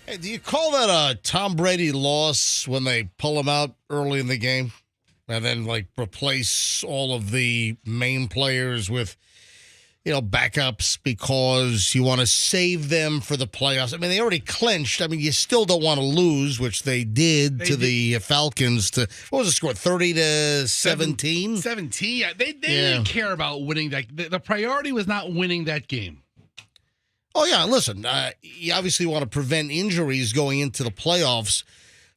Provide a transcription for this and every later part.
Hey, do you call that a Tom Brady loss when they pull him out early in the game and then like replace all of the main players with, backups because you want to save them for the playoffs? I mean, they already clinched. I mean, you still don't want to lose, which they did the Falcons. What was the score? 30-17. 17. Yeah, they didn't care about winning that. The priority was not winning that game. Oh, yeah, listen, you obviously want to prevent injuries going into the playoffs,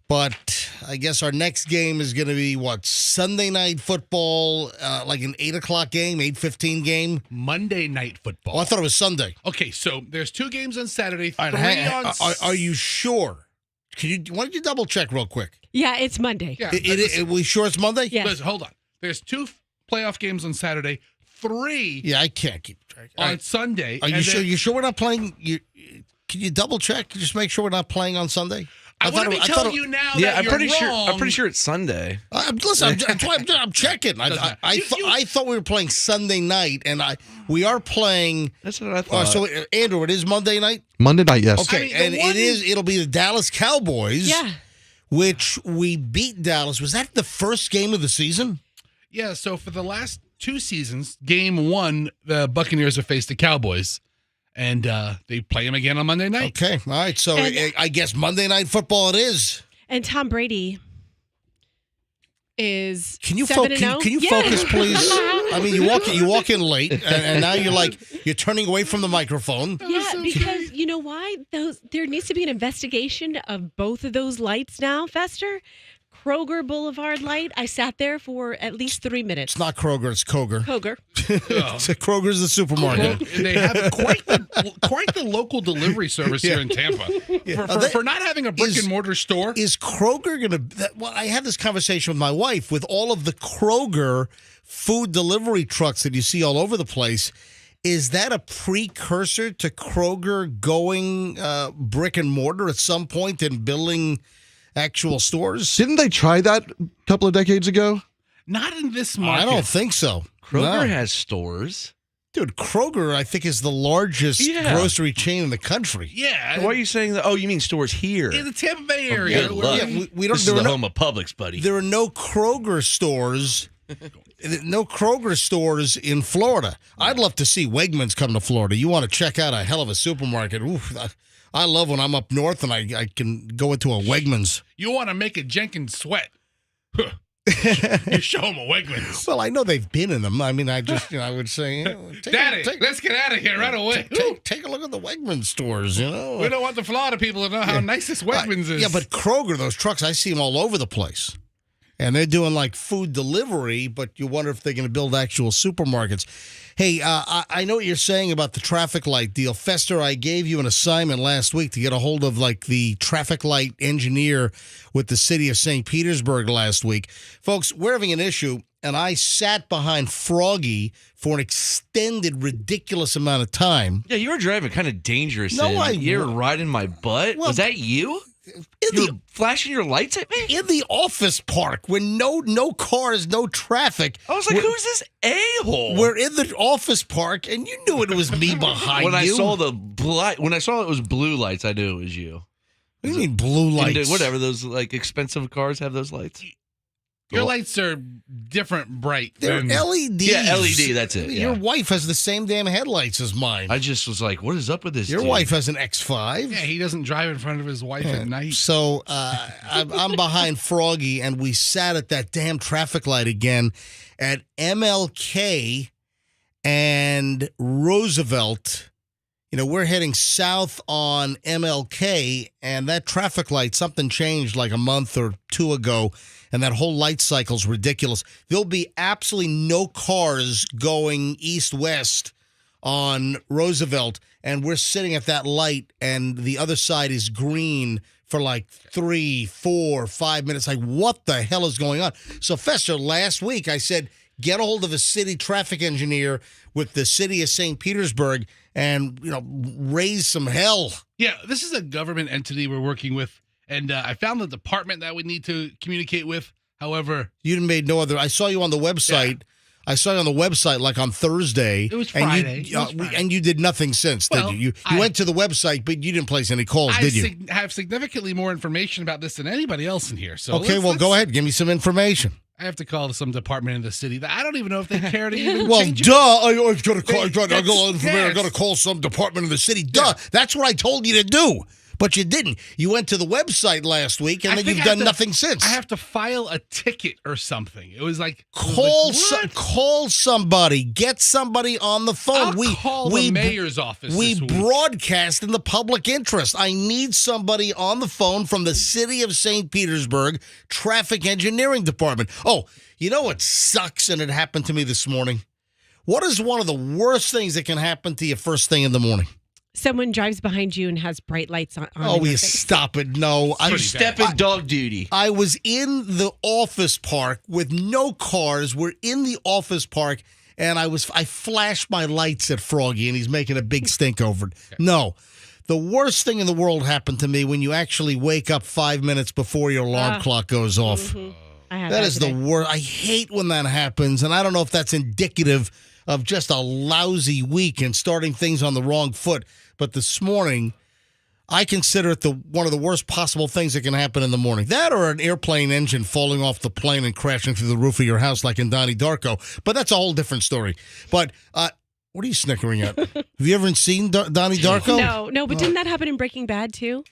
but I guess our next game is going to be, Sunday Night Football, like an 8 o'clock game, 8:15 game? Monday Night Football. Oh, I thought it was Sunday. Okay, so there's 2 games on Saturday, 3 All right, on... Are you sure? Why don't you double-check real quick? Yeah, it's Monday. Yeah, we sure it's Monday? Yes. Listen, hold on. There's 2 playoff games on Saturday, 3 Yeah, I can't keep track. on Sunday. Are you sure? You sure we're not playing? Can you double check? Just make sure we're not playing on Sunday. I want to be telling you now that I'm you're pretty wrong. sure. I'm pretty sure it's Sunday. Listen, that's why I'm checking. I thought we were playing Sunday night, and we are playing. That's what I thought. So Andrew, it is Monday night. Monday night, yes. Okay, it'll be the Dallas Cowboys. Yeah. Which we beat Dallas. Was that the first game of the season? Yeah. So for the last 2 seasons, game 1, the Buccaneers have faced the Cowboys. And they play him again on Monday night. Okay, all right. So I guess Monday Night Football it is. And Tom Brady is Can you 7-0. Can you focus, please? I mean, you walk in late, and now you're turning away from the microphone. Yeah, because you know why? There needs to be an investigation of both of those lights now, Fester. Kroger Boulevard light. I sat there for at least 3 minutes. It's not Kroger, it's Koger. Kroger. Kroger's the supermarket. They have quite the local delivery service here in Tampa. For not having a brick and mortar store. Is Kroger going to... Well, I had this conversation with my wife. With all of the Kroger food delivery trucks that you see all over the place, is that a precursor to Kroger going brick and mortar at some point and building actual stores? Didn't they try that a couple of decades ago? Not in this market. I don't think so. Kroger has stores. Dude, Kroger, I think, is the largest grocery chain in the country. Yeah. Why are you saying that? Oh, you mean stores here? In the Tampa Bay area. Good luck. Yeah, we don't, this is the home of Publix, buddy. There are no Kroger stores. No Kroger stores in Florida. I'd love to see Wegmans come to Florida. You want to check out a hell of a supermarket. Oof, I love when I'm up north and I can go into a Wegmans. You want to make a Jenkins sweat. You show them a Wegmans. Well, I know they've been in them. I mean, I would say, Daddy, let's get out of here right away. Take a look at the Wegmans stores, We don't want the Florida people to know how nice this Wegmans is. Yeah, but Kroger, those trucks, I see them all over the place. And they're doing like food delivery, but you wonder if they're going to build actual supermarkets. Hey, I know what you're saying about the traffic light deal. Fester, I gave you an assignment last week to get a hold of like the traffic light engineer with the city of St. Petersburg last week. Folks, we're having an issue, and I sat behind Froggy for an extended, ridiculous amount of time. Yeah, you were driving kind of dangerous. No, you were riding my butt. Was that you? You were flashing your lights at me? In the office park when no cars, no traffic. I was like, who's this a-hole? We're in the office park, and you knew it was me behind when you. When I saw it was blue lights, I knew it was you. What do you mean blue lights? Whatever, those like expensive cars have those lights. Your lights are different bright. They're LEDs. Yeah, LED, that's it. Your wife has the same damn headlights as mine. I just was like, what is up with this Your wife has an X5. Yeah, he doesn't drive in front of his wife at night. So I'm behind Froggy, and we sat at that damn traffic light again at MLK and Roosevelt. We're heading south on MLK, and that traffic light, something changed like a month or 2 ago, and that whole light cycle's ridiculous. There'll be absolutely no cars going east-west on Roosevelt, and we're sitting at that light, and the other side is green for like 3, 4, 5 minutes. Like, what the hell is going on? So, Fester, last week I said, get a hold of a city traffic engineer with the city of St. Petersburg and, raise some hell. Yeah, this is a government entity we're working with, and I found the department that we need to communicate with. However, you made no other. I saw you on the website. I saw you on the website like on Thursday. It was Friday. And you did nothing since, Well, did you? You went to the website, but you didn't place any calls, did you? I have significantly more information about this than anybody else in here. So okay, go ahead. Give me some information. I have to call some department in the city that I don't even know if they care to even well, change duh. it. I've got to call. I got to call some department in the city. Duh. Yeah. That's what I told you to do. But you didn't. You went to the website last week, and then you've done nothing since. I have to file a ticket or something. It was like call somebody. Get somebody on the phone. I'll call the mayor's office. We broadcast in the public interest. I need somebody on the phone from the city of St. Petersburg Traffic Engineering Department. Oh, you know what sucks, and it happened to me this morning? What is one of the worst things that can happen to you first thing in the morning? Someone drives behind you and has bright lights on. Oh, you stop it. No. You step in dog duty. I was in the office park with no cars. We're in the office park, and I flashed my lights at Froggy, and he's making a big stink over it. Okay. No. The worst thing in the world happened to me when you actually wake up 5 minutes before your alarm clock goes off. Mm-hmm. That is the worst. I hate when that happens, and I don't know if that's indicative of just a lousy week and starting things on the wrong foot. But this morning, I consider it one of the worst possible things that can happen in the morning. That or an airplane engine falling off the plane and crashing through the roof of your house like in Donnie Darko. But that's a whole different story. But what are you snickering at? Have you ever seen Donnie Darko? No, but didn't that happen in Breaking Bad too?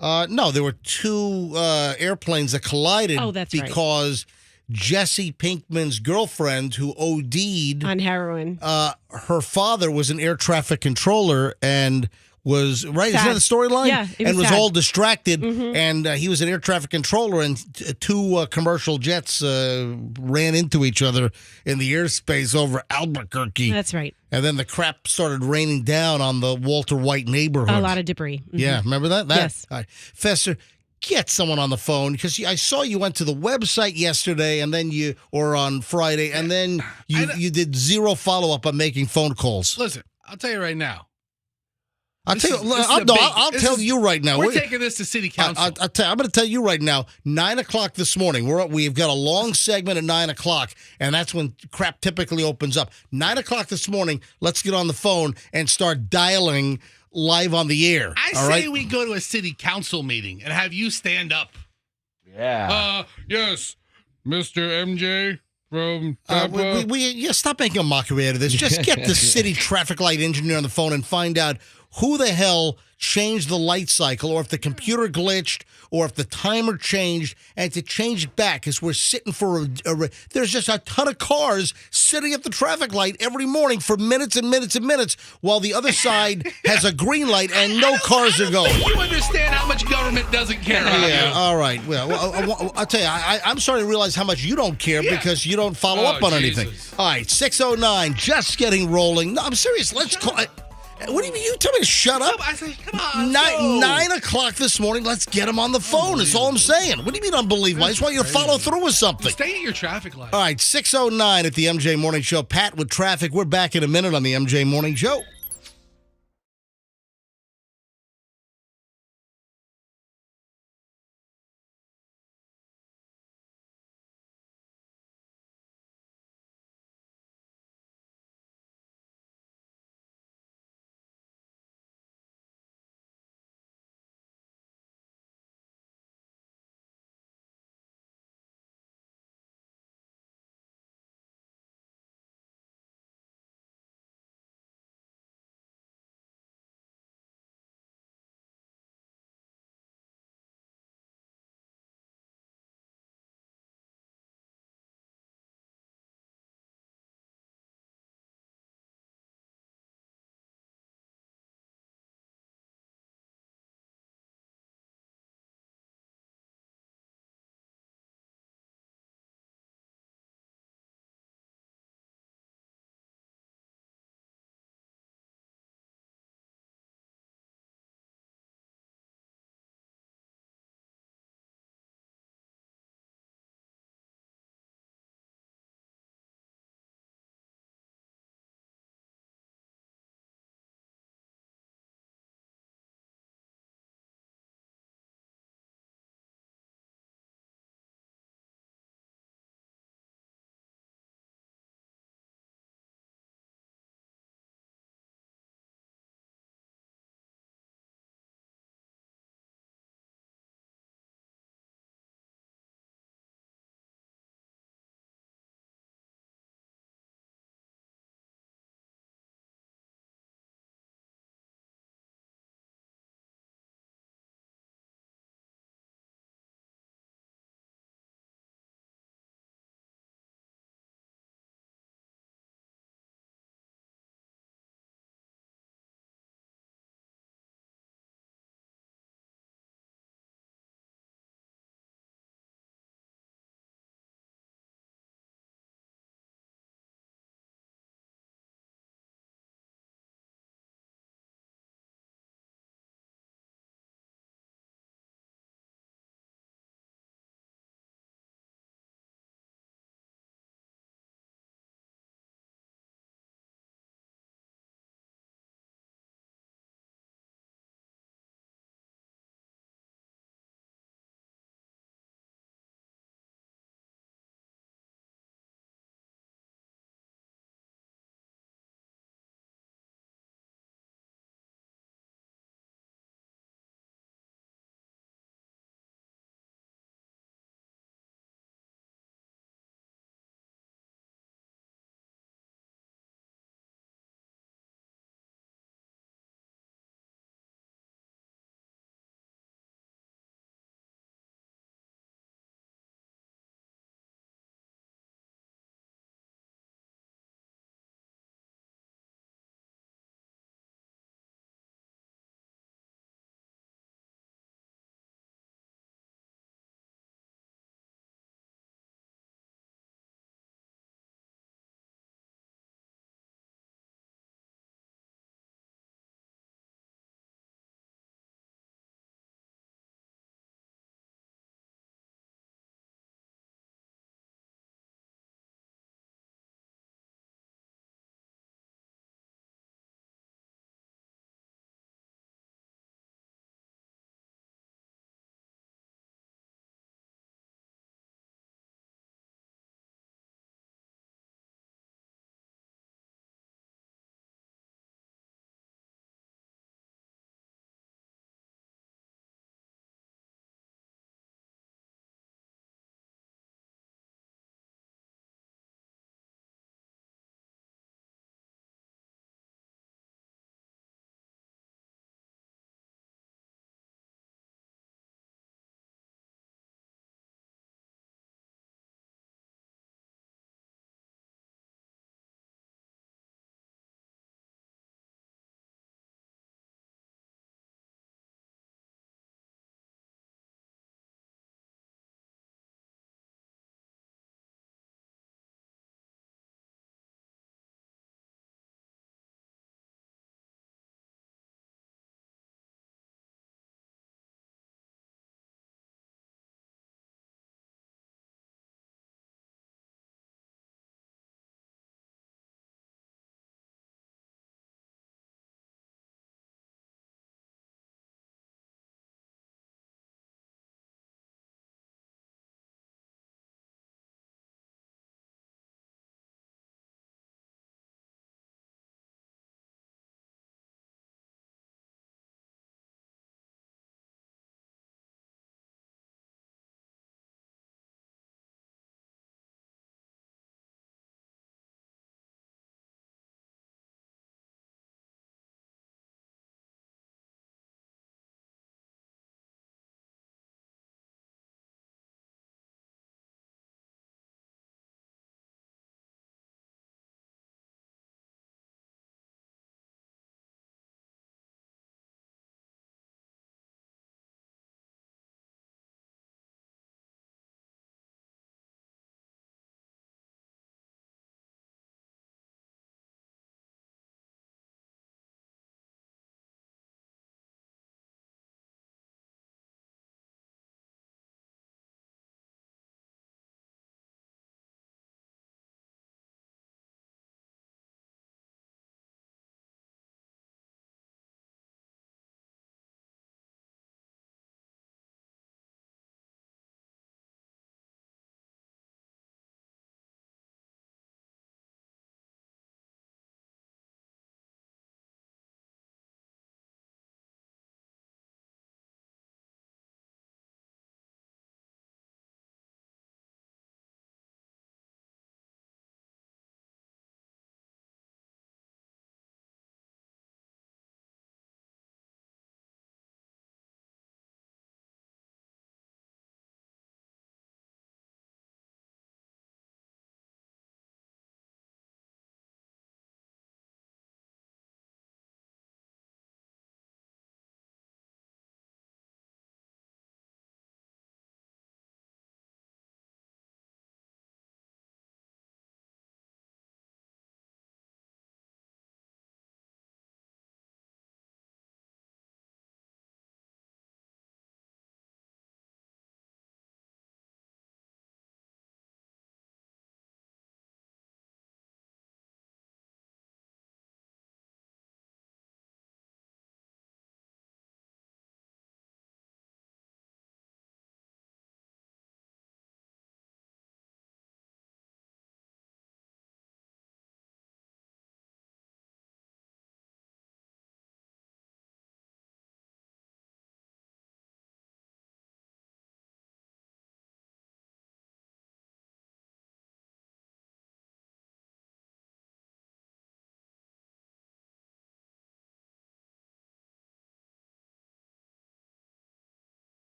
No, there were two airplanes that collided because Jesse Pinkman's girlfriend, who OD'd on heroin, her father was an air traffic controller and was right. Sad. Isn't that the storyline? Yeah, and was sad. all distracted. Mm-hmm. And he was an air traffic controller, and two commercial jets ran into each other in the airspace over Albuquerque. That's right. And then the crap started raining down on the Walter White neighborhood. A lot of debris. Mm-hmm. Yeah, remember that? Yes. All right. Fester, get someone on the phone, because I saw you went to the website yesterday and then or on Friday, and then you did zero follow-up on making phone calls. Listen, I'll tell you right now. I'll tell you right now. We're taking this to city council. I'm going to tell you right now, 9 o'clock this morning, we've got a long segment at 9 o'clock, and that's when crap typically opens up. 9 o'clock this morning, let's get on the phone and start dialing live on the air. I say we go to a city council meeting and have you stand up. Yeah. Yes, Mr. MJ from stop making a mockery out of this. Just get the city traffic light engineer on the phone and find out who the hell changed the light cycle, or if the computer glitched, or if the timer changed, and to change it back, because we're sitting for there's just a ton of cars sitting at the traffic light every morning for minutes and minutes and minutes, while the other side has a green light and no cars are going. You understand how much government doesn't care about you. All right. Well, I'll tell you, I'm starting to realize how much you don't care because you don't follow up on anything. All right, 6:09, just getting rolling. No, I'm serious. Let's call it. What do you mean? You tell me to shut up? I say, come on. 9 o'clock this morning. Let's get him on the phone. That's all I'm saying. What do you mean unbelievable? I just want you to follow through with something. Stay at your traffic light. All right, 6:09 at the MJ Morning Show. Pat with traffic. We're back in a minute on the MJ Morning Show.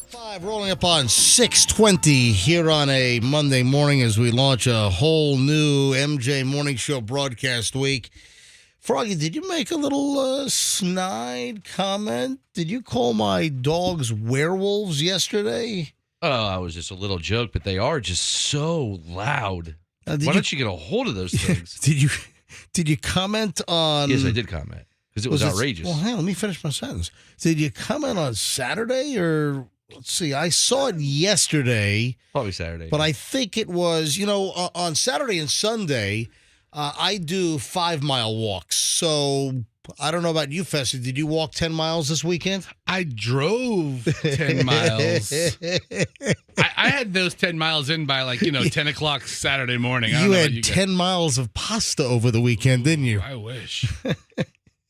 5 rolling up on 6:20 here on a Monday morning as we launch a whole new MJ Morning Show broadcast week. Froggy, did you make a little snide comment? Did you call my dogs werewolves yesterday? Oh, I was just a little joke, but they are just so loud. Why Did don't you get a hold of those things? Did you comment on? Yes, I did comment because it was outrageous. Well, hang on, let me finish my sentence. Did you comment on Saturday or? Let's see. I saw it yesterday. Probably Saturday. But I think it was, on Saturday and Sunday, I do 5-mile walks. So I don't know about you, Fessy. Did you walk 10 miles this weekend? I drove 10 miles. I had those 10 miles in by 10 o'clock Saturday morning. I don't You know had about you 10 miles of pasta over the weekend, didn't you? I wish.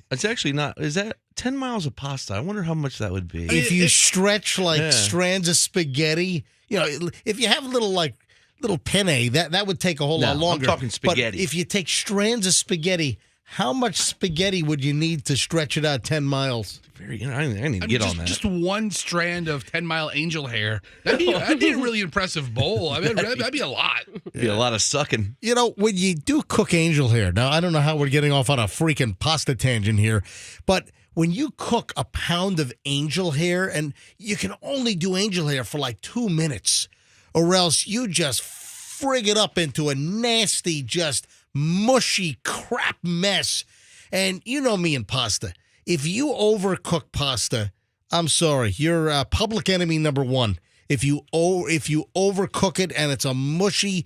It's actually not. Is that 10 miles of pasta? I wonder how much that would be. If you stretch strands of spaghetti, if you have little penne, that would take a whole lot longer. I'm talking spaghetti. But if you take strands of spaghetti, how much spaghetti would you need to stretch it out 10 miles? I need to get on that. Just one strand of 10-mile angel hair. That'd be a really impressive bowl. I mean, that'd be a lot. Be a lot of sucking. When you do cook angel hair, now I don't know how we're getting off on a freaking pasta tangent here, but when you cook a pound of angel hair, and you can only do angel hair for 2 minutes, or else you just frig it up into a nasty, just mushy crap mess. And you know me and pasta. If you overcook pasta, I'm sorry, you're public enemy number one. If you overcook it and it's a mushy,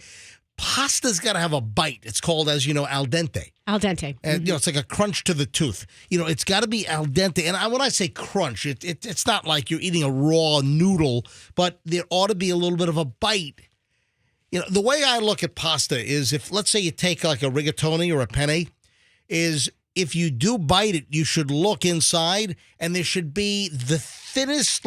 pasta's got to have a bite. It's called, as you know, al dente. Al dente. And it's like a crunch to the tooth. It's got to be al dente. And when I say crunch, it's not like you're eating a raw noodle, but there ought to be a little bit of a bite. The way I look at pasta is, if let's say you take like a rigatoni or a penne, is if you do bite it, you should look inside, and there should be the thinnest,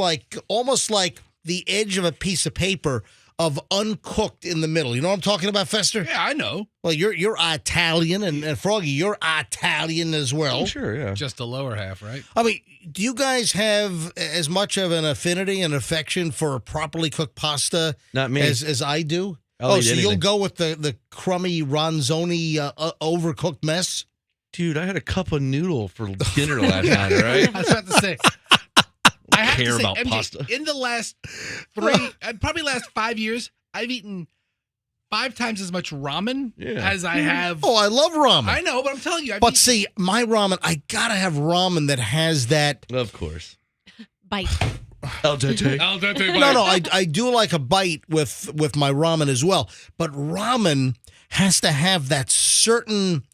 almost like the edge of a piece of paper of uncooked in the middle. You know what I'm talking about, Fester? Yeah, I know. Well, you're Italian, and Froggy, you're Italian as well. Oh, sure, yeah. Just the lower half, right? I mean, do you guys have as much of an affinity and affection for properly cooked pasta Not me. as I do? I'll eat so anything. you'll go with the crummy ronzoni overcooked mess? Dude, I had a cup of noodle for dinner last night, all right? I was about to say. I have care to say, about MJ, pasta. In the last probably last 5 years, I've eaten 5 times as much ramen as I have. Oh, I love ramen. I know, but I'm telling you. See, my ramen, I gotta have ramen that has that. Of course. Bite. Al dente. Al dente bite. No, I do like a bite with my ramen as well. But ramen has to have that certain.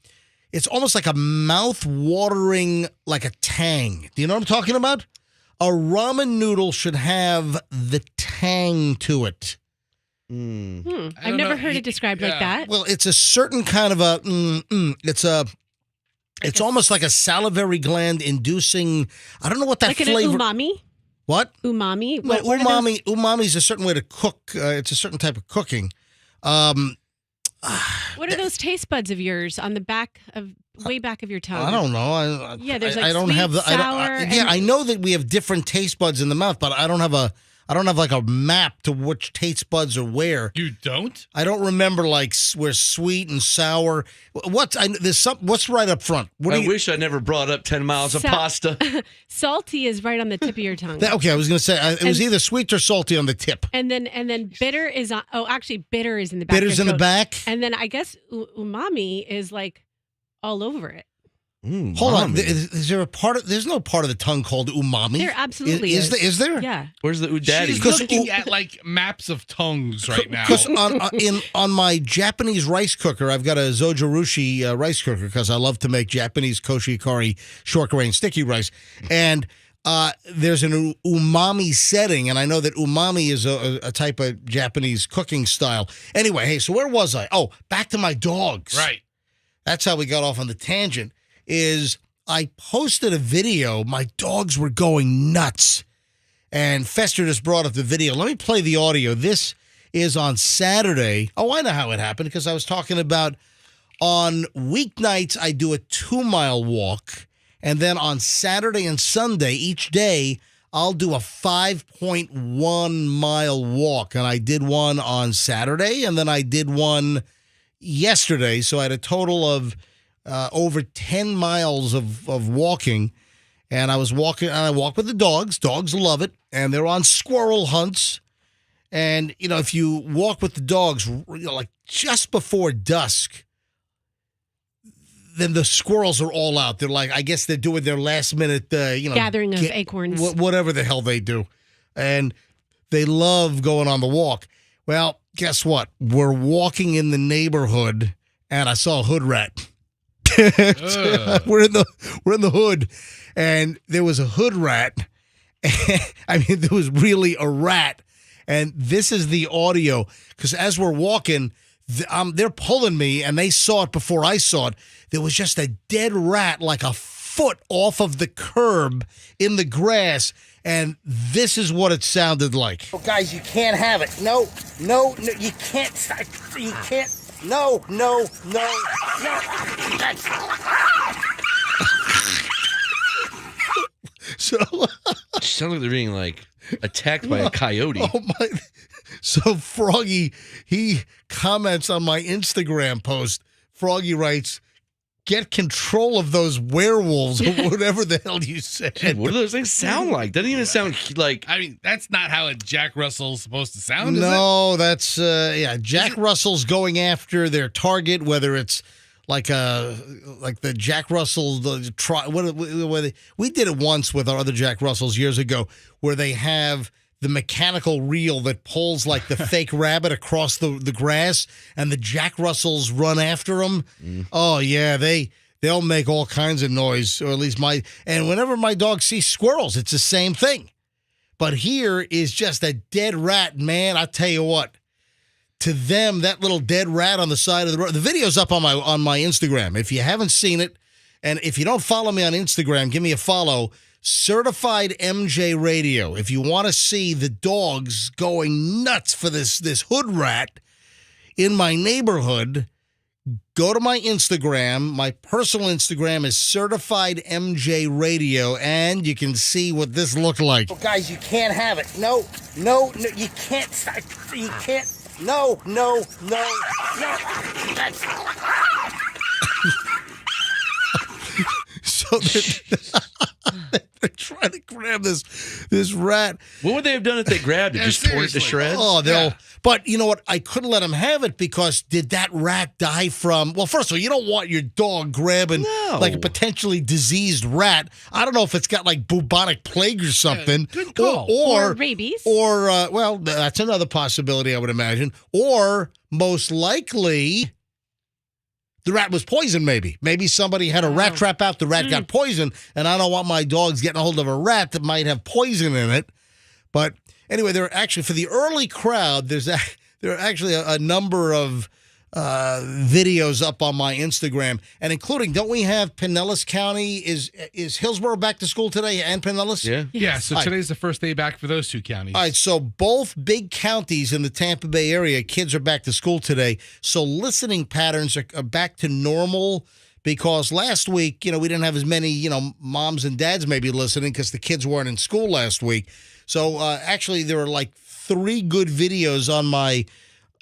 It's almost like a mouth-watering, like a tang. Do you know what I'm talking about? A ramen noodle should have the tang to it. I've never heard it described like that. Well, it's a certain kind of a. It's almost like a salivary gland inducing. I don't know what that like flavor. An umami. What? Umami. No, What are those? umami is a certain way to cook. It's a certain type of cooking. What are those taste buds of yours on the way back of your tongue? I don't know. There's I don't sweet, have the. sour, I know that we have different taste buds in the mouth, but I don't have like a map to which taste buds are where. You don't? I don't remember where sweet and sour. What's right up front? I wish I never brought up 10 miles of pasta. Salty is right on the tip of your tongue. Okay, I was going to say it was either sweet or salty on the tip. And then bitter is on. Oh, actually, bitter is in the back. Bitter's in the back. And then I guess umami is all over it. Hold on. Is there there's no part of the tongue called umami? There absolutely is. Is there? Yeah. Where's the udaddy? She's looking at maps of tongues right now. Because on my Japanese rice cooker, I've got a Zojirushi rice cooker because I love to make Japanese koshikari short grain sticky rice. And there's an umami setting, and I know that umami is a type of Japanese cooking style. Anyway, hey, so where was I? Oh, back to my dogs. Right. That's how we got off on the tangent. Is I posted a video. My dogs were going nuts. And Fester just brought up the video. Let me play the audio. This is on Saturday. Oh, I know how it happened because I was talking about on weeknights, I do a 2-mile walk. And then on Saturday and Sunday, each day, I'll do a 5.1 mile walk. And I did one on Saturday, and then I did one yesterday. So I had a total of over 10 miles of walking. And I was walking, and I walk with the dogs. Dogs love it. And they're on squirrel hunts. And, if you walk with the dogs, like just before dusk, then the squirrels are all out. They're like, I guess they're doing their last minute, gathering of acorns. Whatever the hell they do. And they love going on the walk. Well, guess what? We're walking in the neighborhood, and I saw a hood rat. We're in the hood, and there was a hood rat. I mean, there was really a rat. And this is the audio, because as we're walking, they're pulling me, and they saw it before I saw it. There was just a dead rat like a foot off of the curb in the grass, and this is what it sounded like. Oh, guys, you can't have it. No, you can't. You can't. No. So it sounds like they're being attacked by a coyote. Oh my! So Froggy, he comments on my Instagram post. Froggy writes, "Get control of those werewolves," or whatever the hell you said. Dude, what do those things sound like? Doesn't even sound like. I mean, that's not how a Jack Russell's supposed to sound. No, that's Jack Russell's going after their target, whether it's like the Jack Russell we did it once with our other Jack Russells years ago, where they have the mechanical reel that pulls like the fake rabbit across the grass, and the Jack Russells run after them. Oh yeah, they'll make all kinds of noise, or at least and whenever my dog sees squirrels, it's the same thing. But here is just a dead rat, man. I tell you what. To them, that little dead rat on the side of the road. The video's up on my Instagram. If you haven't seen it, and if you don't follow me on Instagram, give me a follow. Certified MJ Radio. If you want to see the dogs going nuts for this hood rat in my neighborhood, go to my Instagram. My personal Instagram is Certified MJ Radio, and you can see what this looked like. Oh, guys, you can't have it. No, you can't. You can't. No. So they're trying to grab this rat. What would they have done if they grabbed it? Just tore it to shreds? Oh, But you know what? I couldn't let them have it, because did that rat die from? Well, first of all, you don't want your dog grabbing like a potentially diseased rat. I don't know if it's got like bubonic plague or something. Good call. Or rabies. Or, well, that's another possibility, I would imagine. Or most likely, the rat was poisoned, maybe. Maybe somebody had a rat trap out, the rat got poisoned, and I don't want my dogs getting a hold of a rat that might have poison in it. But anyway, there are actually, for the early crowd, there are actually a number of videos up on my Instagram, and including, don't we have Pinellas County? Is Hillsborough back to school today, and Pinellas? Yeah. Yeah, so today's the first day back for those two counties. All right, so both big counties in the Tampa Bay area, kids are back to school today. So listening patterns are back to normal, because last week, we didn't have as many, moms and dads maybe listening because the kids weren't in school last week. So actually, there are like 3 good videos on my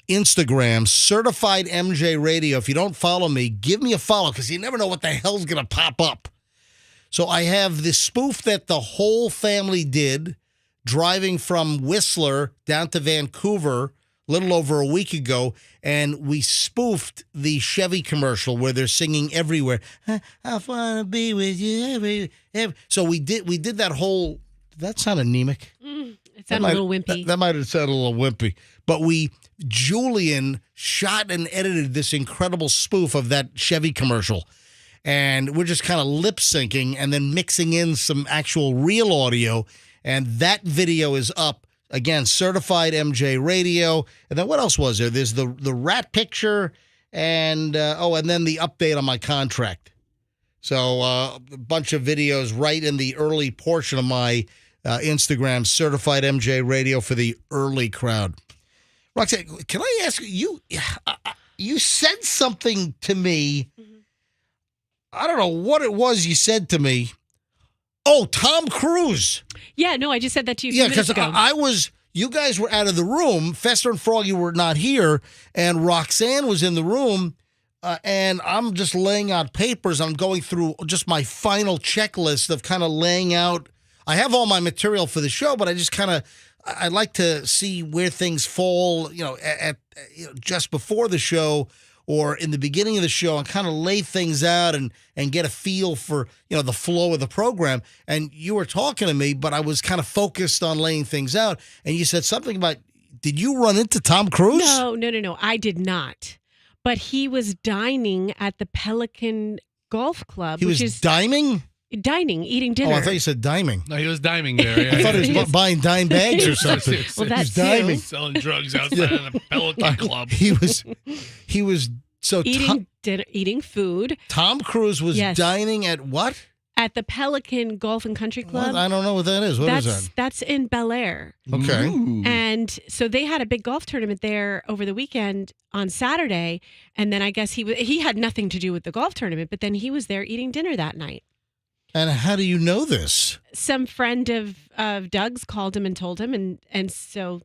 Instagram, Certified MJ Radio. If you don't follow me, give me a follow, because you never know what the hell's going to pop up. So I have this spoof that the whole family did, driving from Whistler down to Vancouver a little over a week ago, and we spoofed the Chevy commercial where they're singing everywhere. I want to be with you every. So we did that whole. Did that sound anemic? It sounded a little wimpy. That might have sounded a little wimpy. But Julian shot and edited this incredible spoof of that Chevy commercial. And we're just kind of lip syncing and then mixing in some actual real audio. And that video is up. Again, Certified MJ Radio. And then what else was there? There's the rat picture and then the update on my contract. So a bunch of videos right in the early portion of my Instagram, Certified MJ Radio, for the early crowd. Roxanne, can I ask you? You said something to me. I don't know what it was you said to me Oh, Tom Cruise. Yeah, no, I just said that to you. Yeah, because because you guys were out of the room. Fester and Froggy were not here, and Roxanne was in the room, and I'm just laying out papers. I'm going through just my final checklist of kind of laying out. I have all my material for the show, but I just kind of I like to see where things fall. At just before the show or in the beginning of the show, and kind of lay things out and get a feel for the flow of the program. And you were talking to me, but I was kind of focused on laying things out. And you said something about, did you run into Tom Cruise? No, I did not. But he was dining at the Pelican Golf Club. He was diming? Eating dinner. Oh, I thought you said diming. No, he was diming there. Yeah. I thought he was buying dime bags or something. Well, he was that too. diming. Selling drugs outside of the Pelican Club. He was so Eating food. Tom Cruise was dining at what? At the Pelican Golf and Country Club. What? I don't know what that is. What is that? That's in Bel Air. Okay. Ooh. And so they had a big golf tournament there over the weekend on Saturday. And then I guess he had nothing to do with the golf tournament, but then he was there eating dinner that night. And how do you know this? Some friend of Doug's called him and told him, and so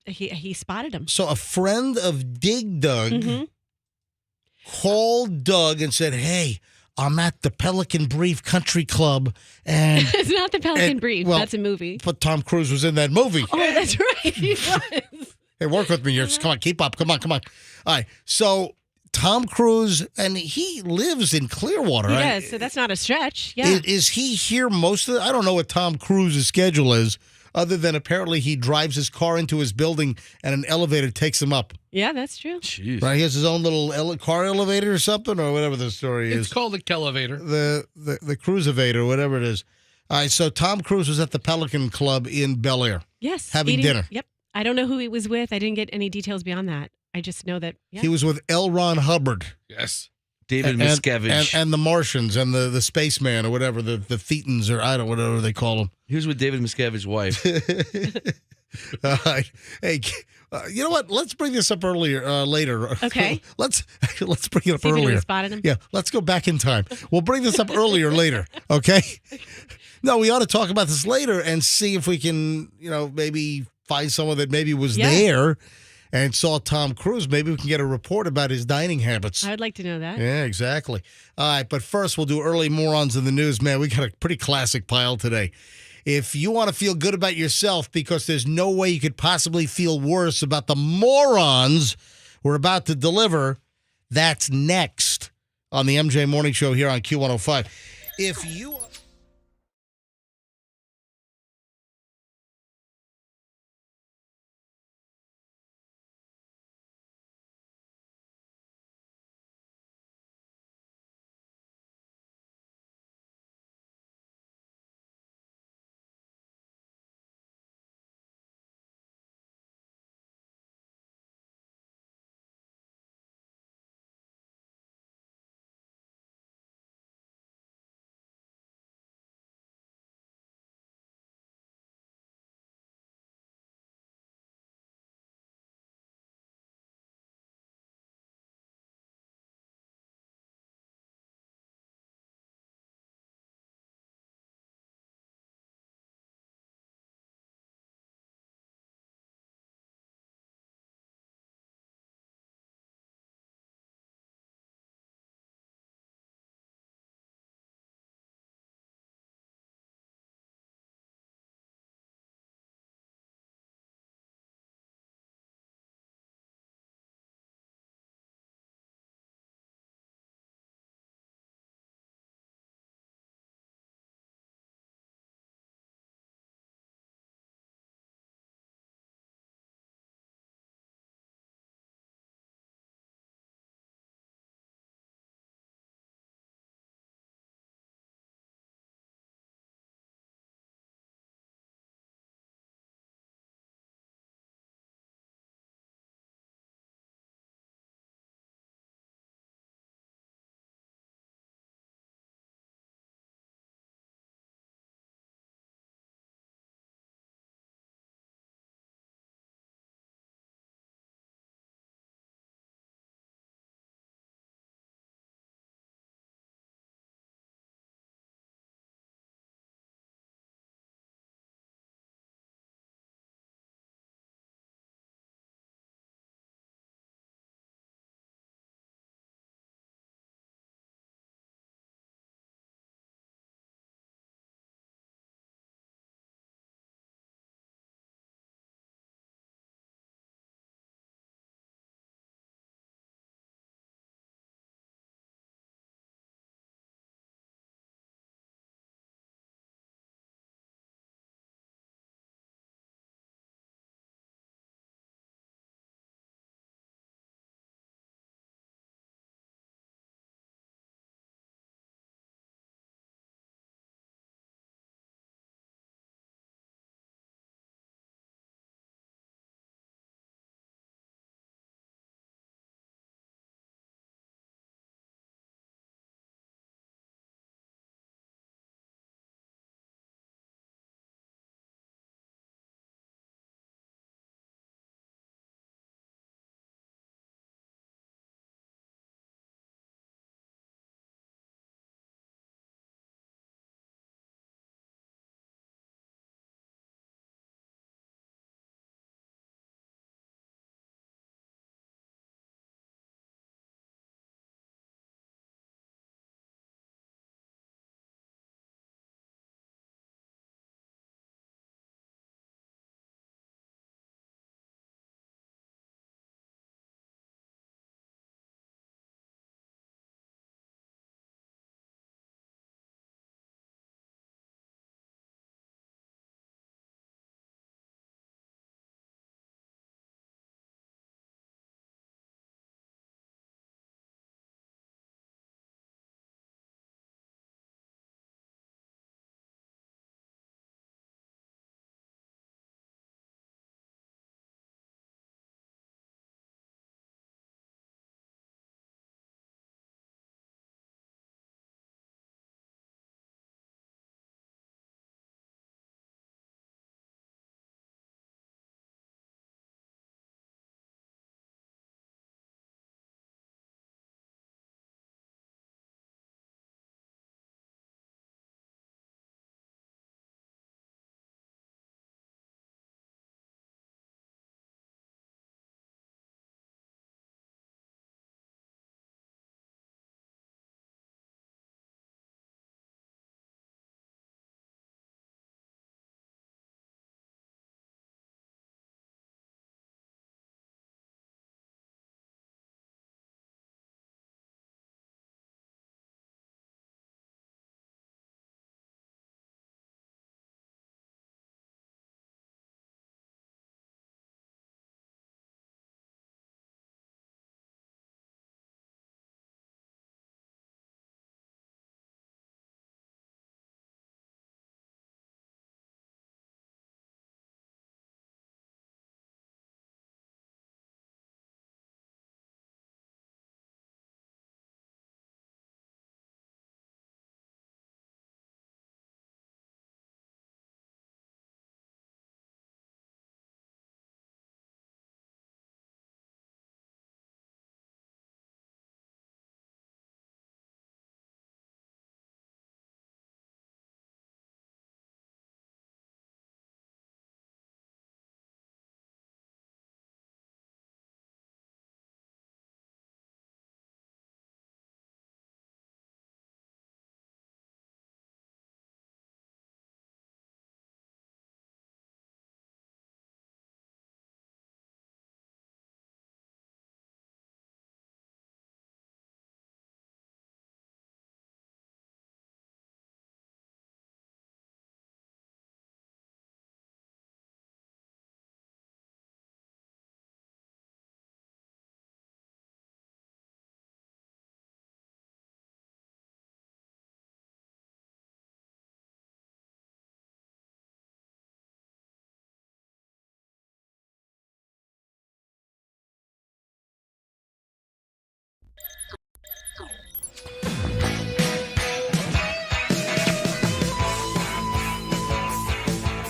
he spotted him. So a friend of Dig Doug Mm-hmm. called Doug and said, "Hey, I'm at the Pelican Brief Country Club, and It's not the Pelican Brief. well, that's a movie. but Tom Cruise was in that movie. Oh, that's right. He was. Hey, work with me here. Come on, keep up. Come on. All right. So Tom Cruise, and he lives in Clearwater, right? Yeah, so that's not a stretch. Yeah. Is he here most of the? I don't know what Tom Cruise's schedule is, other than apparently he drives his car into his building and an elevator takes him up. Yeah, that's true. Jeez. Right? He has his own little car elevator or something, or whatever the story is. It's called a Elevator. The Cruise Elevator, whatever it is. All right, so Tom Cruise was at the Pelican Club in Bel Air. Yes. Having dinner. Yep. I don't know who he was with. I didn't get any details beyond that. I just know that. Yeah. He was with L. Ron Hubbard. Yes. David Miscavige. And the Martians and the spaceman or whatever, the Thetans or I don't know, whatever they call them. He was with David Miscavige's wife. All right. Hey, you know what? Let's bring this up later. Okay. Let's bring it up See if anyone earlier. spotted him. Yeah, let's go back in time. We'll bring this up later, okay? No, we ought to talk about this later and see if we can, maybe find someone that maybe was there and saw Tom Cruise. Maybe we can get a report about his dining habits. I would like to know that. Yeah, exactly. All right, but first we'll do early morons in the news. Man, we got a pretty classic pile today. If you want to feel good about yourself, because there's no way you could possibly feel worse about the morons we're about to deliver, that's next on the MJ Morning Show here on Q105. If you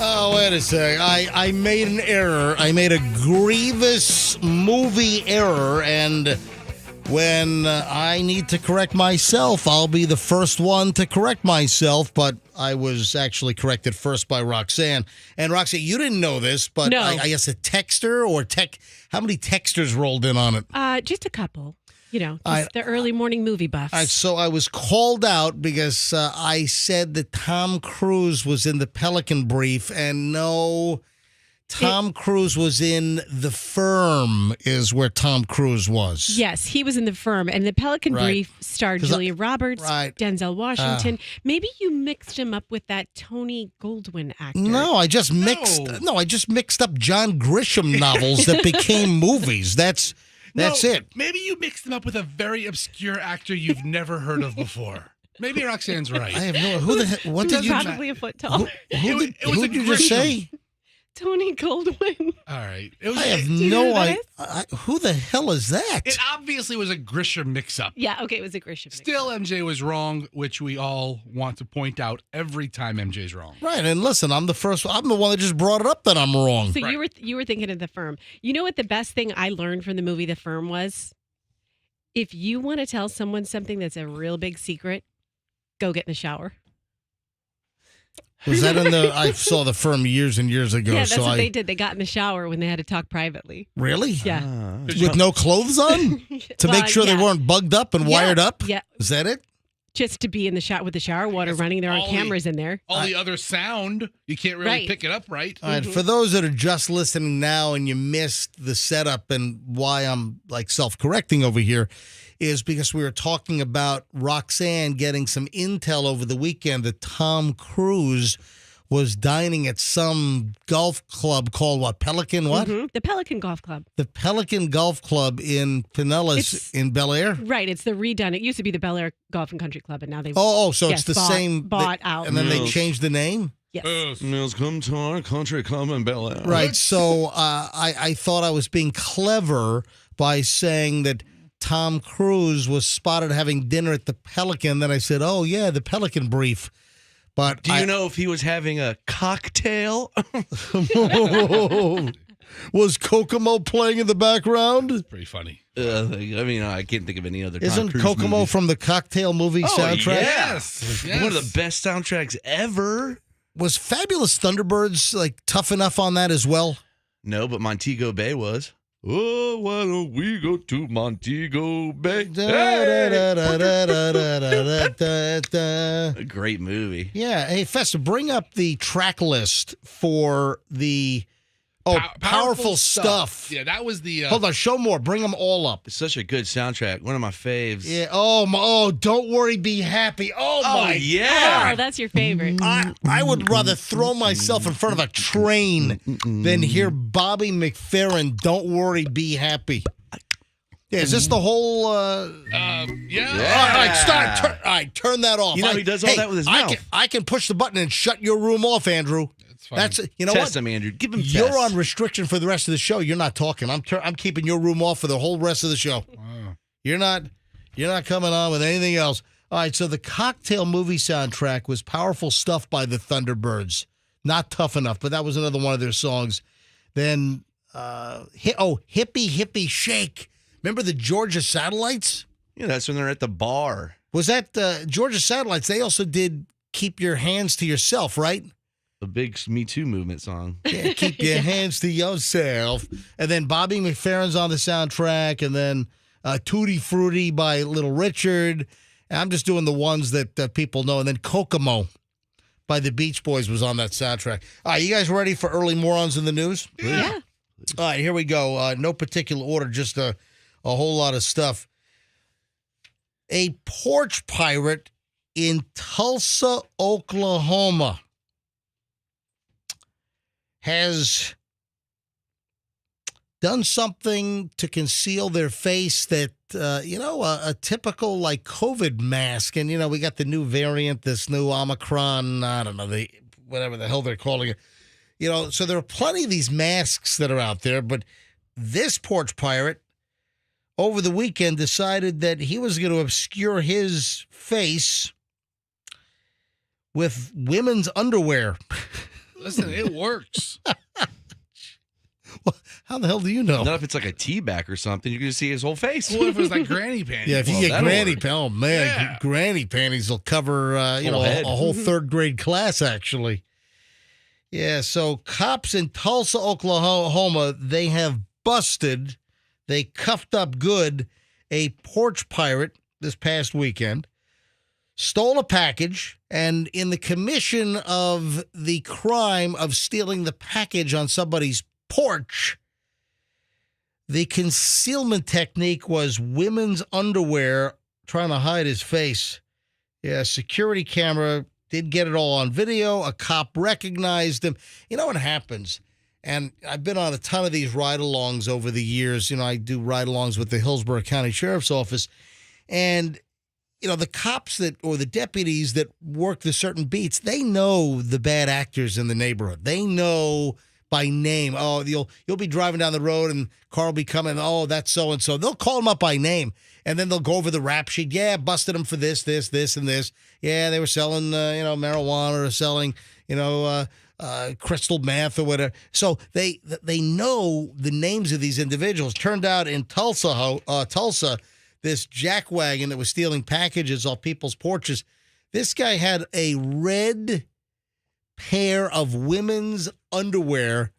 Oh, wait a sec. I made an error. I made a grievous movie error, and when I need to correct myself, I'll be the first one to correct myself, but I was actually corrected first by Roxanne. And Roxanne, you didn't know this, but No. I guess a texter or how many texters rolled in on it? Just a couple. The early morning movie buffs. So I was called out because I said that Tom Cruise was in the Pelican Brief, and no, Tom Cruise was in The Firm is where Tom Cruise was. Yes, he was in The Firm, and the Pelican Brief starred Julia Roberts, Denzel Washington. Maybe you mixed him up with that Tony Goldwyn actor. No, I just mixed up John Grisham novels that became movies. That's it. Maybe you mixed them up with a very obscure actor you've never heard of before. Maybe Roxanne's right. I have no. Who the heck? What did you? Probably a foot tall. Who did you just say? Tony Goldwyn. All right. I have no idea. Who the hell is that? It obviously was a Grisham mix-up. Yeah, okay, it was a Grisham mix-up. Still, MJ was wrong, which we all want to point out every time MJ's wrong. Right, and listen, I'm the one that just brought it up that I'm wrong. So you were thinking of The Firm. You know what the best thing I learned from the movie The Firm was? If you want to tell someone something that's a real big secret, go get in the shower. Was that in the? I saw The Firm years and years ago. Yeah, that's what they did. They got in the shower when they had to talk privately. Really? Yeah. With no clothes on? To make sure they weren't bugged up and wired up? Yeah. Is that it? Just to be in the shower with the shower water running. There are cameras in there. All the other sound, you can't really pick it up, right? All right. For those that are just listening now and you missed the setup and why I'm like self-correcting over here is because we were talking about Roxanne getting some intel over the weekend that Tom Cruise was dining at some golf club called what? Pelican what? Mm-hmm. The Pelican Golf Club. The Pelican Golf Club in Pinellas in Bel Air? Right. It's the redone. It used to be the Bel Air Golf and Country Club, and now they've so it's the same. Bought out. And then they changed the name? Yes. Meals come to our country club in Bel Air. Right. So I thought I was being clever by saying that Tom Cruise was spotted having dinner at the Pelican. Then I said, oh, yeah, the Pelican Brief. But do you know if he was having a cocktail? Was Kokomo playing in the background? It's pretty funny. I can't think of any other. Isn't Kokomo movies. from the Cocktail movie soundtrack? Yes. One of the best soundtracks ever. Was Fabulous Thunderbirds like tough enough on that as well? No, but Montego Bay was. Oh, why don't we go to Montego Bay? A great movie. Yeah. Hey, Festa, bring up the track list for the Powerful Stuff. Yeah, that was the... Hold on, show more. Bring them all up. It's such a good soundtrack. One of my faves. Yeah. Don't worry, be happy. My yeah. Oh, that's your favorite. I would rather throw myself in front of a train than hear Bobby McFerrin, Don't Worry, Be Happy. Yeah, is this the whole... yeah. All right, start. All right, turn that off. You know, he does all that with his mouth. I can push the button and shut your room off, Andrew. That's you know Test what? him, Andrew. Give him You're tests. on restriction for the rest of the show. You're not talking. I'm keeping your room off for the whole rest of the show. Wow. You're not coming on with anything else. All right, so the Cocktail movie soundtrack was Powerful Stuff by the Thunderbirds. Not Tough Enough, but that was another one of their songs. Then Hippie Hippie Shake. Remember the Georgia Satellites? Yeah, that's when they're at the bar. Was that Georgia Satellites? They also did Keep Your Hands to Yourself, right? A big Me Too movement song. Yeah, keep your hands to yourself. And then Bobby McFerrin's on the soundtrack, and then Tutti Frutti by Little Richard. And I'm just doing the ones that people know. And then Kokomo by the Beach Boys was on that soundtrack. All right, you guys ready for early Morons in the News? Yeah. All right, here we go. No particular order, just a whole lot of stuff. A porch pirate in Tulsa, Oklahoma has done something to conceal their face that, a typical like COVID mask. And, we got the new variant, this new Omicron, I don't know, whatever the hell they're calling it. So there are plenty of these masks that are out there, but this porch pirate over the weekend decided that he was going to obscure his face with women's underwear. Listen, it works. How the hell do you know? Not if it's like a tea bag or something. You can just see his whole face. What if it was like granny panties? Yeah, if you Well, get that'll granny work. panties, oh man, Yeah. granny panties will cover Whole head. a whole third grade class actually. Yeah, so cops in Tulsa, Oklahoma, they have busted, they cuffed up good a porch pirate this past weekend. Stole a package, and in the commission of the crime of stealing the package on somebody's porch, the concealment technique was women's underwear trying to hide his face. Yeah, security camera did get it all on video. A cop recognized him. You know what happens? And I've been on a ton of these ride-alongs over the years. You know, I do ride-alongs with the Hillsborough County Sheriff's Office. And, you know, the cops or the deputies that work the certain beats, they know the bad actors in the neighborhood. They know by name. Oh, you'll be driving down the road and car will be coming. Oh, that's so-and-so. They'll call them up by name, and then they'll go over the rap sheet. Yeah, busted them for this, and this. Yeah, they were selling, marijuana or selling, crystal meth or whatever. So they know the names of these individuals. Turned out in Tulsa, this jackwagon that was stealing packages off people's porches, this guy had a red pair of women's underwear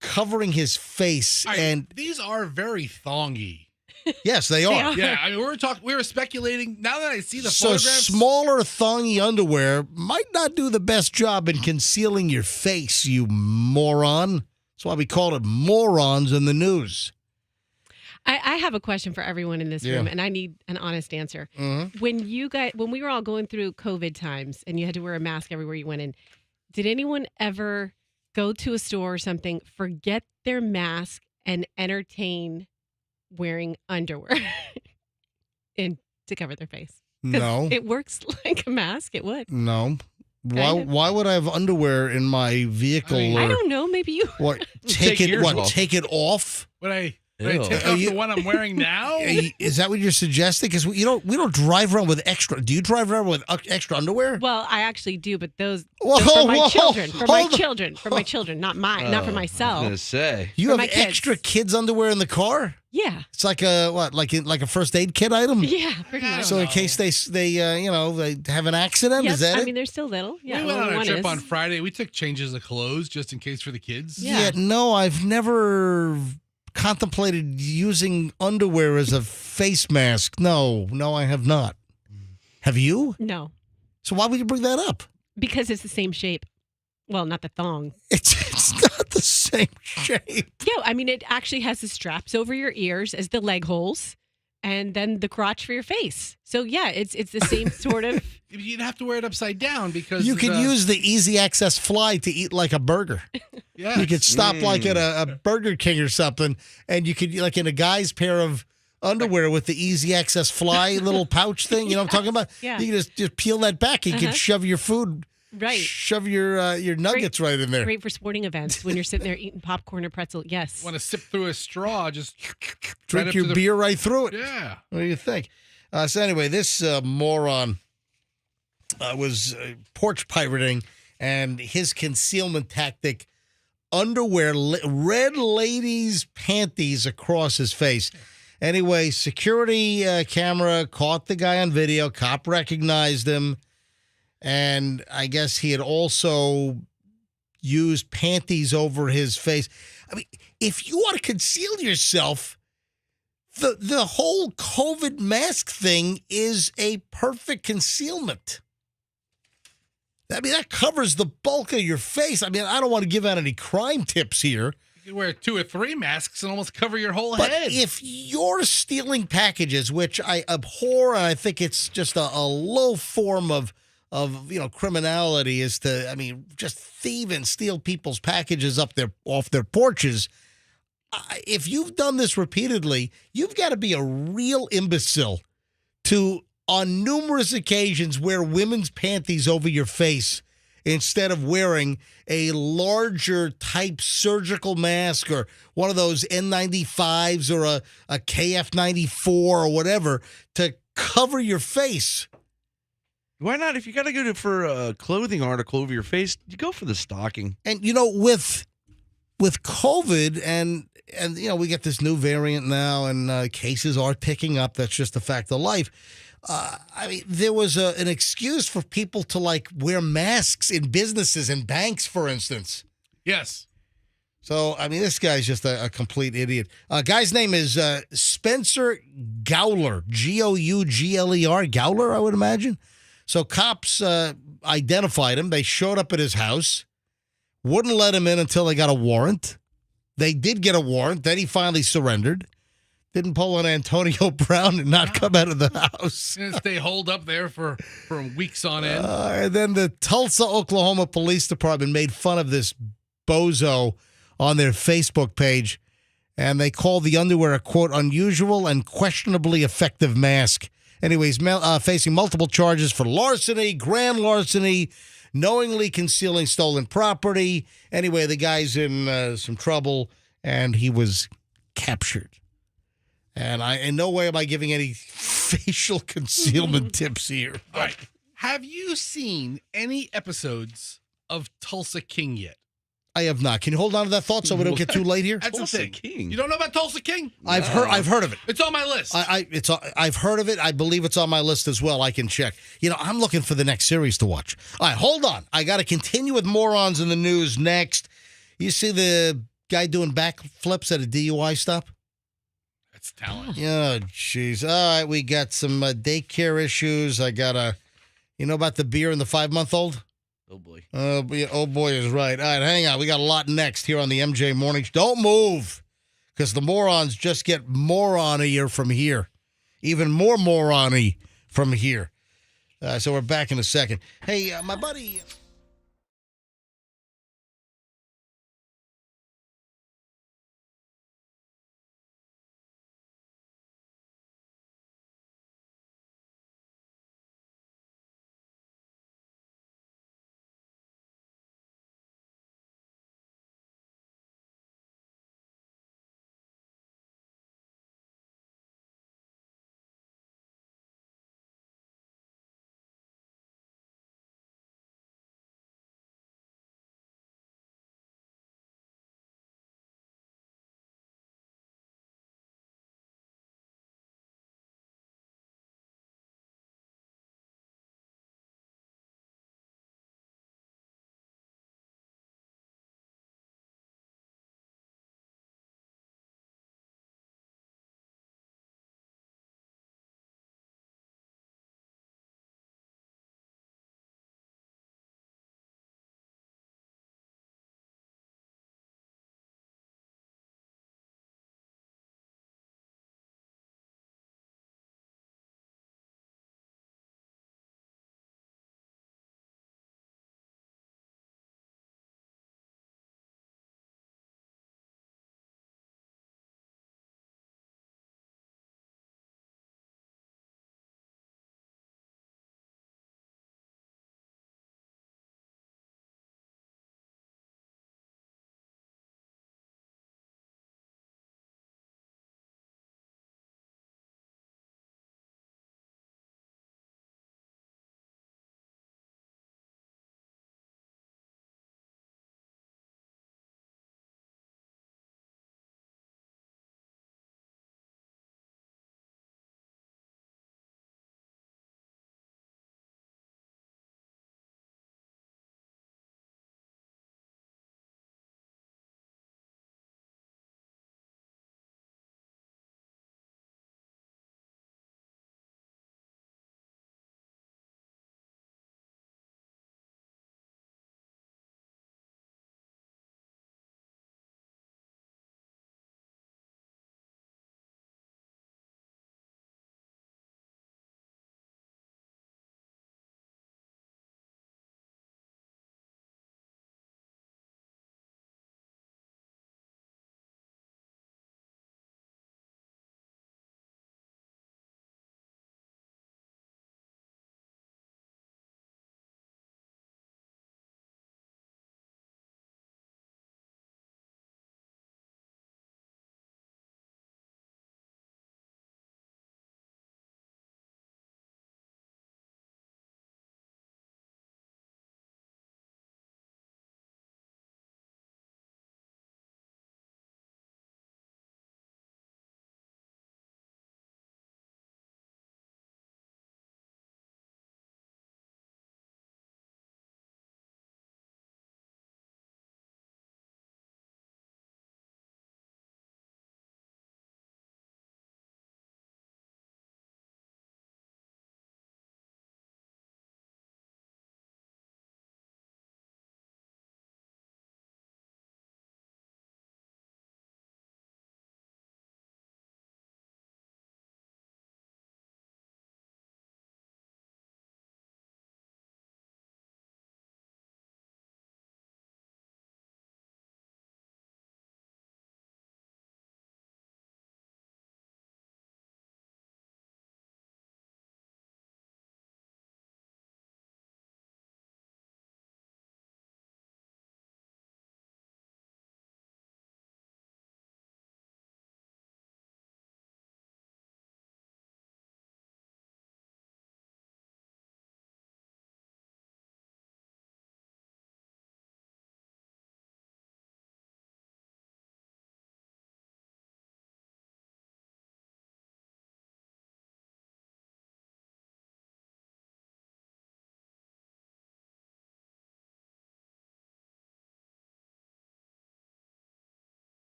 covering his face. All right, And these are very thongy. yes, they are. Yeah, I mean, we were speculating. Now that I see the So photographs, smaller thongy underwear might not do the best job in concealing your face, you moron. That's why we called it morons in the news. I have a question for everyone in this Yeah. room, and I need an honest answer. Mm-hmm. When we were all going through COVID times and you had to wear a mask everywhere you went in, did anyone ever go to a store or something, forget their mask, and entertain wearing underwear and to cover their face? 'Cause No. It works like a mask. It would. No. Kind of. Why would I have underwear in my vehicle? I mean, I or don't know. Maybe you. what? Take yours off. Take it off? when I Ew. take off the one I'm wearing now, Is that what you're suggesting? Because we don't drive around with extra. Do you drive around with extra underwear? Well, I actually do, but those Whoa, for my whoa, children, for hold my on. children, not mine, not for I was myself. gonna say. You for have my kids. extra kids underwear in the car? Yeah, It's like a what? Like a first aid kit item? yeah, pretty I much. So in know. case they have an accident, Yes, is that I it? mean, they're still little. Yeah, we went well, on a one trip is. on Friday. We took changes of clothes just in case for the kids. Yeah. No, I've never contemplated using underwear as a face mask. No, I have not. Have you? No, So why would you bring that up? because it's the same shape. Well, not the thong. It's not the same shape. Yeah, I mean, it actually has the straps over your ears as the leg holes, and then the crotch for your face. So yeah, it's the same sort of. You'd have to wear it upside down because You could use the Easy Access Fly to eat like a burger. Yeah, You could stop like at a Burger King or something, and you could, like in a guy's pair of underwear with the Easy Access Fly little pouch thing. You know what I'm talking about? Yeah. You can just peel that back. You can shove your food, Right. shove your nuggets right in there. Great for sporting events when you're sitting there eating popcorn or pretzel. Yes. want to sip through a straw, just Drink up your to the- beer right through it. Yeah. What do you think? So anyway, this moron was porch pirating, and his concealment tactic, underwear, red ladies' panties across his face. Anyway, security camera caught the guy on video. Cop recognized him, and I guess he had also used panties over his face. I mean, if you want to conceal yourself, the whole COVID mask thing is a perfect concealment. I mean, that covers the bulk of your face. I mean, I don't want to give out any crime tips here, You could wear 2 or 3 masks and almost cover your whole but head. if you're stealing packages, which I abhor, and I think it's just a low form of criminality, is to, I mean, just thieve and steal people's packages off their porches. If you've done this repeatedly, you've got to be a real imbecile to, on numerous occasions, wear women's panties over your face instead of wearing a larger type surgical mask or one of those N95s or a KF94 or whatever to cover your face. Why not? If you got to go for a clothing article over your face, you go for the stocking. And with COVID and we get this new variant now, and cases are picking up. That's just a fact of life. There was an excuse for people to wear masks in businesses and banks, for instance. Yes. So, this guy's just a complete idiot. Guy's name is Spencer Gowler, Gougler, Gowler, I would imagine. So cops identified him. They showed up at his house, wouldn't let him in until they got a warrant. They did get a warrant. Then he finally surrendered. Didn't pull an Antonio Brown and not come out of the house. And stay holed up there for weeks on end. And then the Tulsa, Oklahoma Police Department made fun of this bozo on their Facebook page, and they called the underwear a, quote, unusual and questionably effective mask. Anyways, facing multiple charges for larceny, grand larceny, knowingly concealing stolen property. Anyway, the guy's in some trouble, and he was captured. And in no way am I giving any facial concealment tips here. All right. Have you seen any episodes of Tulsa King yet? I have not. Can you hold on to that thought so we don't get too late here? That's Tulsa the thing. King. You don't know about Tulsa King? I've heard of it. It's on my list. I've heard of it. I believe it's on my list as well. I can check. I'm looking for the next series to watch. All right, hold on. I got to continue with morons in the news next. You see the guy doing backflips at a DUI stop? That's talent. Oh, jeez. All right, we got some daycare issues. I got about the beer and the 5-month-old? Oh, boy. Oh, boy is right. All right, hang on. We got a lot next here on the MJ Morning Show. Don't move, because the morons just get moronier from here. Even more morony from here. So we're back in a second. Hey, my buddy...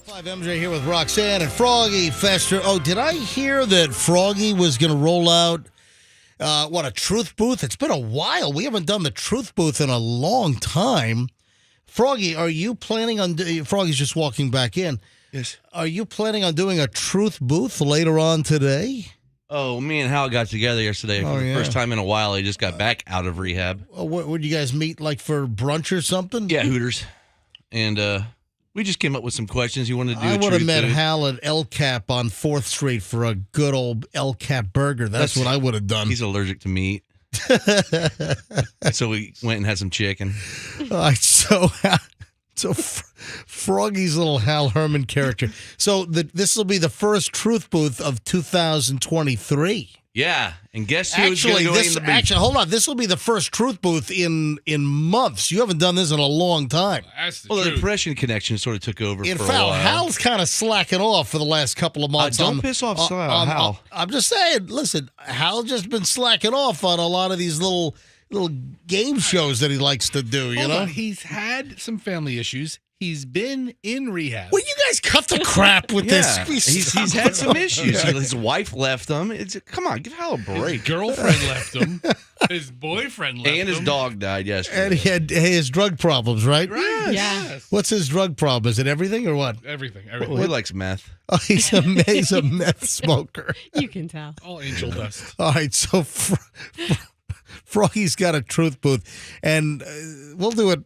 5 MJ here with Roxanne and Froggy Fester. Oh, did I hear that Froggy was going to roll out, a truth booth? It's been a while. We haven't done the truth booth in a long time. Froggy, are you planning on, Froggy's just walking back in. Yes. Are you planning on doing a truth booth later on today? Oh, me and Hal got together yesterday for the first time in a while. He just got back out of rehab. What would you guys meet, like for brunch or something? Yeah, Hooters. And we just came up with some questions. You wanted to do I a would have truth met booth. Hal at El Cap on 4th Street for a good old El Cap burger. That's what I would have done. He's allergic to meat. So we went and had some chicken. All right, so Froggy's little Hal Herman character. So this will be the first truth booth of 2023. Yeah, and guess who's going to go in the booth? Actually, hold on. This will be the first truth booth in months. You haven't done this in a long time. That's the Well, the truth. Impression Connection sort of took over In for fact, a while. Hal's kind of slacking off for the last couple of months. Don't piss off Hal. I'm just saying, listen, Hal just been slacking off on a lot of these little game shows that he likes to do, you Hold know? on, he's had some family issues. He's been in rehab. Will you guys cut the crap with Yeah, this? he's had some issues. His wife left him. Come on, give Hal a His break. girlfriend left him. His boyfriend left him. And his dog died yesterday. And he had his drug problems, right? Right. Yeah. Yes. What's his drug problem? Is it everything or what? Everything. Well, he likes meth. Oh, he's a meth smoker. You can tell. All angel dust. All right, so Froggy's got a truth booth, and we'll do it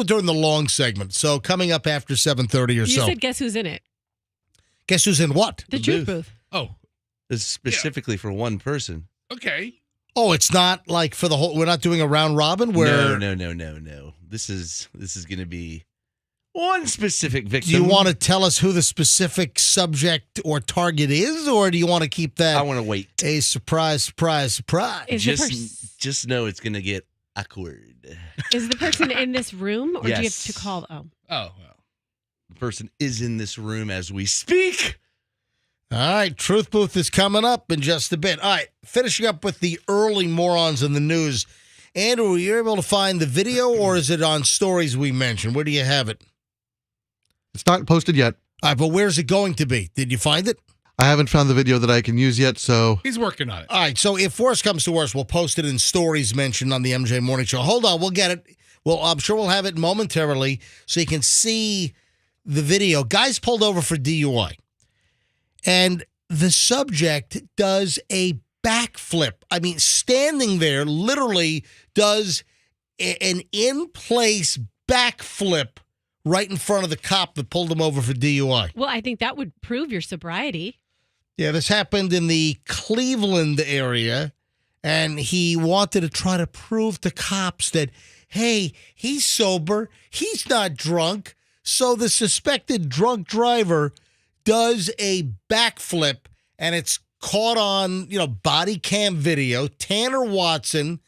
during the long segment. So coming up after 7:30 or You so. said guess who's in it? Guess who's in what? The truth booth. Oh, It's specifically for one person. okay. Oh, it's not like for the whole. We're not doing a round robin where. No. This is going to be one specific victim. Do you want to tell us who the specific subject or target is, or do you want to keep that I want to wait. a surprise? Is Just know it's going to get awkward. Is the person in this room, or do you have Yes. to call? Oh, Oh, well. The person is in this room as we speak. All right, Truth Booth is coming up in just a bit. All right, finishing up with the early morons in the news. Andrew, were you able to find the video, or is it on stories we mentioned? Where do you have it? It's not posted yet. All right, but where's it going to be? Did you find it? I haven't found the video that I can use yet, so He's working on it. All right, so if worse comes to worse, we'll post it in stories mentioned on the MJ Morning Show. Hold on, we'll get it. Well, I'm sure we'll have it momentarily so you can see the video. Guys pulled over for DUI, and the subject does a backflip. I mean, standing there, literally does an in-place backflip right in front of the cop that pulled him over for DUI. well, I think that would prove your sobriety. Yeah, this happened in the Cleveland area, and he wanted to try to prove to cops that, hey, he's sober, he's not drunk. So the suspected drunk driver does a backflip, and it's caught on, body cam video. Tanner Watson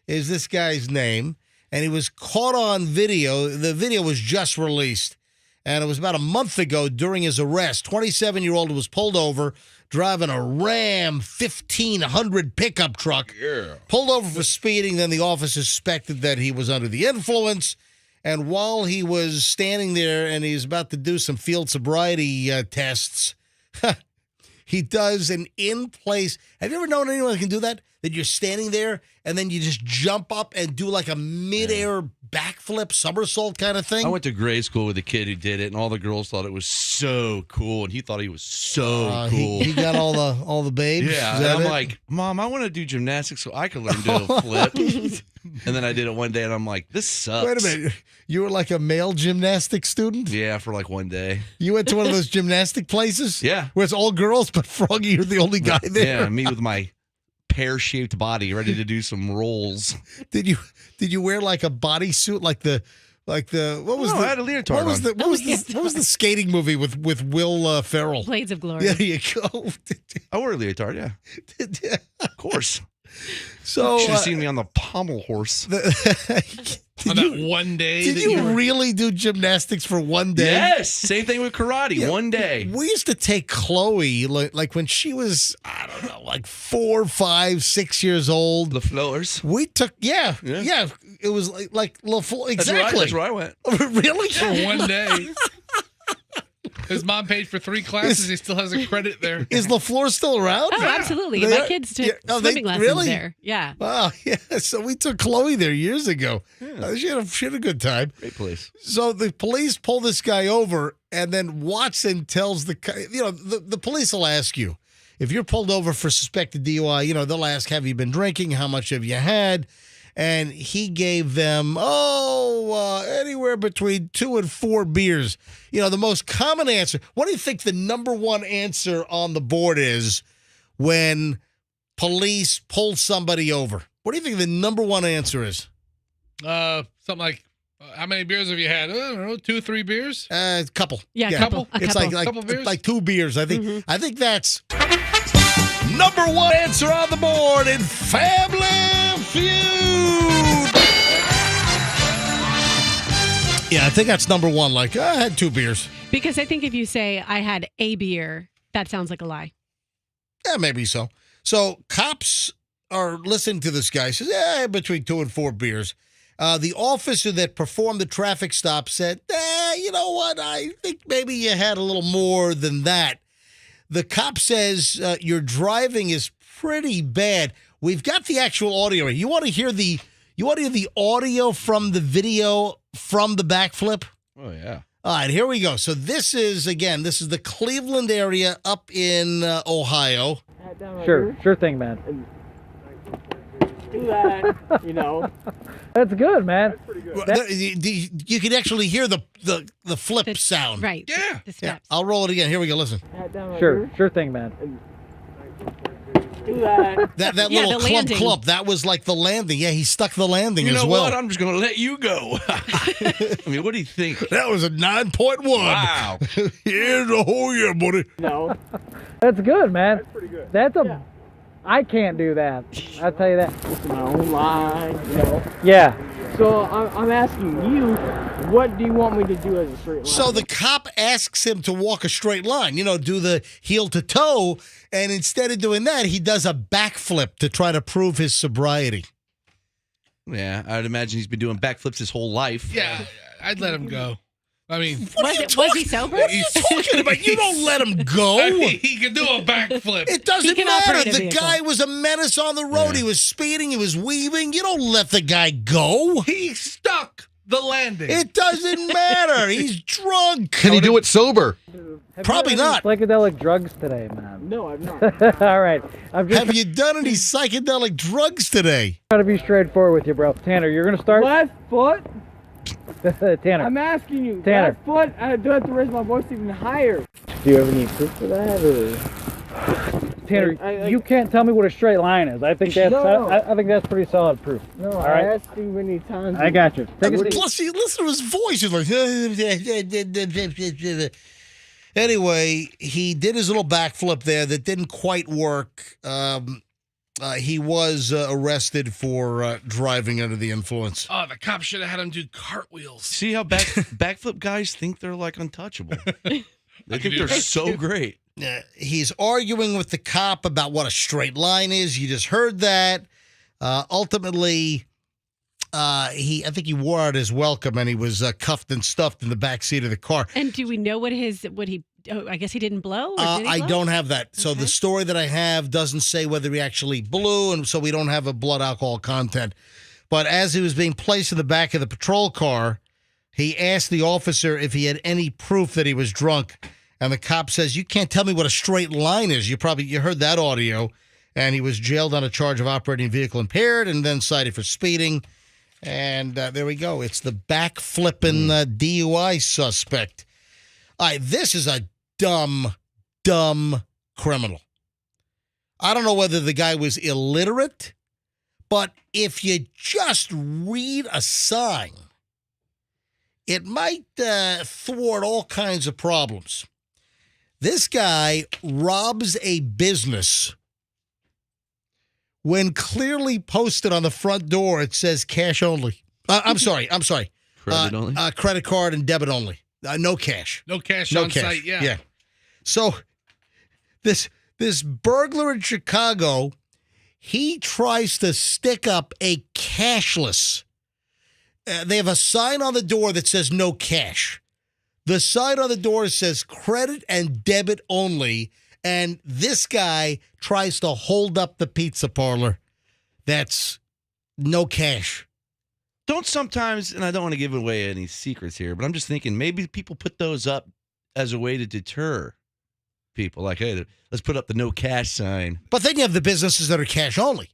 is this guy's name, and he was caught on video. The video was just released, and it was about a month ago during his arrest. 27-year-old was pulled over driving a Ram 1500 pickup truck. Yeah. Pulled over for speeding. Then the officer suspected that he was under the influence. And while he was standing there and he was about to do some field sobriety tests, he does an in-place. Have you ever known anyone that can do that? That you're standing there and then you just jump up and do like a mid-air backflip, somersault kind of thing? I went to grade school with a kid who did it, and all the girls thought it was so cool, and he thought he was so cool. He got all the babes? Yeah, Is and that I'm it? like, Mom, I want to do gymnastics so I can learn to do a flip. And then I did it one day, and I'm like, this sucks. Wait a minute. You were like a male gymnastics student? Yeah, for like one day. You went to one of those gymnastic places? Yeah. Where it's all girls, but Froggy, you're the only guy there. Yeah, me with my pear-shaped body, ready to do some rolls. Did you wear like a bodysuit, like the what was No, the I had a leotard what was on. what was the skating movie with Will Ferrell? Blades of Glory. There you go. I wore a leotard, yeah. Of course. So Should have seen me on the pommel horse. On that one day. did that you were- really do gymnastics for one day? Yes, same thing with karate. Yeah. One day. We used to take Chloe like when she was, I don't know, like 4, 5, 6 years old. The floors. We took Yeah. It was like exactly. That's where I went. Really? For one day. His mom paid for 3 classes. He still has a credit there. Is LaFleur still around? Oh, absolutely. They My are- kids took yeah, oh, they- swimming lessons really? there. Yeah. Wow, yeah. So we took Chloe there years ago. She had a good time. Great place. So the police pull this guy over, and then Watson tells the police will ask you if you're pulled over for suspected DUI. They'll ask, have you been drinking? How much have you had? And he gave them anywhere between 2 and 4 beers. The most common answer. What do you think the number one answer on the board is when police pull somebody over? What do you think the number one answer is? Something like, how many beers have you had? I don't know, 2, 3 beers? Couple. Yeah, a couple. It's Couple beers? like 2 beers. I think. I think that's number one answer on the board in Family Feud. Yeah, I think that's number one. Like, I had 2 beers. Because I think if you say I had a beer, that sounds like a lie. Yeah, maybe so. So cops are listening to this guy. Says, between 2 and 4 beers. The officer that performed the traffic stop said, you know what? I think maybe you had a little more than that. The cop says your driving is pretty bad. We've got the actual audio. You want to hear the audio from the video from the backflip? Oh, yeah. All right, here we go. So this is the Cleveland area up in Ohio. Sure thing, man. Do that, That's good, man. You can actually hear the flip sound. Right. Yeah. The Yeah, steps. I'll roll it again. Here we go. Listen. Sure thing, man. Do that. That Yeah, little the landing. clump. That was like the landing. Yeah, he stuck the landing You as know well. what? I'm just going to let you go. I mean, what do you think? That was a 9.1. Wow. Here's a whole year, buddy. No. That's good, man. That's pretty good. I can't do that. I'll tell you that. It's my own line, Yeah. So I'm asking you, what do you want me to do as a straight line? So the cop asks him to walk a straight line, do the heel to toe, and instead of doing that, he does a backflip to try to prove his sobriety. Yeah, I'd imagine he's been doing backflips his whole life. Yeah, I'd let him go. I mean, Was he sober? What are you talking about? You don't let him go. I mean, he can do a backflip. It doesn't can matter. operate a The vehicle. guy was a menace on the road. Yeah. He was speeding. He was weaving. You don't let the guy go. He stuck the landing. It doesn't matter. He's drunk. Can he do it sober? Have Probably you done not. any psychedelic drugs today, man? No, I'm not. All right. I'm just Have you done any psychedelic drugs today? trying to be straightforward with you, bro. Tanner, you're going to start? Left foot? Tanner. I'm asking you. Tanner. Left foot? I do have to raise my voice even higher. Do you have any proof for that? Or? Tanner, I- you can't tell me what a straight line is. I think that's No. I think that's pretty solid proof. No, All I right. asked you many times. I got you. Take a seat. Plus, you listen to his voice. He's like, anyway, he did his little backflip there that didn't quite work. He was arrested for driving under the influence. Oh, the cop should have had him do cartwheels. See how backflip guys think they're like untouchable? They can think do they're that so great. He's arguing with the cop about what a straight line is. You just heard that. Ultimately, I think he wore out his welcome and he was cuffed and stuffed in the back seat of the car. And do we know what he? I guess he didn't blow. Or did he I blow? don't have that. So Okay. the story that I have doesn't say whether he actually blew, and so we don't have a blood alcohol content. But as he was being placed in the back of the patrol car, he asked the officer if he had any proof that he was drunk. And the cop says, "You can't tell me what a straight line is." You heard that audio. And he was jailed on a charge of operating a vehicle impaired and then cited for speeding. And there we go. It's the back-flipping DUI suspect. All right, this is a dumb criminal. I don't know whether the guy was illiterate, but if you just read a sign, it might thwart all kinds of problems. This guy robs a business when clearly posted on the front door it says cash only. I'm sorry. Credit only? Credit card and debit only. No cash. No cash No on cash. site. Yeah. So this burglar in Chicago, he tries to stick up a cashless. They have a sign on the door that says no cash. The sign on the door says credit and debit only, and this guy tries to hold up the pizza parlor. That's no cash. Don't sometimes, and I don't want to give away any secrets here, but I'm just thinking maybe people put those up as a way to deter people. Like, hey, let's put up the no cash sign. But then you have the businesses that are cash only.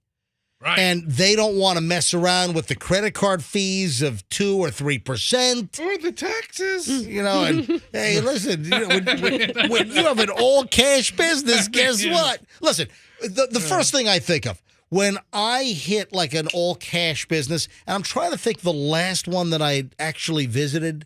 Right. And they don't want to mess around with the credit card fees of 2 or 3%. Or the taxes. You know, and hey, listen, when you have an all cash business, guess what? Listen, the first thing I think of when I hit like an all cash business, and I'm trying to think the last one that I actually visited,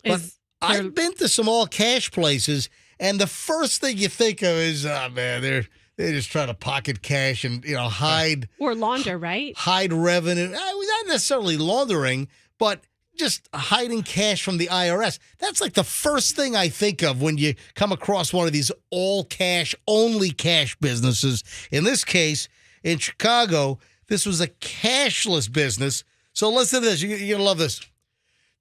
but I've been to some all cash places, and the first thing you think of is, oh man, they're just trying to pocket cash and, hide. Or launder, right? Hide revenue. Not necessarily laundering, but just hiding cash from the IRS. That's like the first thing I think of when you come across one of these all cash, only cash businesses. In this case, in Chicago, this was a cashless business. So listen to this. You're going to love this.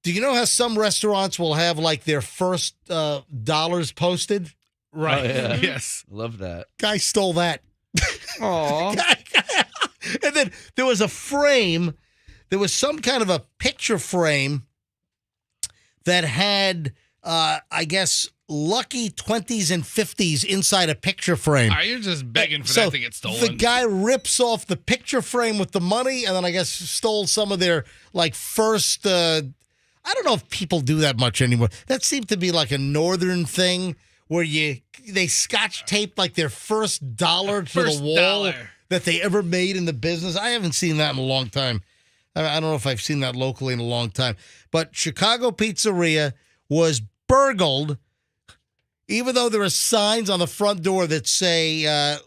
Do you know how some restaurants will have like their first dollars posted? Right. Oh, yeah. Yes. Love that. Guy stole that. Aw. And then there was a frame. There was some kind of a picture frame that had, I guess, lucky 20s and 50s inside a picture frame. You're just begging for So that to get stolen. the guy rips off the picture frame with the money and then I guess stole some of their like first, I don't know if people do that much anymore. That seemed to be like a northern thing where they scotch taped like their first dollar to First the wall dollar. that they ever made in the business. I haven't seen that in a long time. I don't know if I've seen that locally in a long time. But Chicago Pizzeria was burgled, even though there are signs on the front door that say,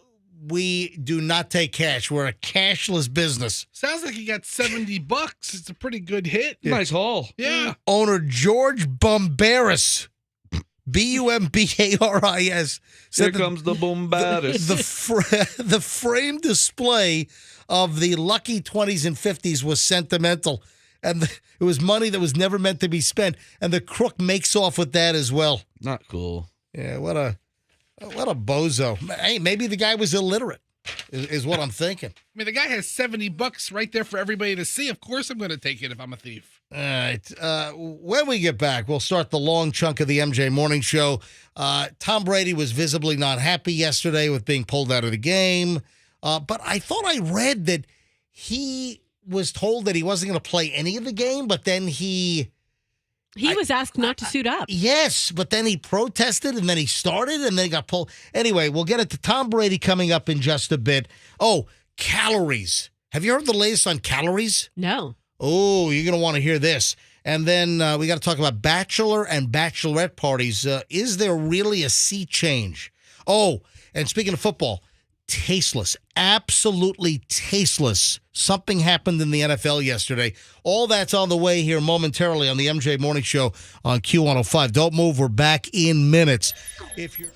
we do not take cash. We're a cashless business. Sounds like you got $70. It's a pretty good hit. Nice haul. Yeah. Owner George Bumbaris, Bumbaris, Here comes the Bombatus. the frame display of the lucky 20s and 50s was sentimental, and it was money that was never meant to be spent, and the crook makes off with that as well. Not cool. Yeah, what a bozo. Hey, maybe the guy was illiterate, is what I'm thinking. I mean, the guy has $70 right there for everybody to see. Of course I'm going to take it if I'm a thief. All right. When we get back, we'll start the long chunk of the MJ Morning Show. Tom Brady was visibly not happy yesterday with being pulled out of the game. But I thought I read that he was told that he wasn't going to play any of the game, but then he was asked not to suit up. Yes, but then he protested, and then he started, and then he got pulled. Anyway, we'll get it to Tom Brady coming up in just a bit. Oh, calories. Have you heard the latest on calories? No. Oh, you're going to want to hear this. And then we got to talk about Bachelor and Bachelorette parties. Is there really a sea change? Oh, and speaking of football, tasteless, absolutely tasteless. Something happened in the NFL yesterday. All that's on the way here momentarily on the MJ Morning Show on Q105. Don't move. We're back in minutes. If you're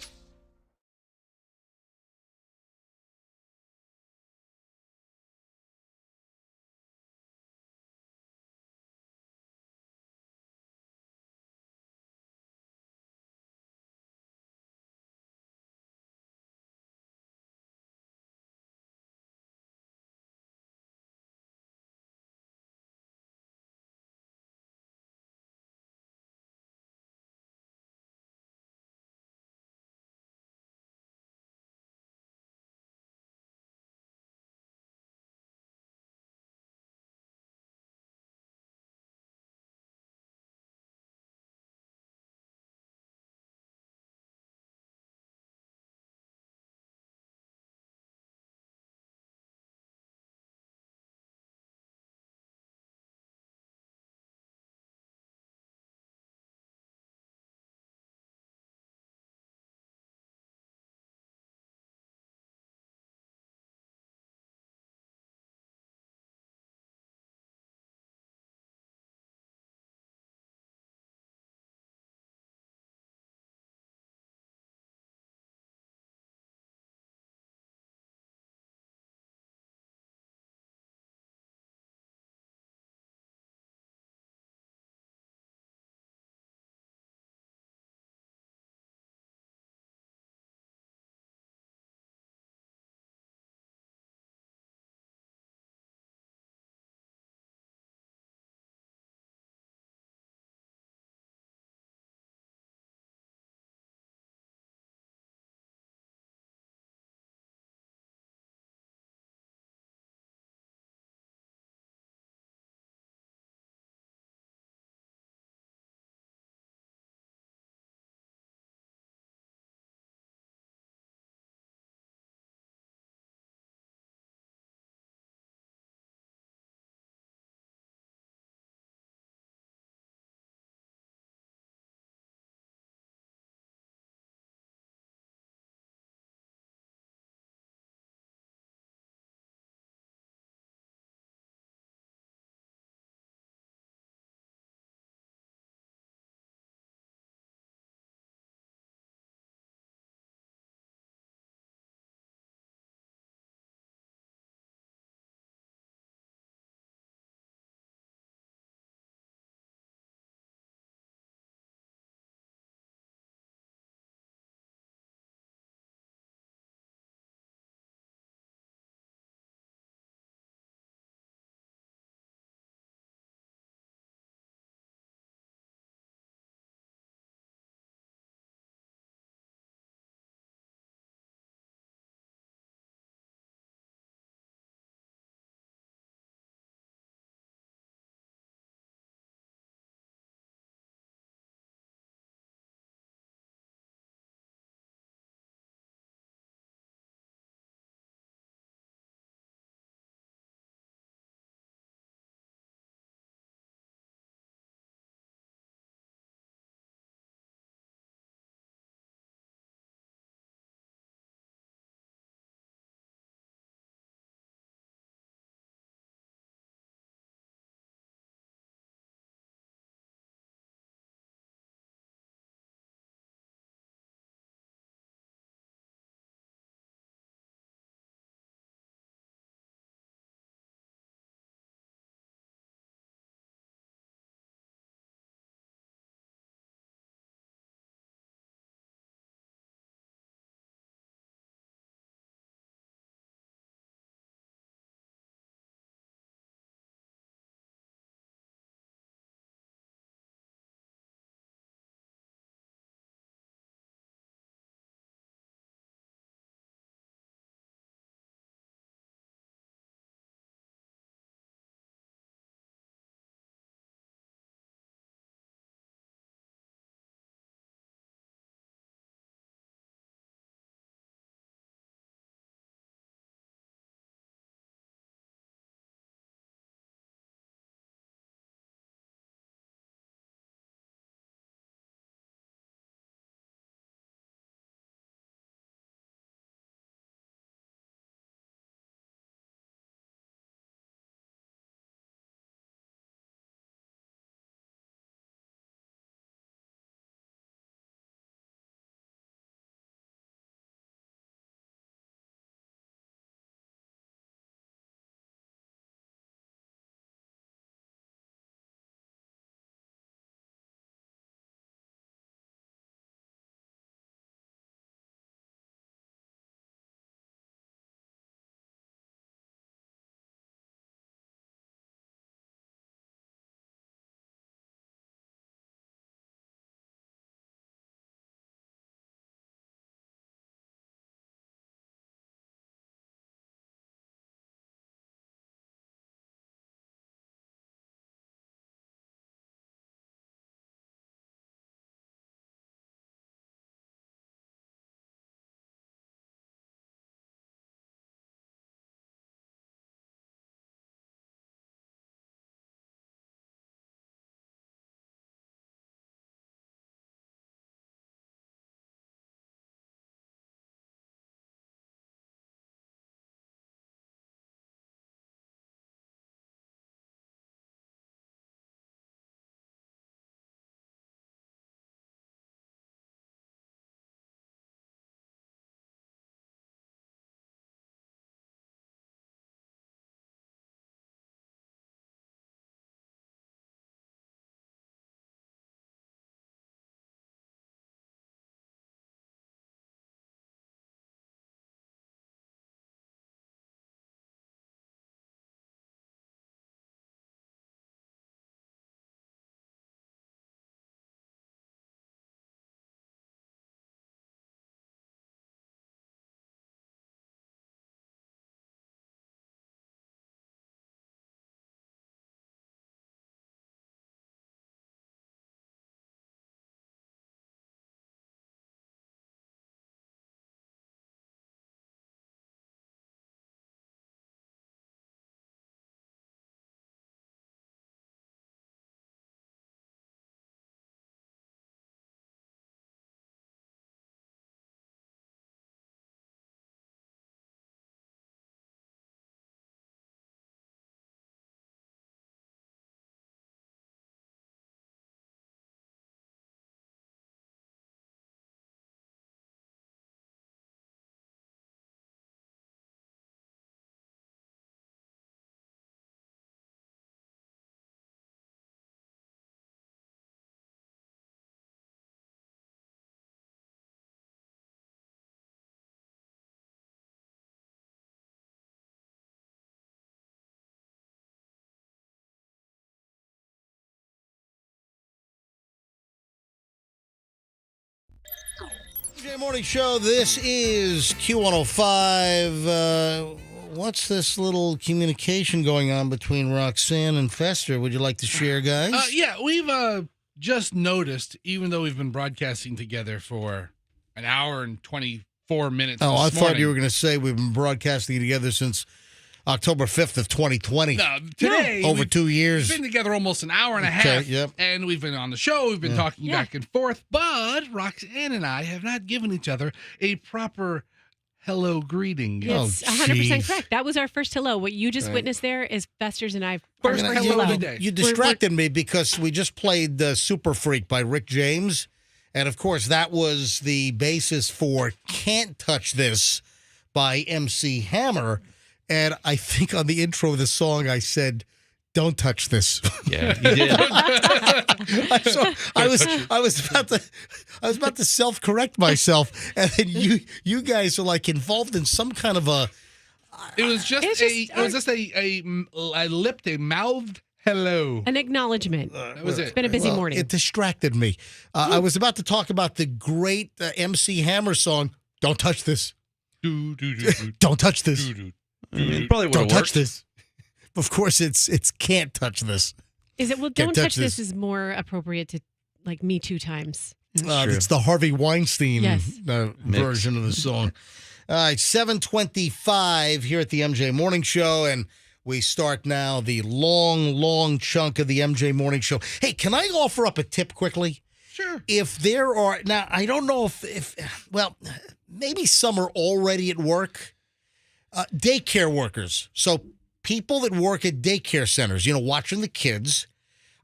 MJ Morning Show. This is Q105. What's this little communication going on between Roxanne and Fester? Would you like to share, guys? Yeah, we've just noticed, even though we've been broadcasting together for an hour and 24 minutes. Oh, I this thought you morning. were going to say we've been broadcasting together since October 5th of 2020. No, today, Over we've 2 years. been together almost an hour and a Okay, half. yep. And we've been on the show. We've been talking Yeah. back and forth. But Roxanne and I have not given each other a proper hello greeting. Oh, It's 100% jeez. correct. That was our first hello. What you just witnessed there is Fester's and I. First our hello of the day. You distracted me because we just played Super Freak by Rick James. And, of course, that was the basis for Can't Touch This by MC Hammer. And I think on the intro of the song, I said, "Don't touch this." Yeah, you did. I was about to self-correct myself, and then you guys are like involved in some kind of a. It was just a lipped, a mouthed hello. An acknowledgement. That was it. It's been a busy morning. It distracted me. I was about to talk about the great MC Hammer song. Don't touch this. Do, do, do, do, Don't touch this. do, do. It probably would Don't have touch worked. this. Of course, it's can't touch this. Is it? Well, Can't don't touch touch this this. is more appropriate to like Me Too times. It's the Harvey Weinstein Yes. version of the song. All right, 7:25 here at the MJ Morning Show, and we start now the long chunk of the MJ Morning Show. Hey, can I offer up a tip quickly? Sure. If there are now, I don't know if well, maybe some are already at work. Daycare workers, so people that work at daycare centers, watching the kids.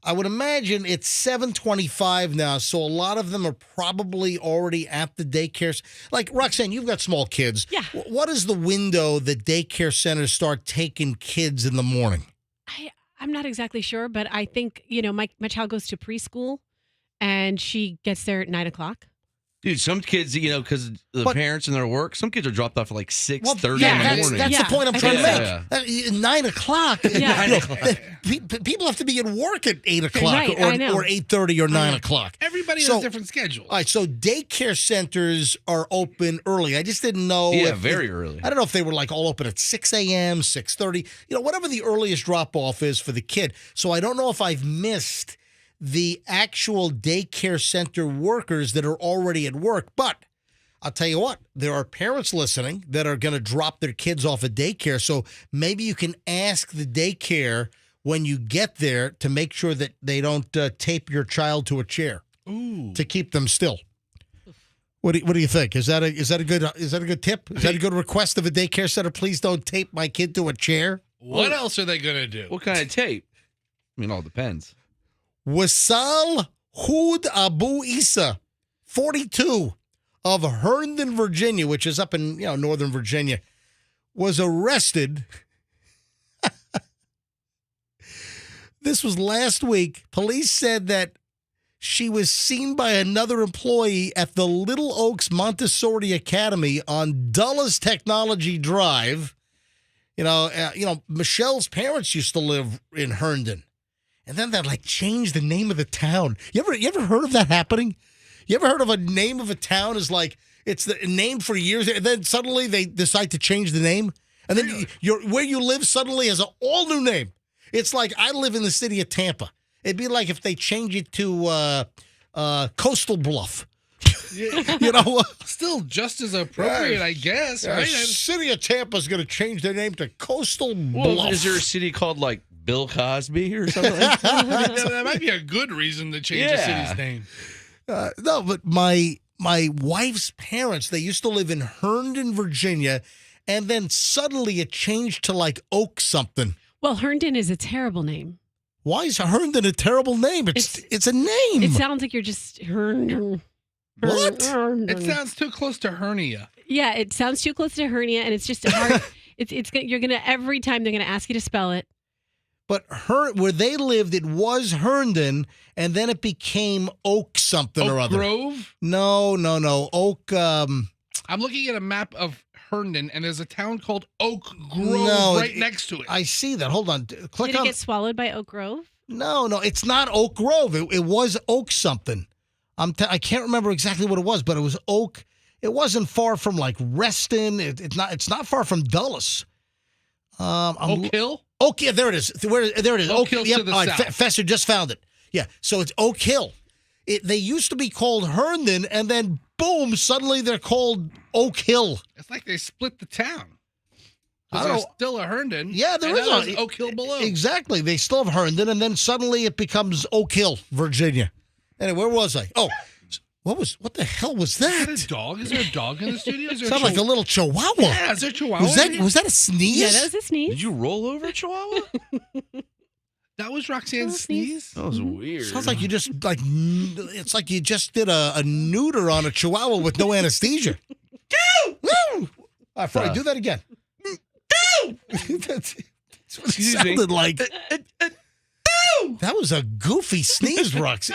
I would imagine it's 7:25 now, so a lot of them are probably already at the daycares. Like, Roxanne, you've got small kids. Yeah. What is the window that daycare centers start taking kids in the morning? I'm not exactly sure, but I think my child goes to preschool, and she gets there at 9:00. Dude, some kids, because the But- parents and their work, some kids are dropped off at like 6:30 yeah, in the that's, morning. that's Yeah, the point I'm I trying to think make. 9 o'clock. Yeah. People have to be at work at 8 o'clock Right, I know. or 8:30 or 9 o'clock. Everybody So- has different schedules. All right, so daycare centers are open early. I just didn't know. Yeah, very early. I don't know if they were like all open at 6 a.m., 6:30, whatever the earliest drop off is for the kid. So I don't know if I've missed the actual daycare center workers that are already at work. But I'll tell you what, there are parents listening that are going to drop their kids off at daycare. So maybe you can ask the daycare when you get there to make sure that they don't tape your child to a chair Ooh. to keep them still. What do you think? Is that a good tip? Is that a good request of a daycare center? Please don't tape my kid to a chair. What else are they going to do? What kind of tape? I mean, all depends. Wasal Hood Abu Isa, 42, of Herndon, Virginia, which is up in Northern Virginia, was arrested. This was last week. Police said that she was seen by another employee at the Little Oaks Montessori Academy on Dulles Technology Drive. Michelle's parents used to live in Herndon. And then they changed the name of the town. You ever heard of that happening? You ever heard of a name of a town is like it's the name for years, and then suddenly they decide to change the name, and then where you live suddenly has an all new name. It's like I live in the city of Tampa. It'd be like if they change it to Coastal Bluff. Still just as appropriate, I guess, right? City of Tampa is going to change their name to Coastal Well, Bluff. is there a city called like Bill Cosby or something like that? That might be a good reason to change the city's name. No, but my wife's parents, they used to live in Herndon, Virginia, and then suddenly it changed to like Oak something. Well, Herndon is a terrible name. Why is Herndon a terrible name? It's a name. It sounds like you're just Herndon. What? It sounds too close to hernia. Yeah, it sounds too close to hernia, and it's just hard. You're gonna every time they're gonna ask you to spell it. But where they lived, it was Herndon, and then it became Oak something or Oak other. Grove? No. Oak. I'm looking at a map of Herndon, and there's a town called Oak Grove right next to it. I see that. Hold on. Click Did on. it get swallowed by Oak Grove? No, it's not Oak Grove. It was Oak something. I can't remember exactly what it was, but it was Oak. It wasn't far from like Reston. It's not far from Dulles. Oak Hill? Okay, there it is. There it is. Oak Hill to the south. Fester just found it. Yeah, so it's Oak Hill. They used to be called Herndon, and then boom, suddenly they're called Oak Hill. It's like they split the town. I don't There's know. still a Herndon. Yeah, there is a Oak Hill below. Exactly. They still have Herndon, and then suddenly it becomes Oak Hill, Virginia. Anyway, where was I? Oh, what the hell was Is that that? a dog? Is there a dog in the studio? Is there Sounded like a little chihuahua. Yeah, is there a chihuahua? in here? Was that a sneeze? Yeah, that was a sneeze. Did you roll over, Chihuahua? That was Roxanne's sneeze? That was weird. Sounds like you just it's like you just did a neuter on a chihuahua with no anesthesia. Woo! All right, Froggy, do that again. that's what it Excuse me. sounded like. That was a goofy sneeze, Rux.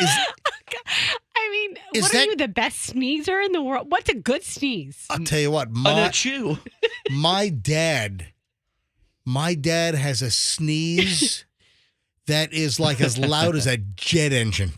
I mean, Is what that- are you, the best sneezer in the world? What's a good sneeze? I'll tell you what, a chew. my dad has a sneeze that is like as loud as a jet engine.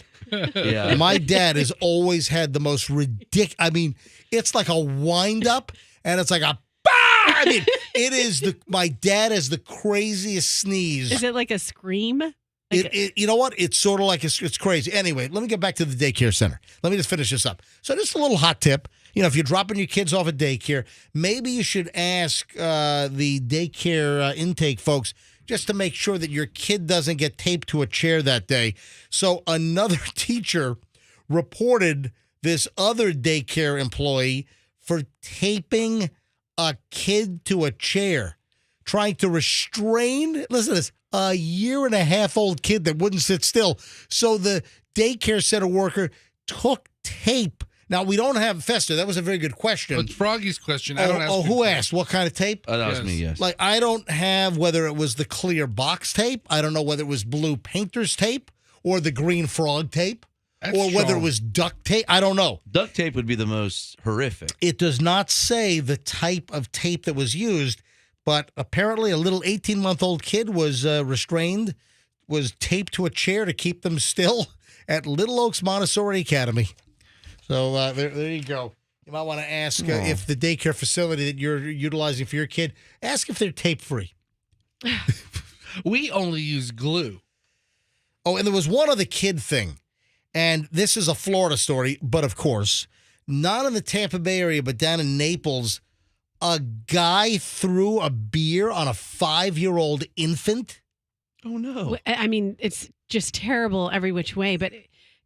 Yeah. My dad has always had the most ridiculous. I mean, it's like a wind up, and it's like a. Bah! I mean, it is my dad has the craziest sneeze. Is it like a scream? You know what? It's sort of like it's crazy. Anyway, let me get back to the daycare center. Let me just finish this up. So just a little hot tip. You know, if you're dropping your kids off at daycare, maybe you should ask the daycare intake folks just to make sure that your kid doesn't get taped to a chair that day. So another teacher reported this other daycare employee for taping a kid to a chair, trying to restrain, listen to this, a 1.5-year-old kid that wouldn't sit still. So the daycare center worker took tape. Now, we don't have Fester. That was a very good question. But Froggy's question, I don't ask. Who asked? What kind of tape? That was Yes. me, yes. Like, I don't have whether it was the clear box tape. I don't know whether it was blue painter's tape or the green frog tape That's or whether strong. it was duct tape. I don't know. Duct tape would be the most horrific. It does not say the type of tape that was used, but apparently a little 18-month-old kid was restrained, was taped to a chair to keep them still at Little Oaks Montessori Academy. So there you go. You might want to ask if the daycare facility that you're utilizing for your kid, ask if they're tape-free. We only use glue. Oh, and there was one other kid thing, and this is a Florida story, but of course, not in the Tampa Bay area, but down in Naples, a guy threw a beer on a 5-year-old infant. Oh, no. I mean, it's just terrible every which way. But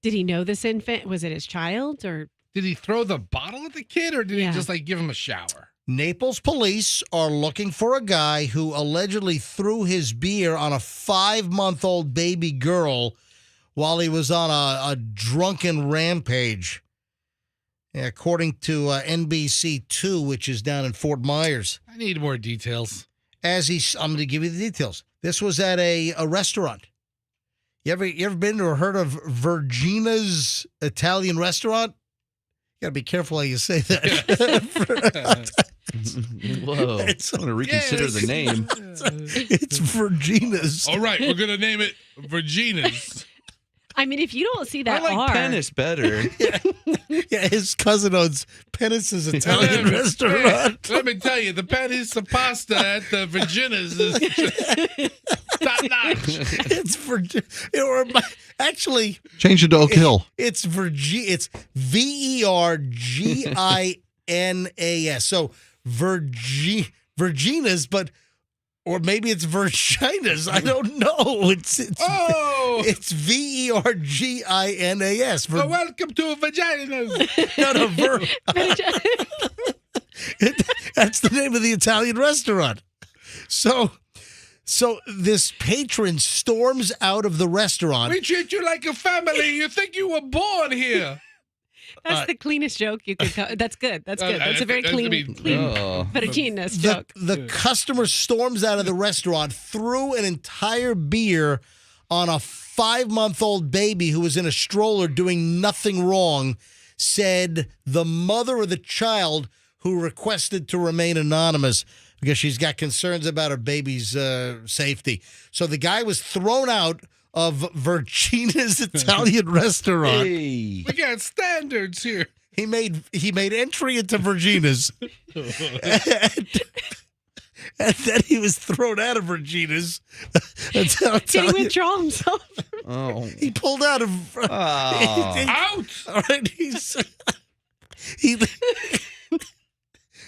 did he know this infant? Was it his child or? Did he throw the bottle at the kid or did Yeah. he just like give him a shower? Naples police are looking for a guy who allegedly threw his beer on a 5-month-old baby girl while he was on a drunken rampage. According to NBC2, which is down in Fort Myers. I need more details. I'm going to give you the details. This was at a restaurant. You ever been or heard of Virginia's Italian restaurant? You got to be careful how you say that. Whoa. It's- I'm going to reconsider the name. It's Virginia's. All right, we're gonna name it Virginia's. I mean, if you don't see I that like R, penis better. Yeah, his cousin owns Pennis's Italian Hey, restaurant. let me tell you, the patties of pasta at the Virginia's is top notch. It's actually Change it to Oak Hill. it's It's Verginas. So Virginia's, but or maybe it's Virginas. I don't know. It's Oh, Verginas. well, welcome to Vagina's. No, that's the name of the Italian restaurant. So this patron storms out of the restaurant. We treat you like a family. You think you were born here. that's the cleanest joke you could. That's good. That's good. That's a very clean Oh. Virginia's joke. The customer storms out of the restaurant, threw an entire beer on a 5-month-old baby who was in a stroller doing nothing wrong, said the mother of the child, who requested to remain anonymous because she's got concerns about her baby's safety. So the guy was thrown out of Virginia's Italian restaurant. Hey. We got standards here. he made entry into Virginia's, and then he was thrown out of Virginia's. Did he withdraw himself? Oh. He pulled out of Out! All right, he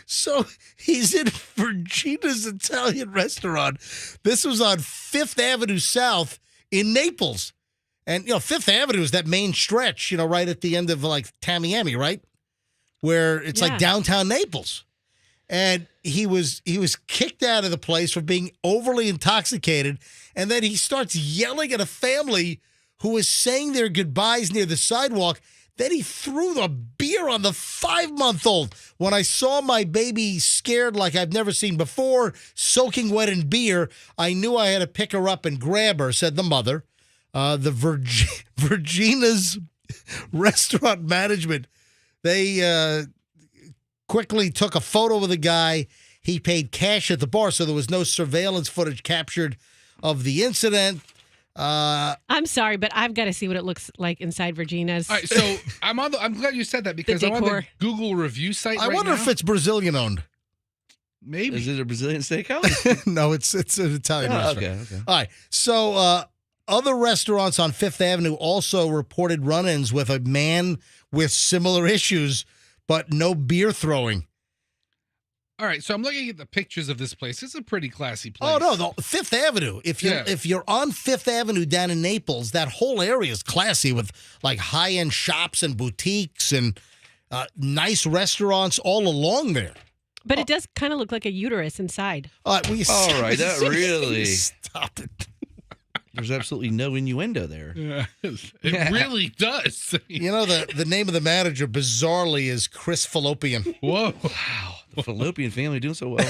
so he's in Virginia's Italian restaurant. This was on 5th Avenue South in Naples. And, Fifth Avenue is that main stretch, right at the end of, like, Tamiami, right? Where it's like downtown Naples. And he was kicked out of the place for being overly intoxicated. And then he starts yelling at a family who was saying their goodbyes near the sidewalk. Then he threw the beer on the 5-month-old. When I saw my baby scared like I've never seen before, soaking wet in beer, I knew I had to pick her up and grab her, said the mother. The Virginia's restaurant management, they quickly took a photo of the guy. He paid cash at the bar, so there was no surveillance footage captured of the incident. I'm sorry, but I've got to see what it looks like inside Virginia's. All right, so I'm glad you said that because I'm on the Google review site. I wonder if it's Brazilian owned. Maybe. Is it a Brazilian steakhouse? No, it's an Italian restaurant. Okay. All right, so other restaurants on 5th Avenue also reported run-ins with a man with similar issues, but no beer throwing. All right, so I'm looking at the pictures of this place. It's a pretty classy place. Oh no, the 5th Avenue. If you're on 5th Avenue down in Naples, that whole area is classy with like high-end shops and boutiques and nice restaurants all along there. But it does kind of look like a uterus inside. All right, that really stop it. There's absolutely no innuendo there. Yeah, it really does. The name of the manager, bizarrely, is Chris Fallopian. Whoa. Wow. The fallopian family doing so well.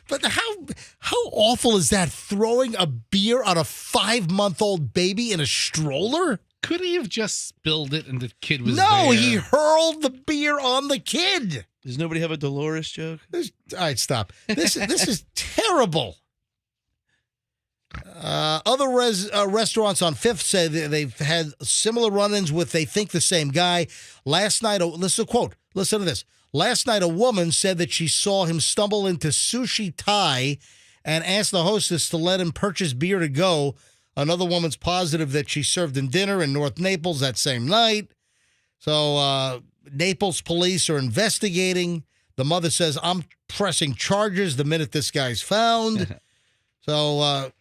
But how awful is that, throwing a beer on a 5-month-old baby in a stroller? Could he have just spilled it and the kid was No, there? he hurled the beer on the kid. Does nobody have a Dolores joke? All right, stop. This is terrible. Other restaurants on 5th say they've had similar run-ins with, they think, the same guy. Last night, listen to this. Last night, a woman said that she saw him stumble into Sushi Thai and asked the hostess to let him purchase beer to go. Another woman's positive that she served him dinner in North Naples that same night. So Naples police are investigating. The mother says, I'm pressing charges the minute this guy's found. So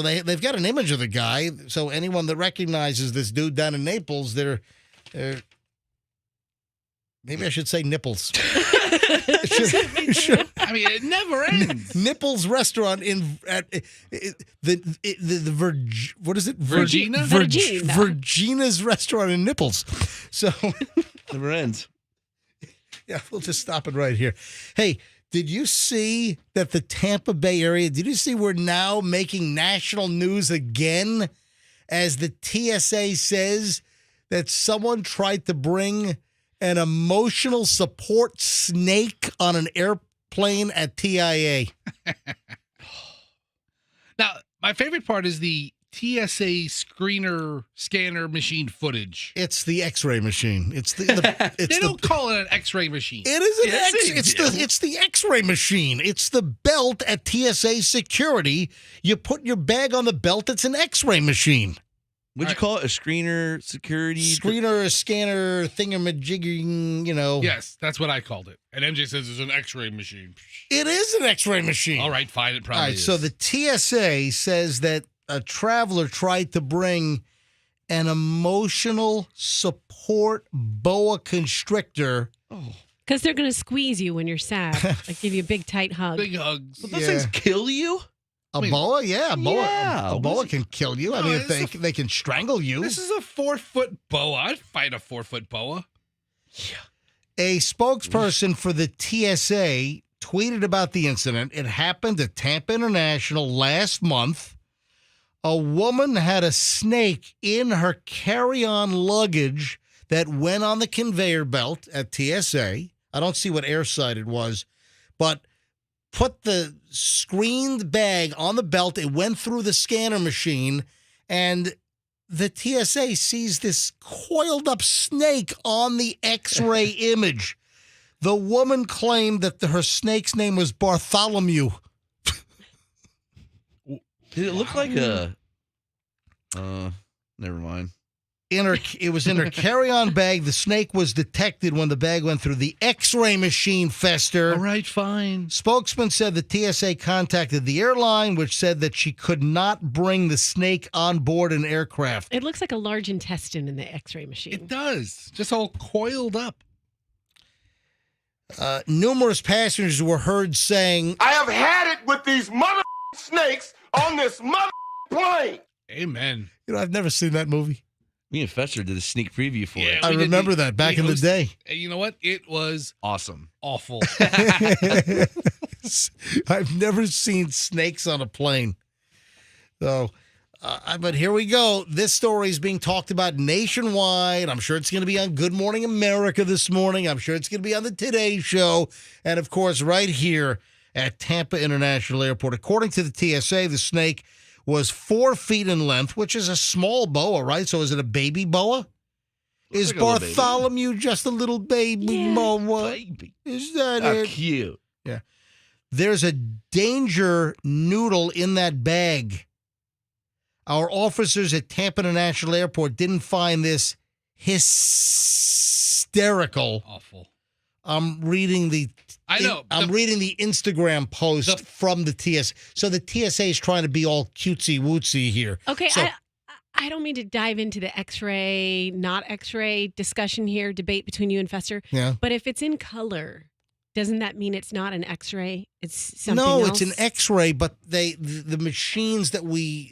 they've got an image of the guy. So anyone that recognizes this dude down in Naples, they're maybe I should say nipples. I mean, it never ends. Nipples restaurant what is it? Virginia? Virginia's restaurant in Nipples. So never ends. Yeah, we'll just stop it right here. Hey, did you see that the Tampa Bay area, did you see we're now making national news again as the TSA says that someone tried to bring an emotional support snake on an airplane at TIA? Now, my favorite part is the TSA scanner machine footage. It's the X-ray machine. It's they don't call it an X-ray machine. It is it's the X-ray machine. It's the belt at TSA security. You put your bag on the belt. It's an X-ray machine. What'd you call it? A screener, security? Screener, scanner, thingamajigging, Yes, that's what I called it. And MJ says it's an X-ray machine. It is an X-ray machine. All right, fine. It probably is. So the TSA says that a traveler tried to bring an emotional support boa constrictor. Because they're going to squeeze you when you're sad. Like give you a big, tight hug. Big hugs. But those things kill you? A boa? Yeah, a boa. Yeah. A boa can kill you. I mean, if they can strangle you. This is a 4-foot boa. I'd fight a 4-foot boa. A spokesperson for the TSA tweeted about the incident. It happened at Tampa International last month. A woman had a snake in her carry-on luggage that went on the conveyor belt at TSA. I don't see what air side it was, but put the screened bag on the belt. It went through the scanner machine, and the TSA sees this coiled up snake on the X-ray image. The woman claimed that her snake's name was Bartholomew. Did it look like a? Never mind. It was in her carry-on bag. The snake was detected when the bag went through the X-ray machine, Fester. All right, fine. Spokesman said the TSA contacted the airline, which said that she could not bring the snake on board an aircraft. It looks like a large intestine in the X-ray machine. It does. Just all coiled up. Numerous passengers were heard saying, I have had it with these mother snakes on this mother plane. Amen. you know, I've never seen that movie. Me and Fester did a sneak preview for it. I remember that back in the day. You know what? It was Awesome. awful. I've never seen snakes on a plane. So, but here we go. This story is being talked about nationwide. I'm sure it's going to be on Good Morning America this morning. I'm sure it's going to be on the Today Show. And, of course, right here at Tampa International Airport. According to the TSA, the snake was 4 feet in length, which is a small boa, right? So is it a baby boa? Is like a little baby. Bartholomew just a little baby boa? Baby. Is that How it? cute. Yeah. There's a danger noodle in that bag. Our officers at Tampa International Airport didn't find this hysterical. Awful. I'm reading the Instagram post from the TSA. So the TSA is trying to be all cutesy wootsy here. Okay, So- I don't mean to dive into the X-ray, not X-ray discussion here, debate between you and Fester. Yeah. But if it's in color, doesn't that mean it's not an X-ray? It's something No, else? it's an X-ray, but the machines that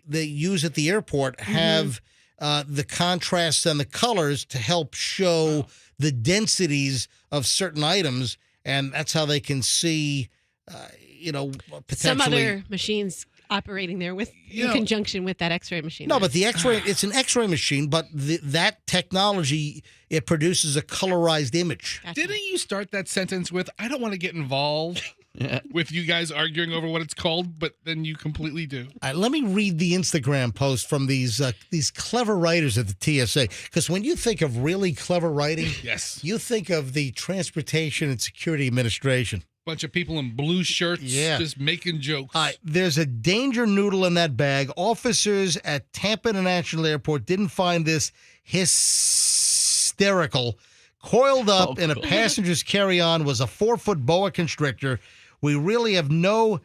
they use at the airport have the contrasts and the colors to help show the densities of certain items, and that's how they can see, potentially. Some other machines operating there in conjunction with that X-ray machine. No, but the X-ray, it's an X-ray machine, but that technology, it produces a colorized image. Gotcha. Didn't you start that sentence with, I don't want to get involved with you guys arguing over what it's called, but then you completely do. Let me read the Instagram post from these clever writers at the TSA, because when you think of really clever writing, Yes. you think of the Transportation and Security Administration. Bunch of people in blue shirts just making jokes. There's a danger noodle in that bag. Officers at Tampa International Airport didn't find this hysterical. Coiled up in a passenger's carry-on was a 4-foot boa constrictor. We really have no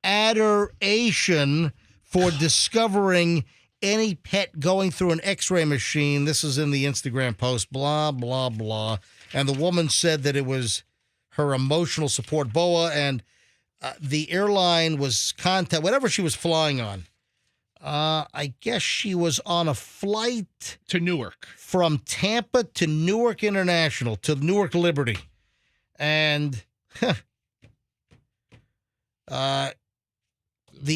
adoration for discovering any pet going through an X-ray machine. This is in the Instagram post, blah, blah, blah. And the woman said that it was her emotional support boa, and the airline was whatever she was flying on. I guess she was on a flight to Newark. From Tampa to Newark International, to Newark Liberty. And the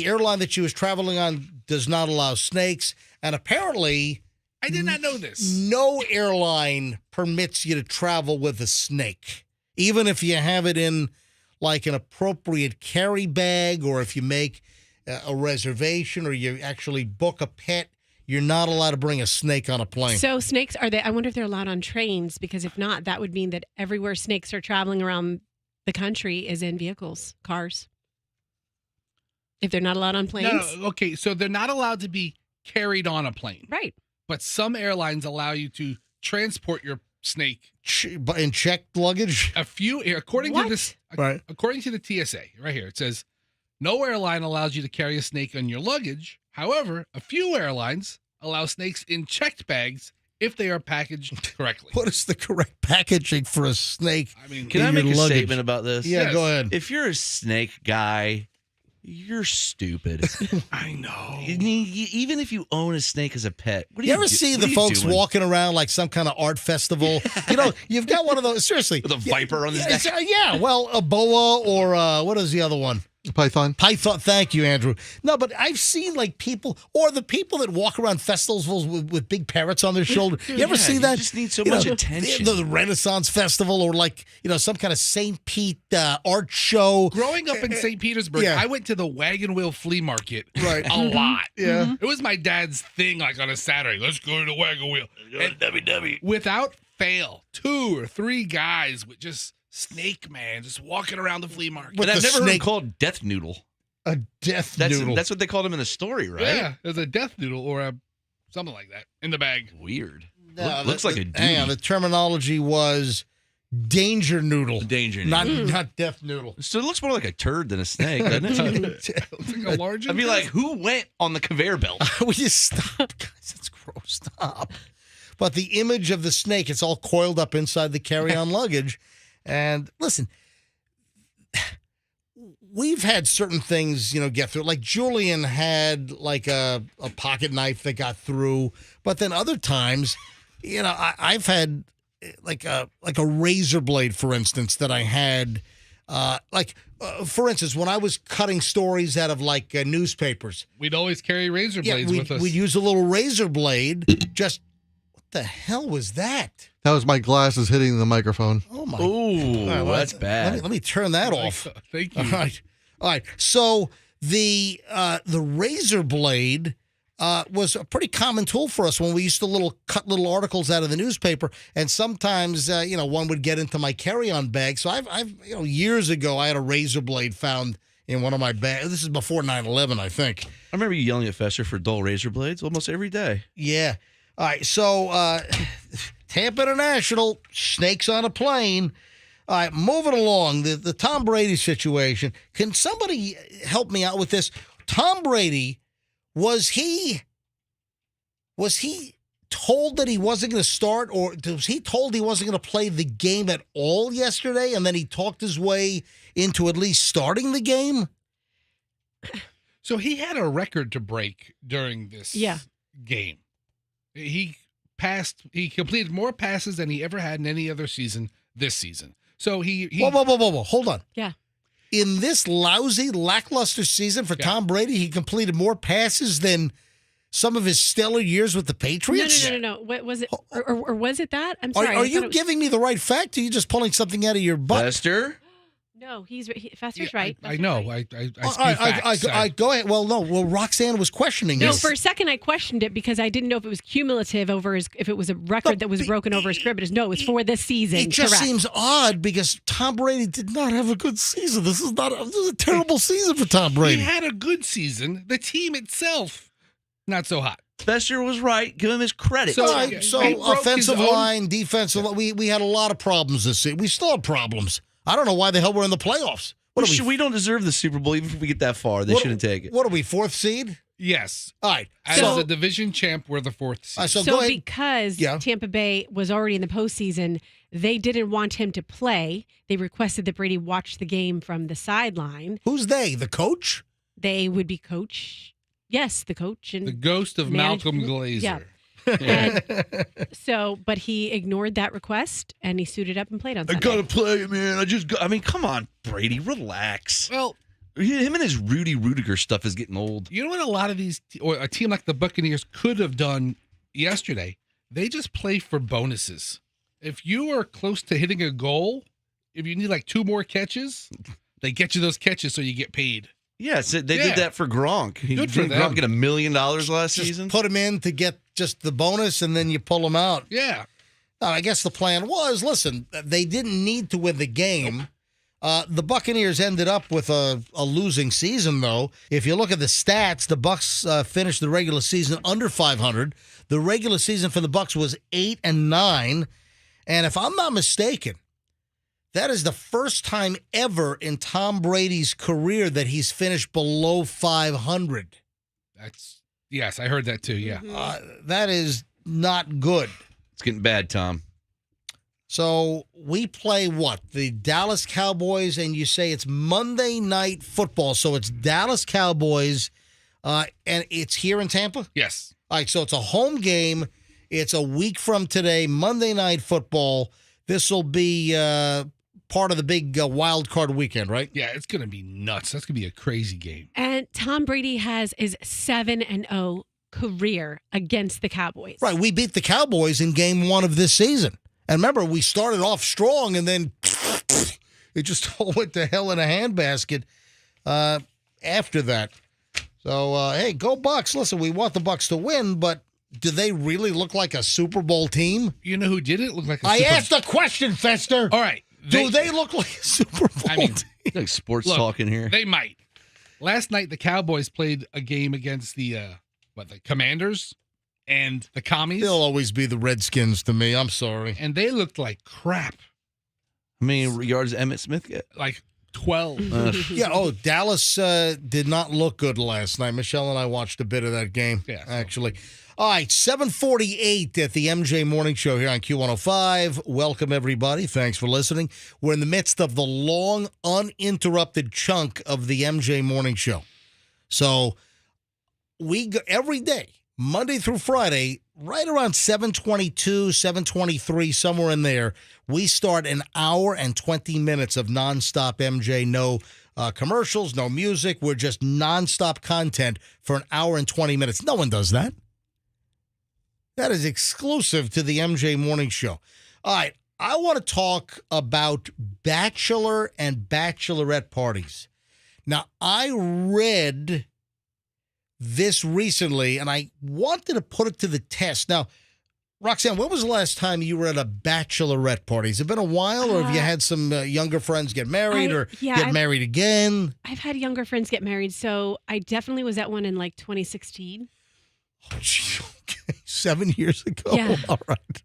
airline that she was traveling on does not allow snakes. And apparently, I did not know this. No airline permits you to travel with a snake. Even if you have it in like an appropriate carry bag, or if you make a reservation, or you actually book a pet, you're not allowed to bring a snake on a plane. So snakes, I wonder if they're allowed on trains, because if not, that would mean that everywhere snakes are traveling around the country is in vehicles, cars. If they're not allowed on planes. No, okay, so they're not allowed to be carried on a plane. Right. But some airlines allow you to transport your snake in checked luggage. According to this, right? According to the TSA, right here, it says no airline allows you to carry a snake on your luggage. However, a few airlines allow snakes in checked bags if they are packaged correctly. What is the correct packaging for a snake? I mean, Can I make a statement about this? Yeah, go ahead. If you're a snake guy, you're stupid. I know. Even if you own a snake as a pet, what do you ever see the folks walking around like some kind of art festival? You've got one of those. Seriously, with a viper on his neck. Yeah, well, a boa, or what is the other one? Python. Python. Thank you, Andrew. No, but I've seen like people, or the people that walk around festivals with big parrots on their shoulder. You ever see that? You just need so much attention. The Renaissance Festival, or like some kind of St. Pete art show. Growing up in St. Petersburg, Yeah. I went to the Wagon Wheel Flea Market Right. a lot. Yeah. It was my dad's thing, like on a Saturday. Let's go to the Wagon Wheel. And without fail, 2 or 3 guys with just snake man just walking around the flea market. But I've the never heard him snake- called Death Noodle. A death noodle. That's what they called him in the story, right? Yeah, there's a death noodle or something like that in the bag. Weird. No, Looks like a dude. Hang on, the terminology was danger noodle. Danger Not noodle. not death noodle. So it looks more like a turd than a snake, doesn't it? It's like a large. I'd be like, who went on the conveyor belt? We just stop, guys. That's gross. Stop. But the image of the snake, it's all coiled up inside the carry-on luggage. And listen, we've had certain things, get through. Like Julian had like a pocket knife that got through. But then other times, I've had like a razor blade, for instance, that I had. For instance, when I was cutting stories out of like newspapers, we'd always carry razor blades with us. we'd use a little razor blade. Just what the hell was that? That was my glasses hitting the microphone. Oh my! Ooh, All right, that's bad. Let me turn that off. Thank you. All right. So the razor blade was a pretty common tool for us when we used to cut little articles out of the newspaper, and sometimes one would get into my carry-on bag. So I've years ago I had a razor blade found in one of my bags. This is before 9/11, I think. I remember you yelling at Fester for dull razor blades almost every day. Yeah. All right. So Tampa International, snakes on a plane. All right, moving along, the Tom Brady situation. Can somebody help me out with this? Tom Brady, was he told that he wasn't going to start, or was he told he wasn't going to play the game at all yesterday, and then he talked his way into at least starting the game? So he had a record to break during this game. He completed more passes than he ever had in any other season this season. So he Whoa. Hold on. Yeah. In this lousy, lackluster season for Tom Brady, he completed more passes than some of his stellar years with the Patriots? No. What was it? Or was it that? I'm sorry. Are you giving me the right fact, or are you just pulling something out of your butt? Fester? No, Fester's right. I know. I go ahead. Well, no. Well, Roxanne was questioning No, this. for a second I questioned it because I didn't know if it was cumulative if it was a record that was broken over his career. But no, it's for this season. It just Correct. seems odd because Tom Brady did not have a good season. This is a terrible season for Tom Brady. He had a good season. The team itself, not so hot. Fester was right. Give him his credit. So he broke offensive his own- line, defensive line, we had a lot of problems this season. We still have problems. I don't know why the hell we're in the playoffs. We don't deserve the Super Bowl even if we get that far. They shouldn't take it. What are we, 4th seed? Yes. All right. As a division champ, we're the 4th seed. So go So ahead. because Tampa Bay was already in the postseason, they didn't want him to play. They requested that Brady watch the game from the sideline. Who's they? The coach? They would be coach. Yes, the coach and The ghost of Malcolm Glazer. Yeah. And but he ignored that request and he suited up and played on Sunday. play, man. Come on, Brady, relax. Well, him and his Rudy Rudiger stuff is getting old. you know what a lot of these, or a team like the Buccaneers could have done yesterday? They just play for bonuses. If you are close to hitting a goal, if you need like 2 more catches, they get you those catches so you get paid. Yes, they did that for Gronk. Good for Didn't them. Gronk get $1 million last Just season? put him in to get just the bonus, and then you pull him out. Yeah. I guess the plan was, listen, they didn't need to win the game. The Buccaneers ended up with a losing season, though. If you look at the stats, the Bucs finished the regular season under 500. The regular season for the Bucs was 8-9. And if I'm not mistaken, that is the first time ever in Tom Brady's career that he's finished below 500. Yes, I heard that too. Yeah. That is not good. It's getting bad, Tom. So we play what? The Dallas Cowboys, and you say it's Monday Night Football. So it's Dallas Cowboys, and it's here in Tampa? Yes. All right, so it's a home game. It's a week from today, Monday Night Football. This will be part of the big wild card weekend, right? Yeah, it's going to be nuts. That's going to be a crazy game. And Tom Brady has his 7-0 career against the Cowboys. Right. We beat the Cowboys in game 1 of this season. And remember, we started off strong and then it just all went to hell in a handbasket after that. So, hey, go Bucks. Listen, we want the Bucks to win, but do they really look like a Super Bowl team? You know who didn't look like a I Super asked a question, Fester. All right. Do they look like a Super Bowl team? Like sports Look, talking here. They might. Last night, the Cowboys played a game against the Commanders and the Commies. They'll always be the Redskins to me. I'm sorry. And they looked like crap. How many yards did Emmitt Smith get? Like 12. Yeah, Dallas did not look good last night. Michelle and I watched a bit of that game, actually. All right, 7:48 at the MJ Morning Show here on Q105. Welcome, everybody. Thanks for listening. We're in the midst of the long, uninterrupted chunk of the MJ Morning Show. So we go every day, Monday through Friday, right around 7:22, 7:23, somewhere in there, we start an hour and 20 minutes of nonstop MJ. No commercials, no music. We're just nonstop content for an hour and 20 minutes. No one does that. That is exclusive to the MJ Morning Show. All right, I want to talk about bachelor and bachelorette parties. Now, I read this recently, and I wanted to put it to the test. Now, Roxanne, when was the last time you were at a bachelorette party? Has it been a while, or have you had some younger friends get married get married again? I've had younger friends get married, so I definitely was at one in like 2016. Oh, gee, okay. 7 years ago? Yeah. All right.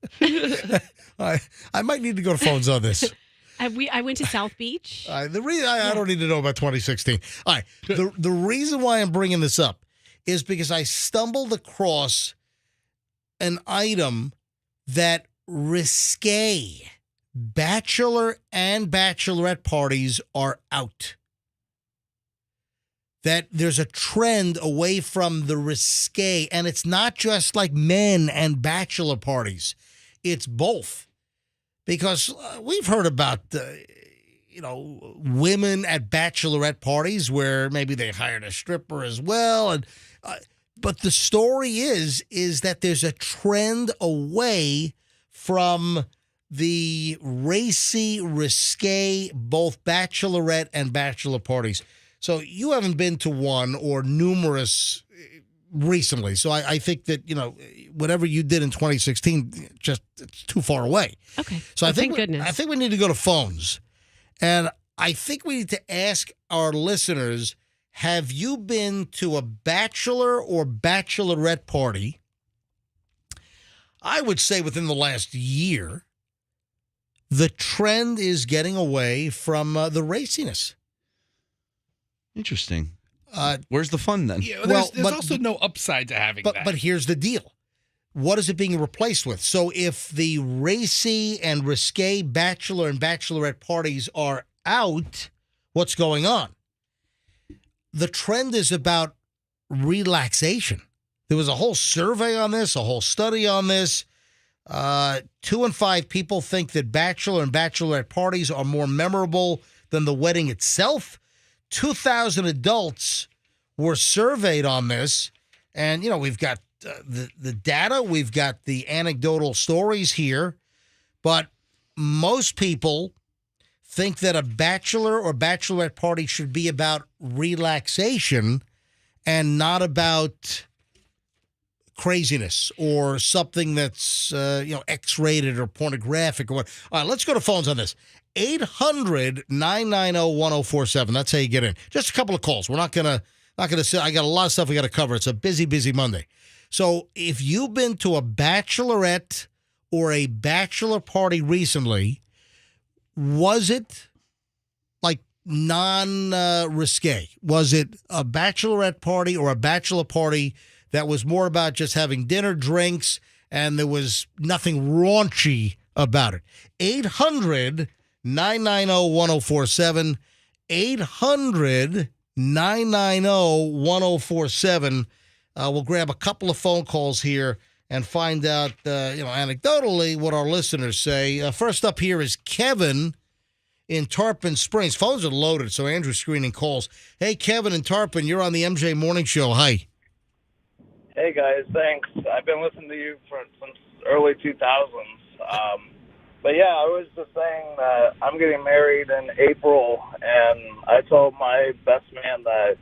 I might need to go to phones on this. I went to South Beach. The reason I don't need to know about 2016. All right. The reason why I'm bringing this up is because I stumbled across an item that risque bachelor and bachelorette parties are out. That there's a trend away from the risque, and it's not just like men and bachelor parties. It's both. Because we've heard about, women at bachelorette parties where maybe they hired a stripper as well. And but the story is that there's a trend away from the racy, risque, both bachelorette and bachelor parties. So you haven't been to one or numerous recently. So I think that, whatever you did in 2016, it's too far away. Okay. So I think we need to go to phones. And I think we need to ask our listeners, have you been to a bachelor or bachelorette party? I would say within the last year, the trend is getting away from the raciness. Interesting. Where's the fun then? Yeah, there's also no upside to having that. But here's the deal. What is it being replaced with? So if the racy and risque bachelor and bachelorette parties are out, what's going on? The trend is about relaxation. There was a whole survey on this, a whole study on this. 2 in 5 people think that bachelor and bachelorette parties are more memorable than the wedding itself. 2,000 adults were surveyed on this. And, we've got the data, we've got the anecdotal stories here. But most people think that a bachelor or bachelorette party should be about relaxation and not about craziness or something that's, X-rated or pornographic or what. All right, let's go to phones on this. 800-990-1047. That's how you get in. Just a couple of calls. We're not gonna say. I got a lot of stuff we got to cover. It's a busy Monday. So if you've been to a bachelorette or a bachelor party recently, was it like non-risque? Was it a bachelorette party or a bachelor party that was more about just having dinner, drinks, and there was nothing raunchy about it? 800-990-1047. 800-990-1047. We'll grab a couple of phone calls here and find out, anecdotally what our listeners say. First up here is Kevin in Tarpon Springs. Phones are loaded, so Andrew's screening calls. Hey, Kevin in Tarpon, you're on the MJ Morning Show. Hi. Hey guys, thanks. I've been listening to you since early 2000s. But yeah, I was just saying that I'm getting married in April, and I told my best man that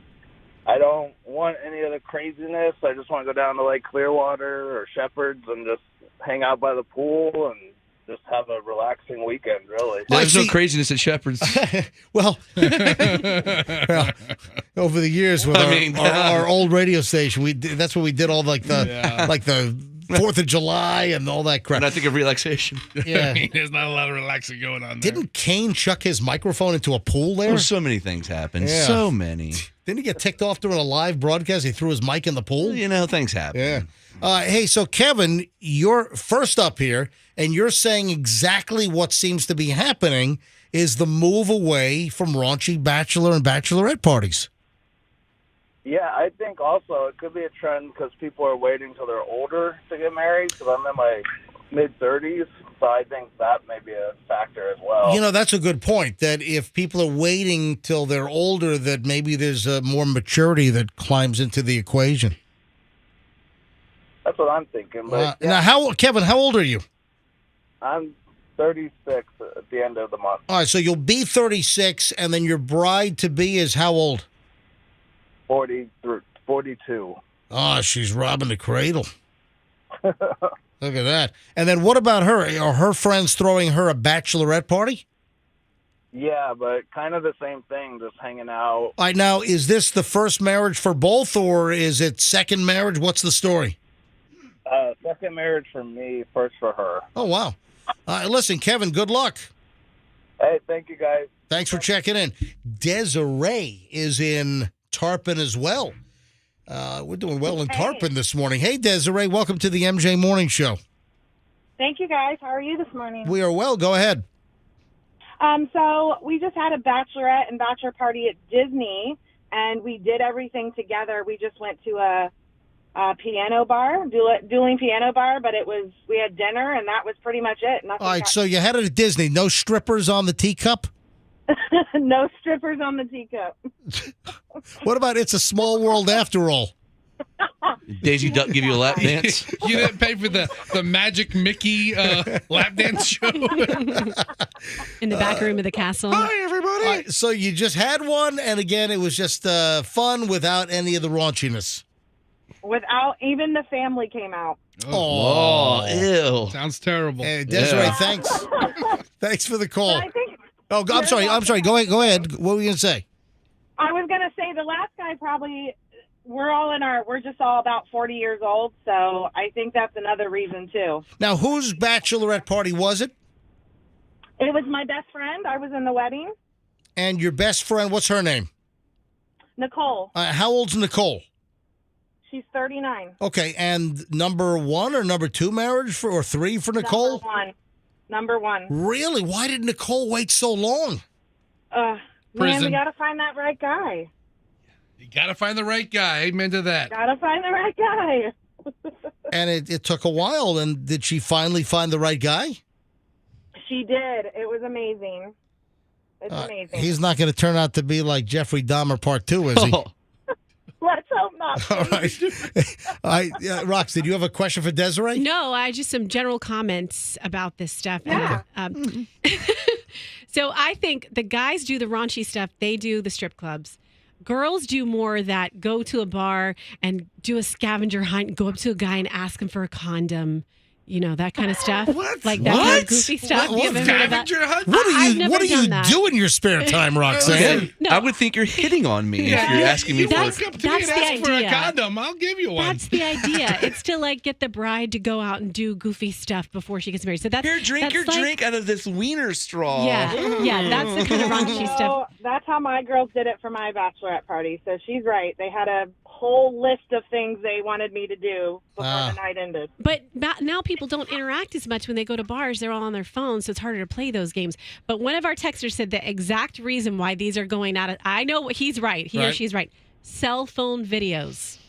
I don't want any of the craziness. I just want to go down to Lake Clearwater or Shepherd's and just hang out by the pool and just have a relaxing weekend, really. There's no craziness at Shepherd's. well, over the years with our old radio station, that's what we did all like the 4th of July and all that crap. When I think of relaxation. Yeah. I mean, there's not a lot of relaxing going on there. Didn't Kane chuck his microphone into a pool there? There's so many things happen. Yeah. So many. Didn't he get ticked off during a live broadcast? He threw his mic in the pool? You know, things happen. Yeah. Hey, so Kevin, you're first up here, and you're saying exactly what seems to be happening is the move away from raunchy bachelor and bachelorette parties. Yeah, I think also it could be a trend because people are waiting till they're older to get married, because I'm in my mid-30s, so I think that may be a factor as well. You know, that's a good point, that if people are waiting till they're older, that maybe there's more maturity that climbs into the equation. That's what I'm thinking. But Now, Kevin, how old are you? I'm 36 at the end of the month. All right, so you'll be 36, and then your bride-to-be is how old? 42. Oh, she's robbing the cradle. Look at that. And then what about her? Are her friends throwing her a bachelorette party? Yeah, but kind of the same thing, just hanging out. All right, now, is this the first marriage for both, or is it second marriage? What's the story? Second marriage for me, first for her. Oh, wow. Listen, Kevin, good luck. Hey, thank you, guys. Thanks for checking in. Desiree is in Tarpon as well. We're doing well in Tarpon this morning. Hey, Desiree, welcome to the MJ Morning Show. Thank you, guys. How are you this morning? We are well. Go ahead. So we just had a bachelorette and bachelor party at Disney, and we did everything together. We just went to a piano bar, dueling piano bar, but we had dinner, and that was pretty much it. All right, so you had it at Disney. No strippers on the teacup? No strippers on the teacup. What about It's a Small World After All? Daisy Duck give you a lap dance? You didn't pay for the Magic Mickey lap dance show? In the back room of the castle. Hi, everybody. All right, so you just had one, and again, it was just fun without any of the raunchiness. Without even the family came out. Oh, ew. Sounds terrible. Hey, Desiree, thanks. Thanks for the call. I'm sorry. Go ahead. What were you going to say? I was going to say the last guy probably, we're just all about 40 years old, so I think that's another reason, too. Now, whose bachelorette party was it? It was my best friend. I was in the wedding. And your best friend, what's her name? Nicole. How old's Nicole? She's 39. Okay, and number 1 or number 2 marriage or 3 for Nicole? Number one. Really? Why did Nicole wait so long? Man, we got to find that right guy. You got to find the right guy. Amen to that. Got to find the right guy. And it took a while. And did she finally find the right guy? She did. It was amazing. It's amazing. He's not going to turn out to be like Jeffrey Dahmer Part 2, is he? Let's hope not. All right. Rox, did you have a question for Desiree? No, I just some general comments about this stuff. Yeah. So I think the guys do the raunchy stuff. They do the strip clubs. Girls do more that go to a bar and do a scavenger hunt, go up to a guy and ask him for a condom. You know, that kind of stuff. What? Like that kind of goofy stuff. What? You haven't heard of that? What do you do in your spare time, Roxanne? No. I would think you're hitting on me if you're asking me for That's Come to me the and ask for a idea. condom. I'll give you one. That's the idea. It's to like get the bride to go out and do goofy stuff before she gets married. So that's Here, drink your drink out of this wiener straw. Yeah, that's the kind of raunchy stuff. That's how my girls did it for my bachelorette party. So she's right. They had a whole list of things they wanted me to do before the night ended. But now people don't interact as much when they go to bars. They're all on their phones, so it's harder to play those games. But one of our texters said the exact reason why these are going out. I know he's right. He or she's right. Cell phone videos.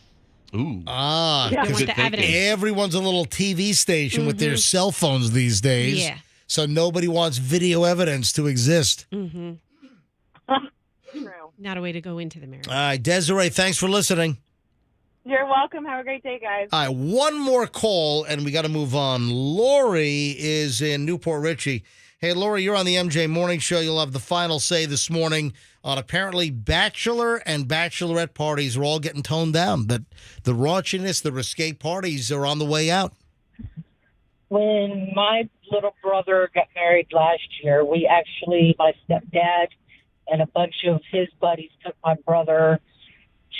Ooh. They want the evidence. Everyone's a little TV station with their cell phones these days. Yeah. So nobody wants video evidence to exist. Mm-hmm. True. Not a way to go into the marriage. All right, Desiree, thanks for listening. You're welcome. Have a great day, guys. All right, one more call, and we got to move on. Lori is in Newport Richey. Hey, Lori, you're on the MJ Morning Show. You'll have the final say this morning on apparently Bachelor and Bachelorette parties are all getting toned down. That the raunchiness, the risque parties are on the way out. When my little brother got married last year, my stepdad and a bunch of his buddies took my brother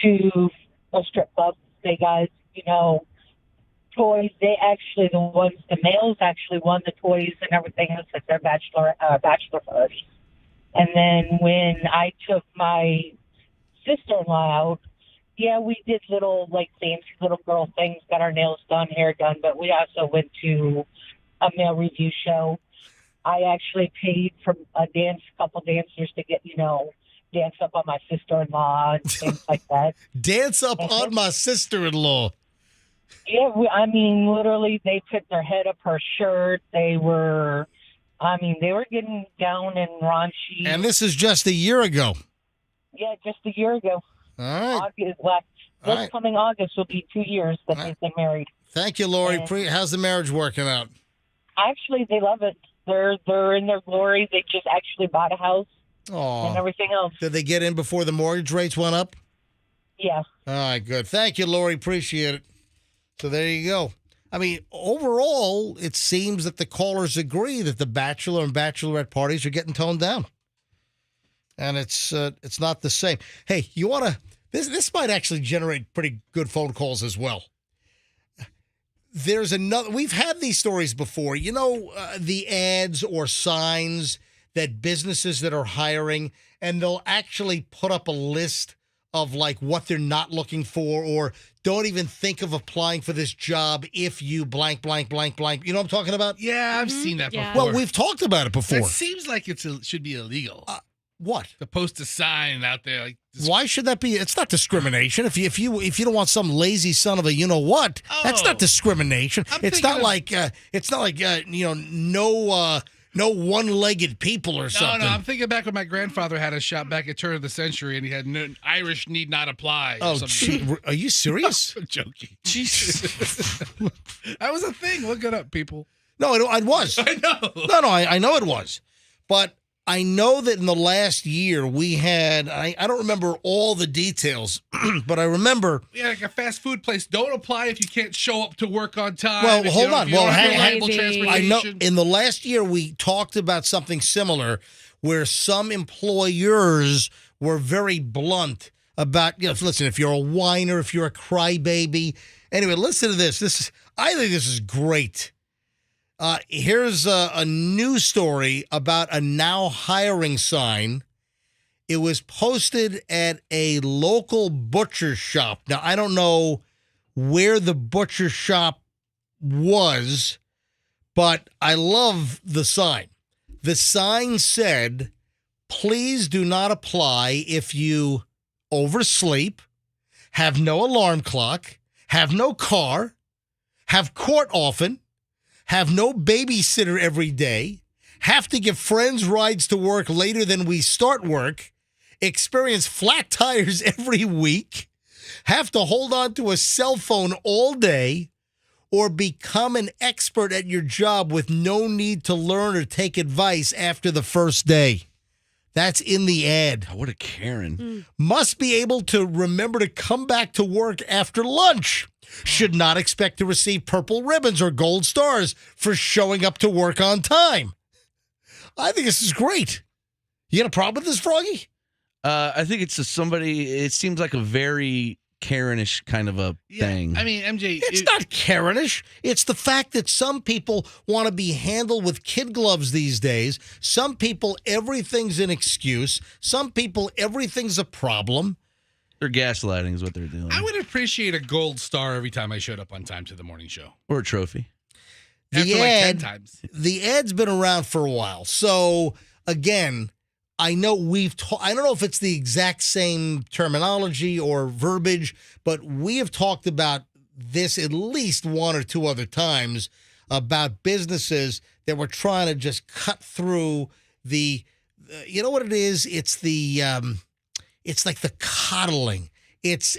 to a strip club. They got, toys. The males actually won the toys and everything else at their bachelor party. And then when I took my sister-in-law out, we did little, fancy little girl things, got our nails done, hair done, but we also went to a male review show. I actually paid for a couple dancers to get, dance up on my sister-in-law and things like that. Dance up on my sister-in-law. Yeah, literally, they put their head up her shirt. They were getting down and raunchy. And this is just a year ago. Yeah, just a year ago. All right. This coming August will be 2 years that they've been married. Thank you, Lori. And how's the marriage working out? actually, they love it. They're in their glory. They just actually bought a house and everything else. Did they get in before the mortgage rates went up? Yeah. All right, good. Thank you, Lori. Appreciate it. So there you go. I mean, overall, it seems that the callers agree that the Bachelor and Bachelorette parties are getting toned down. And it's not the same. Hey, you want to... This might actually generate pretty good phone calls as well. There's another... We've had these stories before. You know, the ads or signs that businesses that are hiring, and they'll actually put up a list of like what they're not looking for, or don't even think of applying for this job if you blank, blank, blank, blank. You know what I'm talking about? Yeah, I've seen that before. Well, we've talked about it before. It seems like should be illegal. What? To post a sign out there like this. Why should that be? It's not discrimination. If you don't want some lazy son of a what, that's not discrimination. It's not like no one-legged people or something. No, I'm thinking back when my grandfather had a shop back at turn of the century, and he had Irish need not apply. Oh, gee, are you serious? I'm joking. Jesus, that was a thing. Look it up, people. No, it was. I know. No, I know it was, but I know that in the last year we had, I don't remember all the details, but I remember. Yeah, like a fast food place. Don't apply if you can't show up to work on time. Well, hold on. Well, I know in the last year we talked about something similar where some employers were very blunt about, listen, if you're a whiner, if you're a crybaby. Anyway, listen to this. I think this is great. Here's a news story about a now hiring sign. It was posted at a local butcher shop. Now, I don't know where the butcher shop was, but I love the sign. The sign said, please do not apply if you oversleep, have no alarm clock, have no car, have court often, have no babysitter every day, have to give friends rides to work later than we start work, experience flat tires every week, have to hold on to a cell phone all day, or become an expert at your job with no need to learn or take advice after the first day. That's in the ad. Oh, what a Karen. Must be able to remember to come back to work after lunch. Should not expect to receive purple ribbons or gold stars for showing up to work on time. I think this is great. You got a problem with this, Froggy? I think it's it seems like a very Karenish kind of a thing. I mean, MJ... It's not Karenish. It's the fact that some people want to be handled with kid gloves these days. Some people, everything's an excuse. Some people, everything's a problem. They're gaslighting is what they're doing. I would appreciate a gold star every time I showed up on time to the morning show. Or a trophy. After like 10 times. The ad's been around for a while. So, again, I know I don't know if it's the exact same terminology or verbiage, but we have talked about this at least one or two other times about businesses that we're trying to just cut through the, you know what it is? It's the, it's like the coddling. It's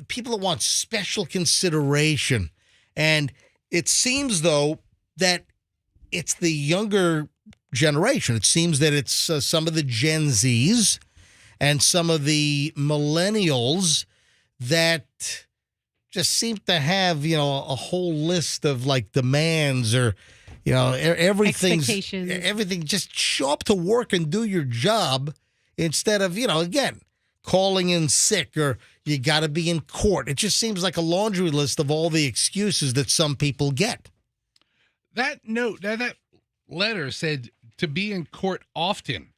people that want special consideration. And it seems, though, that it's the younger generation. It seems that it's some of the Gen Zs and some of the millennials that just seem to have, a whole list of like demands or, everything. Just show up to work and do your job instead of, again, calling in sick or you got to be in court. It just seems like a laundry list of all the excuses that some people get. That note, that letter said to be in court often.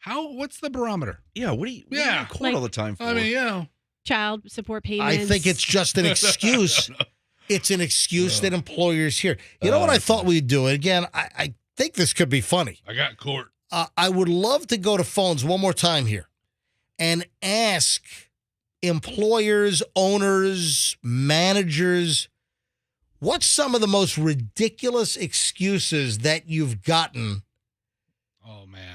What's the barometer? Yeah, what are you in court all the time for? I mean, child support payments. I think it's just an excuse. No. It's an excuse that employers hear. You know what I thought we'd do? Again, I think this could be funny. I got court. I would love to go to phones one more time here and ask employers, owners, managers, what's some of the most ridiculous excuses that you've gotten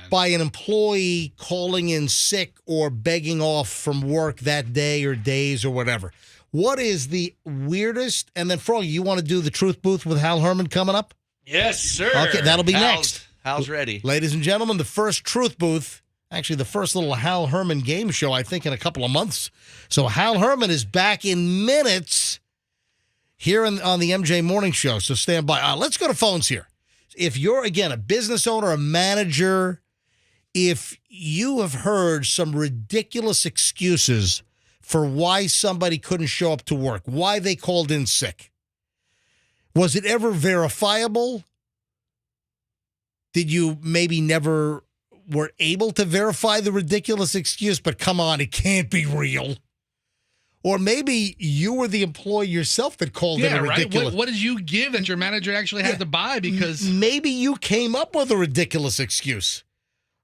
by an employee calling in sick or begging off from work that day or days or whatever? What is the weirdest? And then, Froggy, you want to do the Truth Booth with Hal Herman coming up? Yes, sir. Okay, that'll be next. Hal's ready. Ladies and gentlemen, the first Truth Booth, actually the first little Hal Herman game show, I think, in a couple of months. So Hal Herman is back in minutes here on the MJ Morning Show. So stand by. Let's go to phones here. If you're, again, a business owner, a manager, if you have heard some ridiculous excuses for why somebody couldn't show up to work, why they called in sick, was it ever verifiable? Did you maybe never were able to verify the ridiculous excuse, but come on, it can't be real? Or maybe you were the employee yourself that called in a ridiculous. Right? What did you give that your manager actually had to buy? Because maybe you came up with a ridiculous excuse.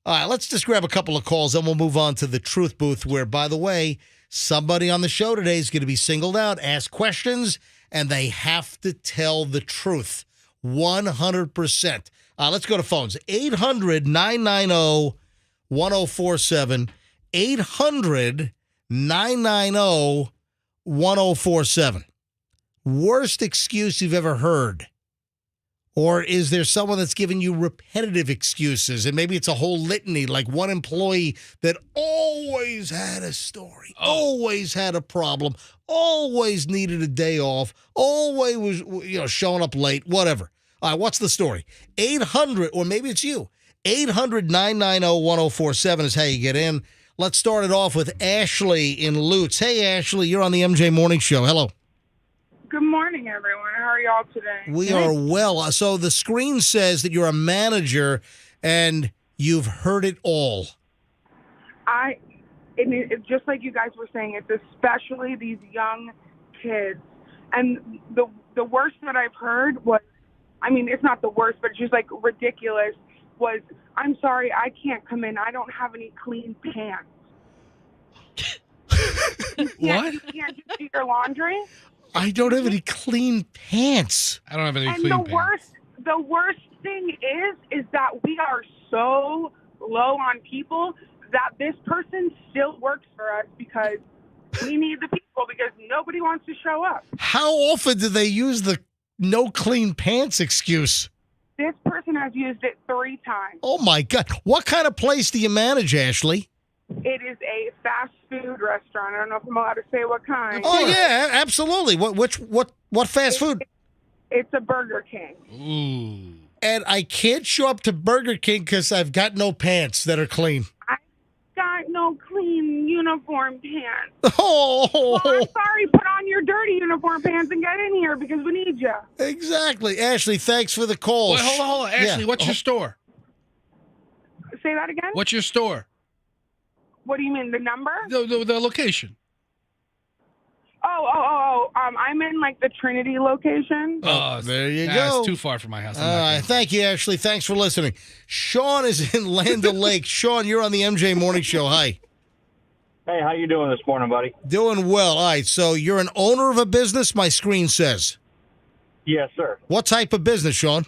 All right, let's just grab a couple of calls, and we'll move on to the Truth Booth, where, by the way, somebody on the show today is going to be singled out, ask questions, and they have to tell the truth 100%. Let's go to phones. 800-990-1047. 800-990-1047. Worst excuse you've ever heard? Or is there someone that's giving you repetitive excuses? And maybe it's a whole litany, like one employee that always had a story, always had a problem, always needed a day off, always was, showing up late, whatever. All right, what's the story? 800, or maybe it's you. 800-990-1047 is how you get in. Let's start it off with Ashley in Lutz. Hey, Ashley, you're on the MJ Morning Show. Hello. Good morning, everyone. How are y'all today? We are well. So the screen says that you're a manager and you've heard it all. It's just like you guys were saying, it's especially these young kids. And the worst that I've heard was, it's not the worst, but it's just like ridiculous, was, I'm sorry, I can't come in. I don't have any clean pants. What? You can't just do your laundry? I don't have any clean pants. I don't have any clean pants. The worst thing is that we are so low on people that this person still works for us because we need the people because nobody wants to show up. How often do they use the no clean pants excuse? This person has used it 3 times. Oh, my God. What kind of place do you manage, Ashley? It is a fast food restaurant. I don't know if I'm allowed to say what kind. Oh, yeah, absolutely. What fast food? It's a Burger King. Ooh. And I can't show up to Burger King because I've got no pants that are clean. I've got no clean uniform pants. Oh. Well, I'm sorry. Put on your dirty uniform pants and get in here because we need you. Exactly. Ashley, thanks for the call. Wait, hold on. Ashley, what's your store? Say that again? What's your store? What do you mean, the number? The location. I'm in like the Trinity location. Oh, there you go. It's too far from my house. All right. Thank you, Ashley. Thanks for listening. Sean is in Land O'Lakes. Sean, you're on the MJ Morning Show. Hi. Hey, how you doing this morning, buddy? Doing well. All right. So you're an owner of a business, my screen says. Yes, sir. What type of business, Sean?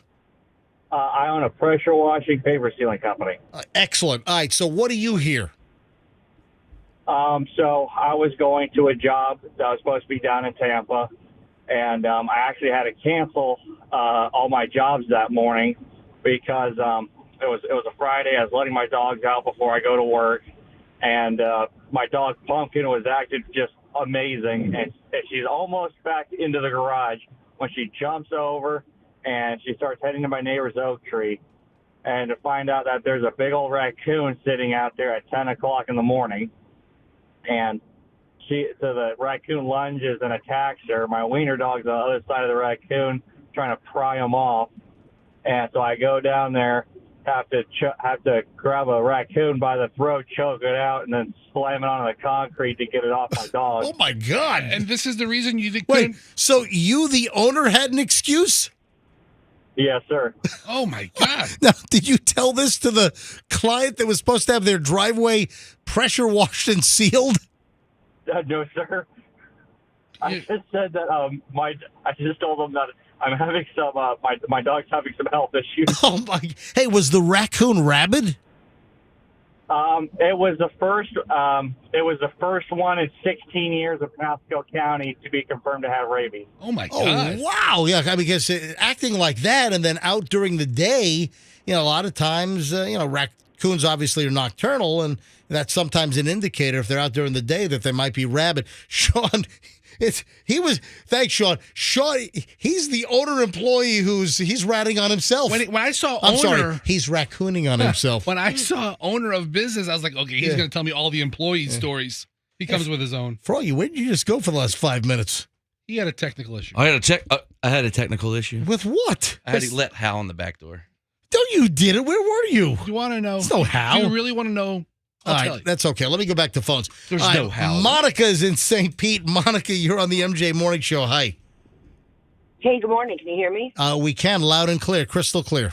I own a pressure washing paper sealing company. Excellent. All right, so what do you hear? So I was going to a job that was supposed to be down in Tampa, and I actually had to cancel all my jobs that morning because it was a Friday. I was letting my dogs out before I go to work, and my dog Pumpkin was acting just amazing, and she's almost back into the garage when she jumps over and she starts heading to my neighbor's oak tree, and to find out that there's a big old raccoon sitting out there at 10 o'clock in the morning. And so the raccoon lunges and attacks her. My wiener dog's on the other side of the raccoon trying to pry him off. And so I go down there, have to grab a raccoon by the throat, choke it out, and then slam it onto the concrete to get it off my dog. Oh, my God. And this is the reason you didn't. Wait, so you, the owner, had an excuse? Yes, sir. Oh, my God. Now, did you tell this to the client that was supposed to have their driveway pressure washed and sealed? No, sir. I just said that I just told them that I'm having some my dog's having some health issues. Oh my! Hey, was the raccoon rabid? It was the first one in 16 years of Pasco County to be confirmed to have rabies. Oh my God! Oh wow! Yeah, I mean, because acting like that and then out during the day, a lot of times, raccoons obviously are nocturnal, and that's sometimes an indicator if they're out during the day that they might be rabid. Sean. Thanks, Sean. Sean, he's the owner employee he's ratting on himself. When I saw I'm owner, sorry, he's raccooning on himself. When I saw owner of business, I was like, okay, he's going to tell me all the employee stories. He comes with his own. Froggy, where did you just go for the last 5 minutes? He had a technical issue. I had a technical issue. With what? I had to let Hal in the back door. No, you didn't. Where were you? You want to know? It's no Hal. Do you really want to know? All right, that's okay. Let me go back to phones. There's All no right, Hal. Monica is in St. Pete. Monica, you're on the MJ Morning Show. Hi. Hey, good morning. Can you hear me? We can, loud and clear, crystal clear.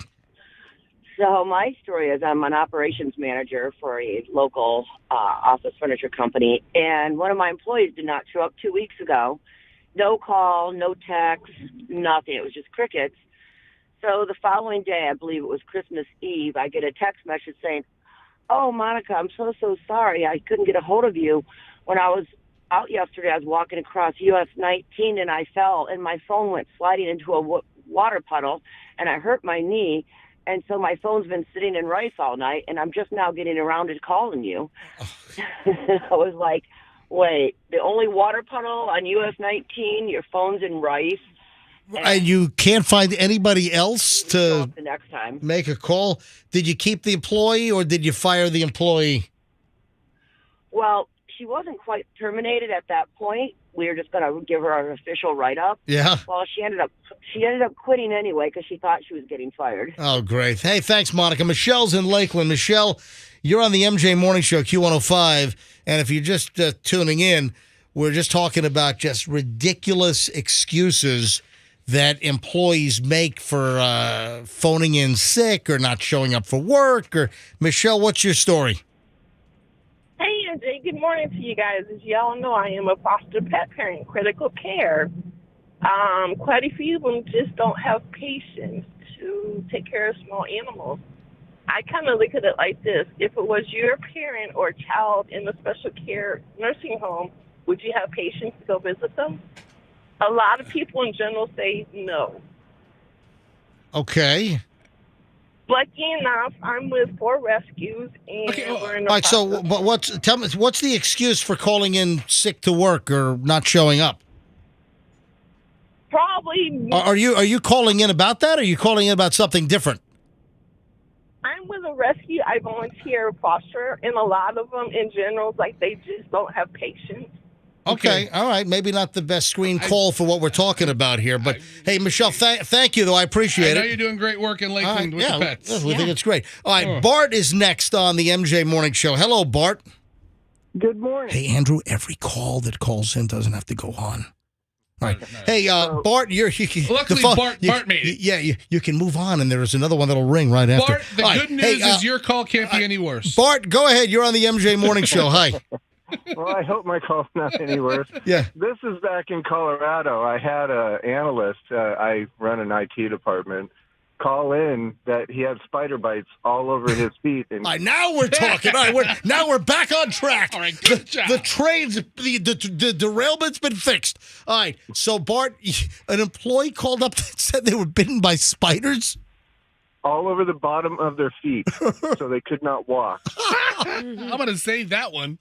So my story is I'm an operations manager for a local office furniture company, and one of my employees did not show up 2 weeks ago. No call, no text, nothing. It was just crickets. So the following day, I believe it was Christmas Eve, I get a text message saying, "Oh, Monica, I'm so sorry. I couldn't get a hold of you. When I was out yesterday, I was walking across US 19 and I fell and my phone went sliding into a water puddle and I hurt my knee. And so my phone's been sitting in Rice all night and I'm just now getting around to calling you." I was like, wait, the only water puddle on US 19, your phone's in Rice? And you can't find anybody else to the next time. make a call? Did you keep the employee or did you fire the employee? Well, she wasn't quite terminated at that point. We were just going to give her an official write-up. Yeah. Well, she ended up quitting anyway because she thought she was getting fired. Oh, great. Hey, thanks, Monica. Michelle's in Lakeland. Michelle, you're on the MJ Morning Show, Q105. And if you're just tuning in, we're just talking about just ridiculous excuses that employees make for phoning in sick or not showing up for work. Or Michelle, what's your story? Hey, MJ, good morning to you guys. As y'all know, I am a foster pet parent, critical care. Quite a few of them just don't have patience to take care of small animals. I kind of look at it like this. If it was your parent or child in a special care nursing home, would you have patience to go visit them? A lot of people in general say no. Okay. Lucky enough, I'm with 4 rescues, and we're in the All right, so process. tell me, what's the excuse for calling in sick to work or not showing up? Probably. Are you calling in about that, or are you calling in about something different? I'm with a rescue. I volunteer foster, and a lot of them in general, like they just don't have patience. Okay, all right. Maybe not the best screen call for what we're talking about here, but hey, Michelle, thank you, though. I appreciate I know it. you're doing great work in Lakeland with yeah, the pets. we think it's great. All right, Bart is next on the MJ Morning Show. Hello, Bart. Good morning. Hey, Andrew, every call that calls in doesn't have to go on. All right. Hey, Bart, Luckily, Bart made it. Yeah, you can move on, and there is another one that'll ring right after. Bart, the good news is your call can't be any worse. Bart, go ahead. You're on the MJ Morning Show. Hi. Well, I hope my call's not any worse. Yeah. This is back in Colorado. I had an analyst. I run an IT department, call in that he had spider bites all over his feet. And All right, now we're talking. All right, now we're back on track. All right, good job. The train's the derailment's been fixed. All right, so Bart, an employee called up and said they were bitten by spiders. all over the bottom of their feet, so they could not walk. I'm going to save that one.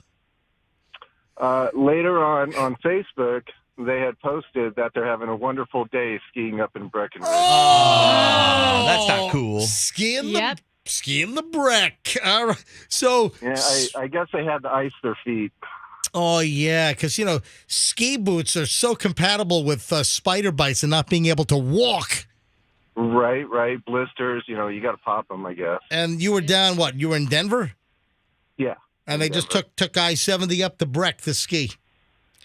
Later on Facebook, they had posted that they're having a wonderful day skiing up in Breckenridge. Oh, that's not cool. Skiing the Breck. All right. So yeah, I guess they had to ice their feet. Oh, yeah, because, ski boots are so compatible with spider bites and not being able to walk. Right. Blisters, you got to pop them, I guess. And you were down, what? You were in Denver? Yeah. And they just took I-70 up to Breck to ski.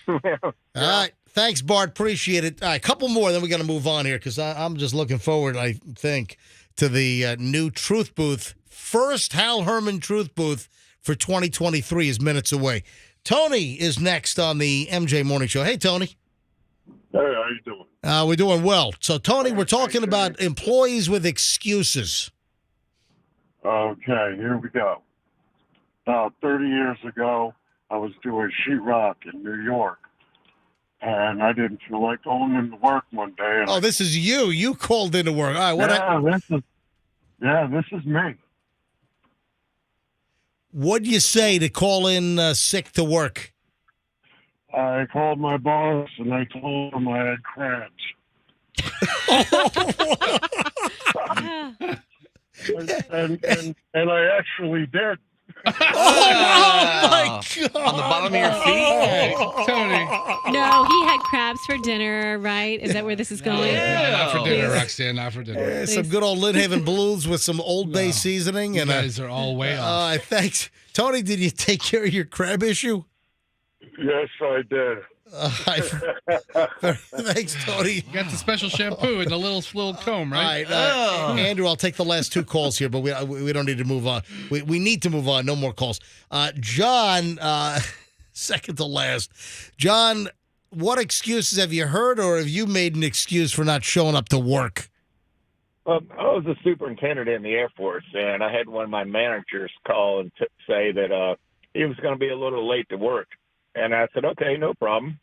Yeah. All right. Thanks, Bart. Appreciate it. All right, a couple more, then we got to move on here because I'm just looking forward, I think, to the new Truth Booth. First Hal Herman Truth Booth for 2023 is minutes away. Tony is next on the MJ Morning Show. Hey, Tony. Hey, how you doing? We're doing well. So, Tony, we're talking about employees with excuses. Okay, here we go. About 30 years ago, I was doing sheetrock in New York, and I didn't feel like going into work one day. Oh, this is you. You called into work. All right. This is me. What'd you say to call in sick to work? I called my boss, and I told him I had crabs. and I actually did. Oh, my God. On the bottom of your feet? Tony. No, he had crabs for dinner, right? Is that where this is going? No, not for dinner, Roxanne. Not for dinner. Yeah, some good old Lynn Haven Blues with some Old Bay seasoning. You And guys are all way off. Thanks. Tony, did you take care of your crab issue? Yes, I did. Thanks, Tony. You got the special shampoo and the little comb, right? All right. Andrew, I'll take the last two calls here, but we don't need to move on. We need to move on. No more calls. John, second to last. John, what excuses have you heard, or have you made an excuse for not showing up to work? I was a superintendent in the Air Force, and I had one of my managers call and say that he was going to be a little late to work. And I said, okay, no problem.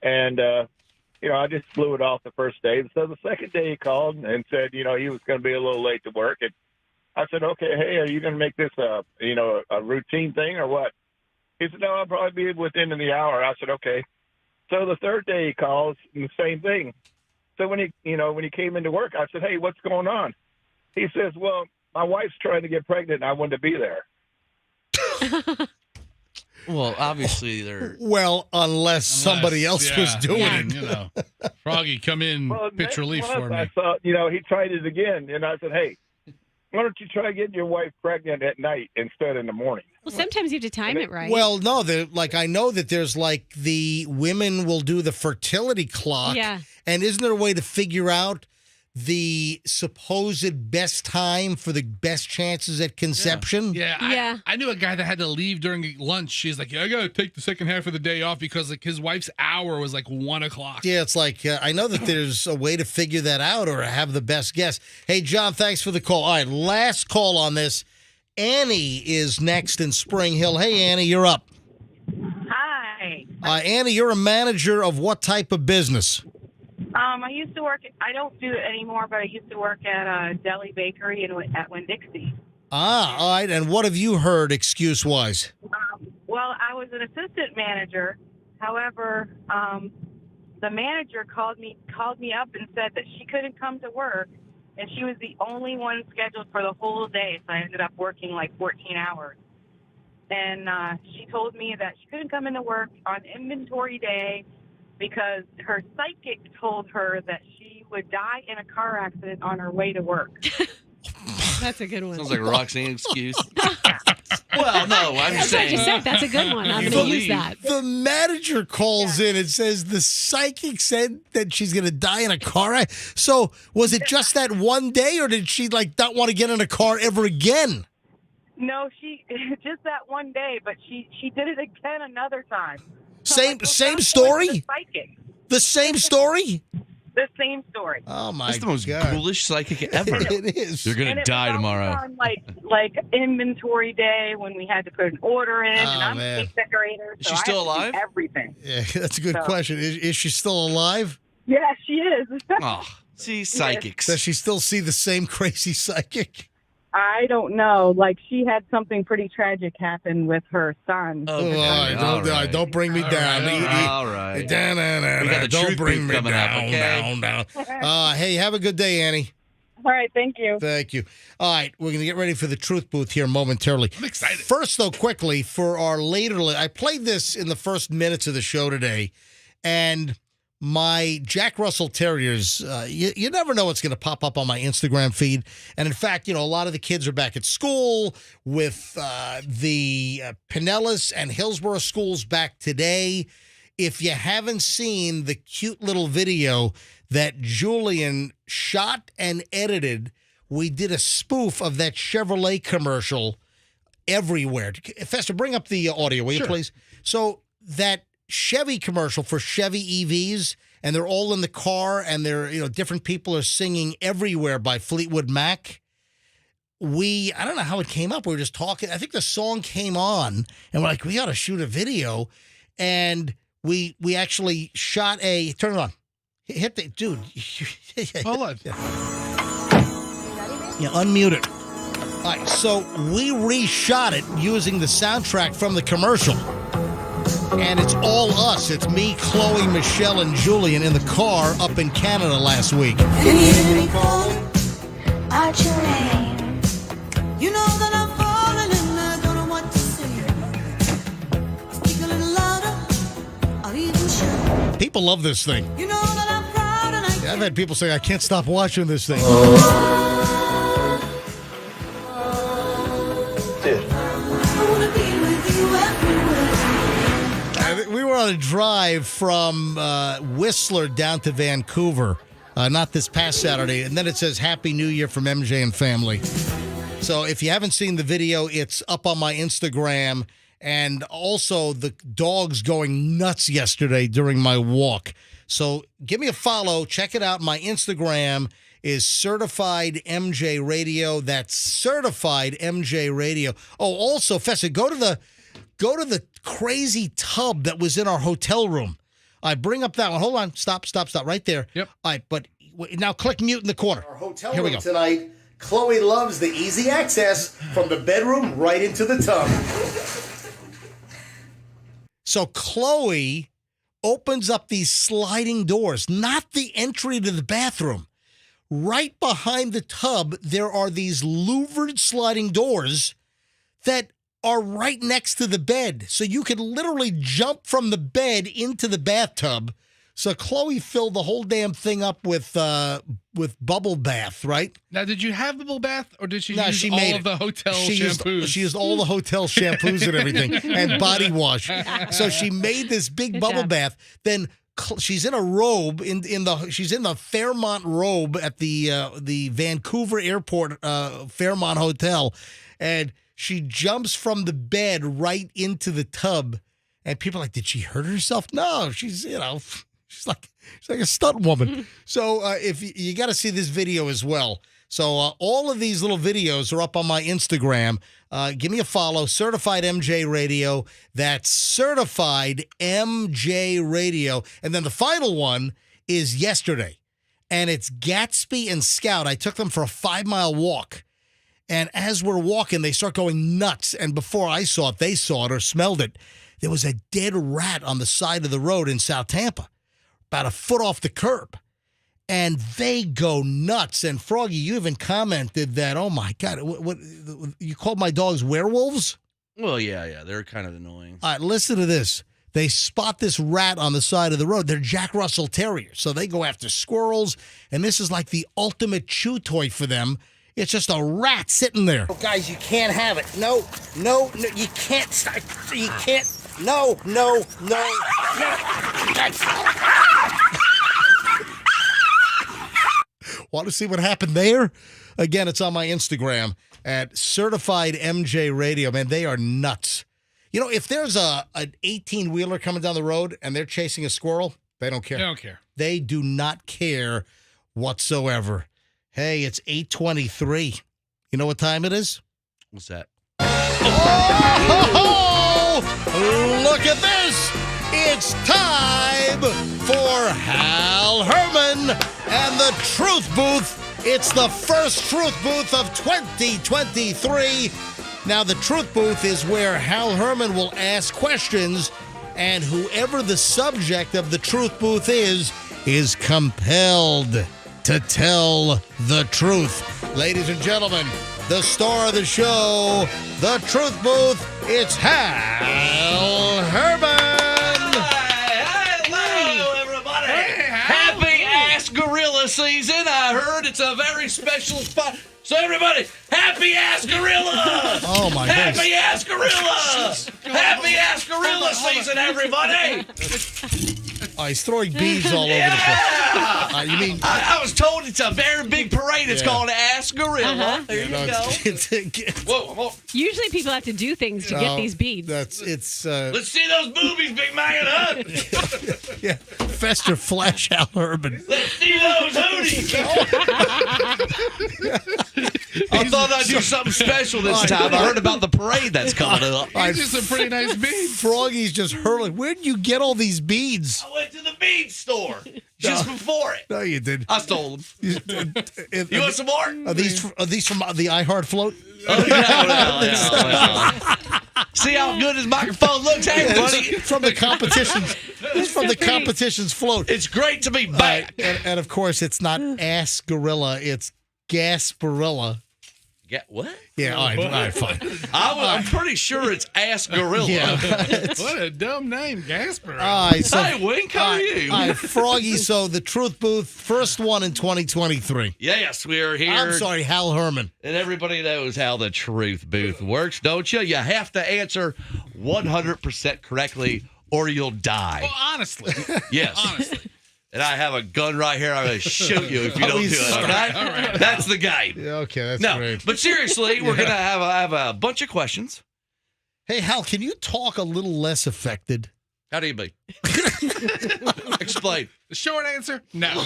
And, I just blew it off the first day. So the second day he called and said, he was going to be a little late to work. And I said, okay, hey, are you going to make this a routine thing or what? He said, no, I'll probably be within the hour. I said, okay. So the third day he calls and the same thing. So when he came into work, I said, hey, what's going on? He says, well, my wife's trying to get pregnant and I wanted to be there. Well, obviously they're... Well, unless somebody else was doing it. Froggy, come in, pitch relief for me. I thought, he tried it again. And I said, hey, why don't you try getting your wife pregnant at night instead in the morning? Well, sometimes you have to time it right. Well, no, I know that there's the women will do the fertility clock. Yeah. And isn't there a way to figure out the supposed best time for the best chances at conception? Yeah. I knew a guy that had to leave during lunch. She's like, I got to take the second half of the day off because his wife's hour was 1 o'clock. Yeah, it's I know that there's a way to figure that out or have the best guess. Hey, John, thanks for the call. All right, last call on this. Annie is next in Spring Hill. Hey, Annie, you're up. Hi. Annie, you're a manager of what type of business? I used to work, I don't do it anymore, but I used to work at a deli bakery at Winn-Dixie. All right. And what have you heard excuse-wise? Well, I was an assistant manager. However, the manager called me up and said that she couldn't come to work, and she was the only one scheduled for the whole day, so I ended up working 14 hours. And she told me that she couldn't come into work on inventory day because her psychic told her that she would die in a car accident on her way to work. That's a good one. Sounds like a Roxanne excuse. Well, no, I'm just saying. That's what you said. That's a good one. I'm going to use that. The manager calls in and says the psychic said that she's going to die in a car accident. So was it just that one day, or did she not want to get in a car ever again? No, she just that one day, but she did it again another time. Same story? The same story? The same story. Oh my That's the most God. ghoulish psychic ever. It is. You're gonna And it die was tomorrow. always on like inventory day when we had to put an order in, and I'm man. a cake decorator, Is so she still I have to do alive? everything. Yeah, that's a good So- question. Is she still alive? Yeah, she is. Oh, see, psychics. Does she still see the same crazy psychic? I don't know. Like, she had something pretty tragic happen with her son. All right, don't bring me down. All right. We got the don't truth bring booth me coming up, down, okay? down. Hey, have a good day, Annie. All right, thank you. Thank you. All right, we're going to get ready for the truth booth here momentarily. I'm excited. First, though, quickly, for our later, I played this in the first minutes of the show today, and my Jack Russell Terriers, you never know what's going to pop up on my Instagram feed. And in fact, a lot of the kids are back at school with the Pinellas and Hillsborough schools back today. If you haven't seen the cute little video that Julian shot and edited, we did a spoof of that Chevrolet commercial everywhere. Fester, bring up the audio, will you, please? So that Chevy commercial for Chevy EVs, and they're all in the car, and they're, different people are singing Everywhere by Fleetwood Mac. I don't know how it came up. We were just talking. I think the song came on, and we're like, we got to shoot a video. And we actually shot turn it on. Hit the, dude. Hold on. Yeah, unmute it. All right, so we reshot it using the soundtrack from the commercial. And it's all us. It's me, Chloe, Michelle, and Julian in the car up in Canada last week. And hear me calling out your name. You know that I'm falling and I don't know what to say. Speak a little louder, I'll even shout. People love this thing. You know that I'm proud and I've had people say, I can't stop watching this thing. We were on a drive from Whistler down to Vancouver, not this past Saturday, and then it says Happy New Year from MJ and family. So if you haven't seen the video, it's up on my Instagram, and also the dogs going nuts yesterday during my walk. So give me a follow. Check it out. My Instagram is Certified MJ Radio. That's Certified MJ Radio. Oh, also, Fessa, go to the crazy tub that was in our hotel room. I bring up that one. Hold on. Stop. Right there. Yep. All right, but now click mute in the corner. Our hotel Here we room go. tonight. Chloe loves the easy access from the bedroom right into the tub. So Chloe opens up these sliding doors, not the entry to the bathroom. Right behind the tub, there are these louvered sliding doors that are right next to the bed. So you could literally jump from the bed into the bathtub. So Chloe filled the whole damn thing up with bubble bath, right? Now, did you have bubble bath, or did she No, use she all made of the hotel she shampoos? She used all the hotel shampoos and everything, and body wash. So she made this big Good bubble job. bath. Then she's in a robe she's in the Fairmont robe at the Vancouver Airport Fairmont Hotel, and she jumps from the bed right into the tub. And people are like, did she hurt herself? No, she's she's like a stunt woman. So if you got to see this video as well. So all of these little videos are up on my Instagram. Give me a follow, Certified MJ Radio. That's Certified MJ Radio. And then the final one is yesterday. And it's Gatsby and Scout. I took them for a 5-mile walk. And as we're walking, they start going nuts. And before I saw it, they saw it or smelled it. There was a dead rat on the side of the road in South Tampa, about a foot off the curb. And they go nuts. And Froggy, you even commented that, oh my God, what you called my dogs werewolves? Well, yeah, they're kind of annoying. All right, listen to this. They spot this rat on the side of the road. They're Jack Russell Terriers. So they go after squirrels. And this is like the ultimate chew toy for them. It's just a rat sitting there. Oh, guys, you can't have it. No, you can't start. You can't. No. Want to see what happened there? Again, it's on my Instagram at Certified MJ Radio. Man, they are nuts. If there's an 18-wheeler coming down the road and they're chasing a squirrel, they don't care. They don't care. They do not care whatsoever. Hey, it's 8:23. You know what time it is? What's that? Oh, look at this. It's time for Hal Herman and the Truth Booth. It's the first Truth Booth of 2023. Now, the Truth Booth is where Hal Herman will ask questions, and whoever the subject of the Truth Booth is compelled to tell the truth. Ladies and gentlemen, the star of the show, the Truth Booth, it's Hal Herman. Hello, everybody. Happy Ass Gorilla season. I heard it's a very special spot. So, everybody, happy Ass Gorilla. Oh, my Happy goodness. Ass Gorilla. Happy Ass Gorilla season, everybody. Oh, he's throwing beads all over the place. You mean... I was told it's a very big parade. It's called Ass Gorilla. There you go. Whoa. Usually people have to do things to get these beads. Let's see those boobies, big man. Yeah, Fester Flash Hal Herman. Let's see those hooties. I thought I'd do something special this time. I heard about the parade that's coming up. These are some pretty nice beads. Froggy's just hurling. Where did you get all these beads? I went to the bead store just before it. No, you didn't. I stole them. You want some more? Are these from the iHeart float? Oh, no. See how good his microphone looks, hey, buddy? From the competition. It's from the competition's float. It's great to be back. And of course, it's not Ass Gorilla. It's Gasparilla. Get what? Yeah, all right, fine. I'm pretty sure it's Ass Gorilla. Yeah. What a dumb name, Gasper. All right, so, hey, Wink, how are you? All right, Froggy, so the Truth Booth, first one in 2023. Yes, we're here. I'm sorry, Hal Herman. And everybody knows how the Truth Booth works, don't you? You have to answer 100% correctly or you'll die. Well, honestly. Yes. Honestly. And I have a gun right here. I'm going to shoot you if you don't do it. All right? That's the game. Yeah, okay, that's no, great. But seriously, we're going to have a bunch of questions. Hey, Hal, can you talk a little less affected? How do you mean? Explain. The short answer, no.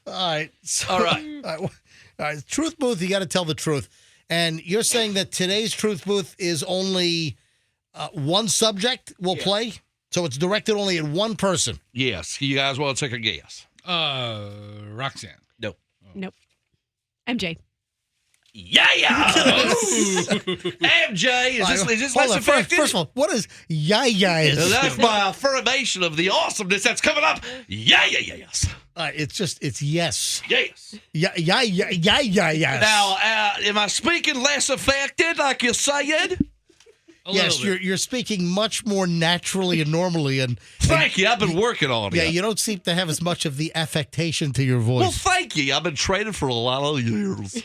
All right. So, All right. All right. Truth Booth, you got to tell the truth. And you're saying that today's Truth Booth is only one subject will play? So it's directed only at one person? Yes. You guys want to take a guess? Roxanne. No. Nope. MJ. Yeah. MJ, is this less effective? First of all, what is yeah? That's my affirmation of the awesomeness that's coming up. Yes. It's yes. Yes. Yeah. Now, am I speaking less affected, like you said? Yes, you're speaking much more naturally and normally. And thank you. I've been working on it. Yeah, you don't seem to have as much of the affectation to your voice. Well, thank you. I've been training for a lot of years.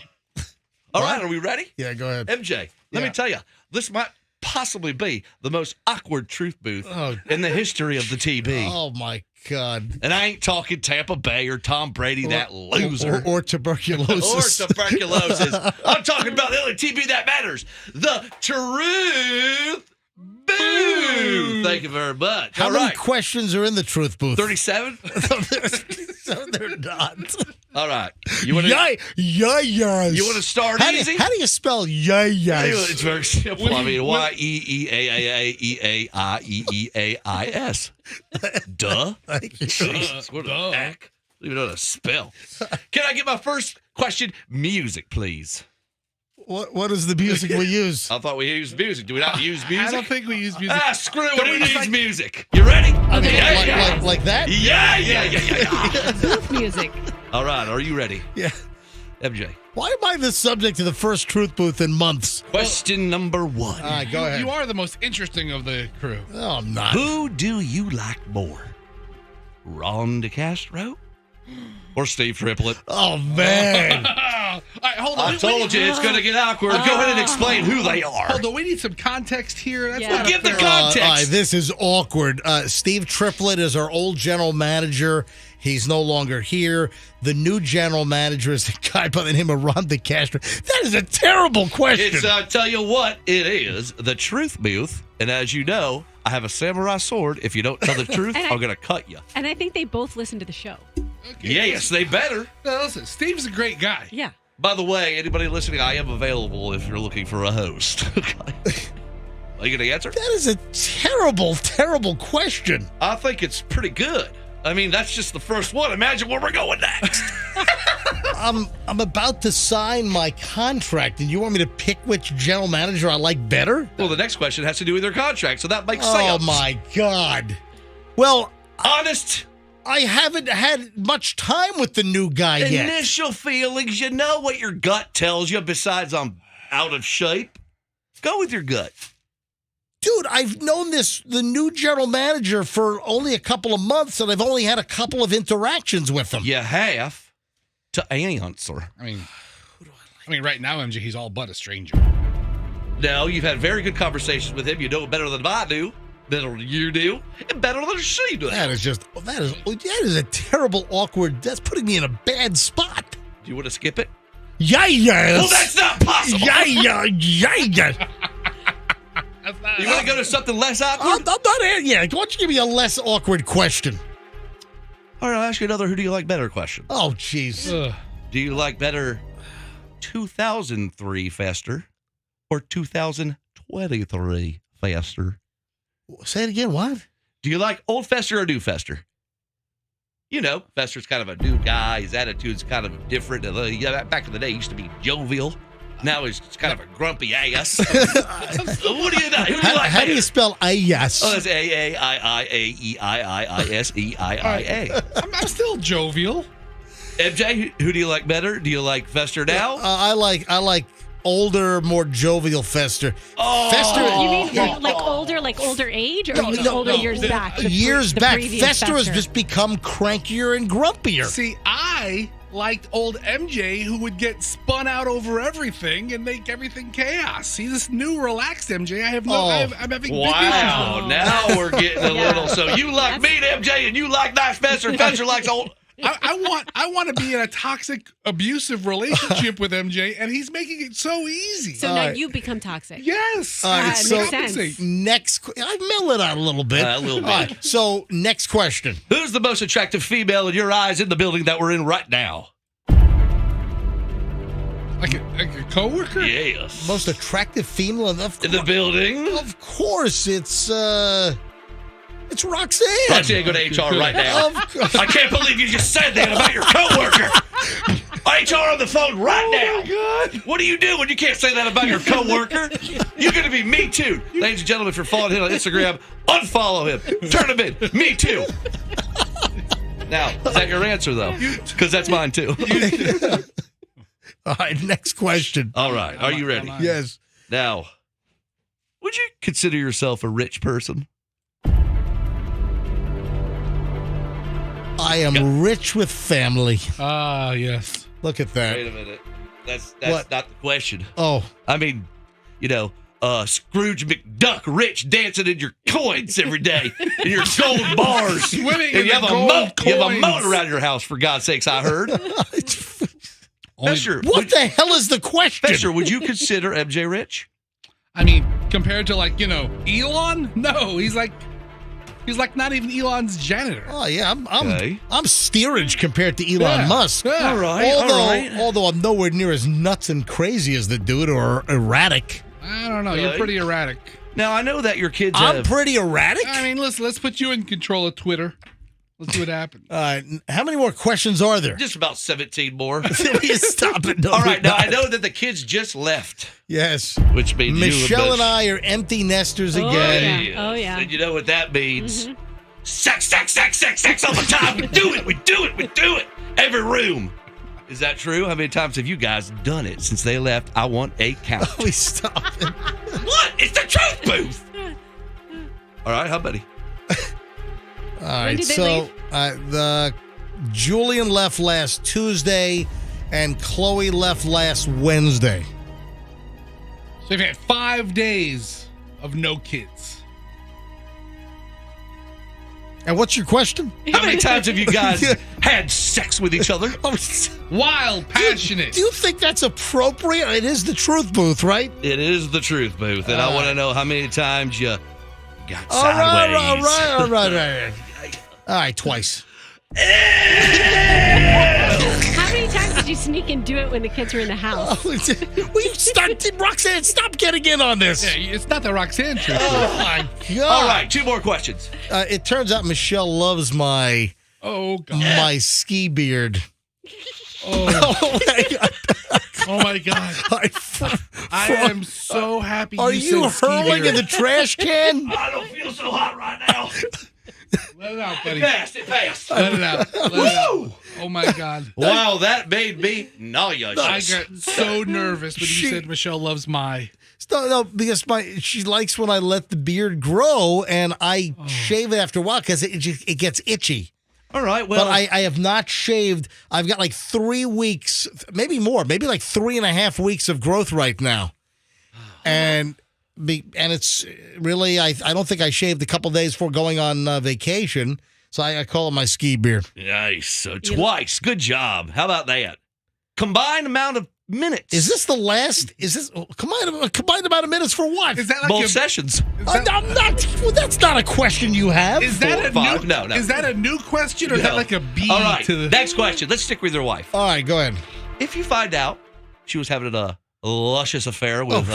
All right, are we ready? Yeah, go ahead. MJ, let me tell you, this might possibly be the most awkward Truth Booth in the history of the TV. Oh, my God. And I ain't talking Tampa Bay or Tom Brady, that loser. Or tuberculosis. I'm talking about the only TV that matters. The Truth Booth. Thank you very much. How many questions are in the Truth Booth? 37? So they're not. All right. You want to? Yes. You want to start easy? How do you spell yes? It's very simple. I mean, Yeeeaieeais. Duh. Jeez, what the heck? I don't even know how to spell. Can I get my first question? Music, please. What is the music we use? I thought we used music. Do we not use music? I don't think we use music. Screw it. We use music. You ready? Okay, like that? Yeah. Booth music. All right. Are you ready? Yeah. MJ. Why am I the subject of the first Truth Booth in months? Question number one. All right, go ahead. You are the most interesting of the crew. No, I'm not. Who do you like more? Ron DeCastro or Steve Triplett? Oh, man. All right, hold on. I told you it's going to get awkward. Go ahead and explain who they are. Hold on, we need some context here. That's not give the fair. context. All right, this is awkward. Steve Triplett is our old general manager. He's no longer here. The new general manager is a guy by the name of Ron DeCastro. That is a terrible question. It's, tell you what, it is the Truth Booth. And as you know, I have a samurai sword. If you don't tell the truth, And I'm going to cut you. And I think they both listen to the show. Yes, they better. No, listen, Steve's a great guy. Yeah. By the way, anybody listening, I am available if you're looking for a host. Are you going to answer? That is a terrible, terrible question. I think it's pretty good. I mean, that's just the first one. Imagine where we're going next. I'm about to sign my contract, and you want me to pick which general manager I like better? Well, the next question has to do with your contract, so that makes sense. Oh, my God. Well, honest. I haven't had much time with the new guy yet. Initial feelings, you know what your gut tells you besides I'm out of shape. Go with your gut. Dude, I've known the new general manager for only a couple of months, and I've only had a couple of interactions with him. You have to answer. I mean, right now, MJ, he's all but a stranger. No, you've had very good conversations with him. You know better than I do, better than you do, and better than she does. That is a terrible, awkward. That's putting me in a bad spot. Do you want to skip it? Yeah, yes. Well, that's not possible. Yeah. You want to go to something less awkward? I'm not in yet. Why don't you give me a less awkward question? All right, I'll ask you another who do you like better question. Oh, jeez. Do you like better 2003 Fester or 2023 Fester? Say it again, what? Do you like old Fester or new Fester? You know, Fester's kind of a new guy. His attitude's kind of different. Back in the day, he used to be jovial. Now he's kind of a grumpy ass. What do you know? Who do you like how do you spell ass? Oh, that's A-A-I-I-A-E-I-I-I-S-E-I-I-A. I'm still jovial. MJ, who do you like better? Do you like Fester now? I like older, more jovial Fester. Oh, Fester. You mean like older age, or older years back? Years the back. previous Fester has just become crankier and grumpier. See, I liked old MJ, who would get spun out over everything and make everything chaos. See, this new relaxed MJ, I'm having big wow, issues. now we're getting a little. So you like mean MJ and you like nice Fester, and Fester likes old. I want to be in a toxic, abusive relationship with MJ, and he's making it so easy. So now you become toxic. Yes. Makes sense. I mill it out a little bit. A little bit. All right, so next question. Who's the most attractive female in your eyes in the building that we're in right now? Like a coworker? Yes. Most attractive female in the building? Of course, it's Roxanne. Roxanne, go to HR right now. I can't believe you just said that about your coworker. HR on the phone right now. God. What do you do when you can't say that about your coworker? You're going to be me too. Ladies and gentlemen, if you're following him on Instagram, unfollow him. Turn him in. Me too. Now, is that your answer, though? Because that's mine too. All right, next question. All right. Are you ready? Yes. Now, would you consider yourself a rich person? I am rich with family. Ah, yes. Look at that. Wait a minute. That's What? not the question. Oh. I mean, Scrooge McDuck rich dancing in your coins every day in your gold bars. Swimming and in you have the a gold moat. You have a coins. moat around your house, for God's sakes, I heard. Fester, What the hell is the question? Fester, would you consider MJ rich? I mean, compared to Elon? No, he's like not even Elon's janitor. Oh yeah, I'm steerage compared to Elon Musk. Yeah. All right. Although I'm nowhere near as nuts and crazy as the dude, or erratic. I don't know. You're pretty erratic. Now, I know that your kids I'm pretty erratic. I mean, listen, let's put you in control of Twitter. Let's see what happens. All right, how many more questions are there? just about 17 more. Stop it. All right, now I know that the kids just left. Yes. Which means Michelle and I are empty nesters again. Yeah. Oh, yeah. And you know what that means? Sex all the time. We do it. Every room. Is that true? How many times have you guys done it since they left? I want a count. Please stop it. What? It's the truth booth. All right, how many? All right, did they so the Julian left last Tuesday, and Chloe left last Wednesday. So you've had 5 days of no kids. And what's your question? How many times have you guys had sex with each other? Wild, passionate. Do you think that's appropriate? It is the truth booth, right? It is the truth booth, and I want to know how many times you got All sideways. right. All right, twice. How many times did you sneak and do it when the kids were in the house? Roxanne, stop getting in on this. Yeah, it's not the Roxanne truth. Oh, my God. All right, 2 more questions. It turns out Michelle loves my ski beard. Oh, my God. Oh my God! I am so happy. Are you said ski hurling beard. in the trash can? I don't feel so hot right now. Let it out, buddy. It passed. Let it out. Let it out. Oh my God! Wow, that made me nauseous. I got so nervous when you said Michelle loves my. No, because she likes when I let the beard grow and I shave it after a while because it gets itchy. All right, well. But I have not shaved. I've got like 3 weeks, maybe more, maybe like 3.5 weeks of growth right now. And it's really, I don't think I shaved a couple days before going on vacation. So I call it my ski beard. Nice. So twice. Good job. How about that? Combined amount of minutes. Is this the last? Is this combined amount of minutes for what? Is that like both sessions? I'm not. Well, that's not a question you have. Is that a 4, 5? new? No. Is that a new question or is that like a B? All right. To the... Next question. Let's stick with your wife. All right, go ahead. If you find out she was having a luscious affair with,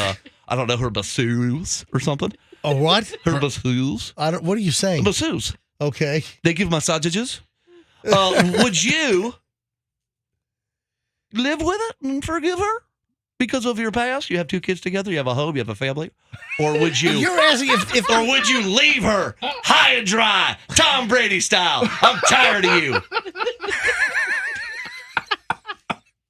I don't know, her masseuse or something. Oh, what? Her masseuse. What are you saying? Masseuse. Okay. They give massages. Would you live with it and forgive her because of your past? You have 2 kids together. You have a home. You have a family. Or would you? You're asking if or would you leave her high and dry, Tom Brady style? I'm tired of you.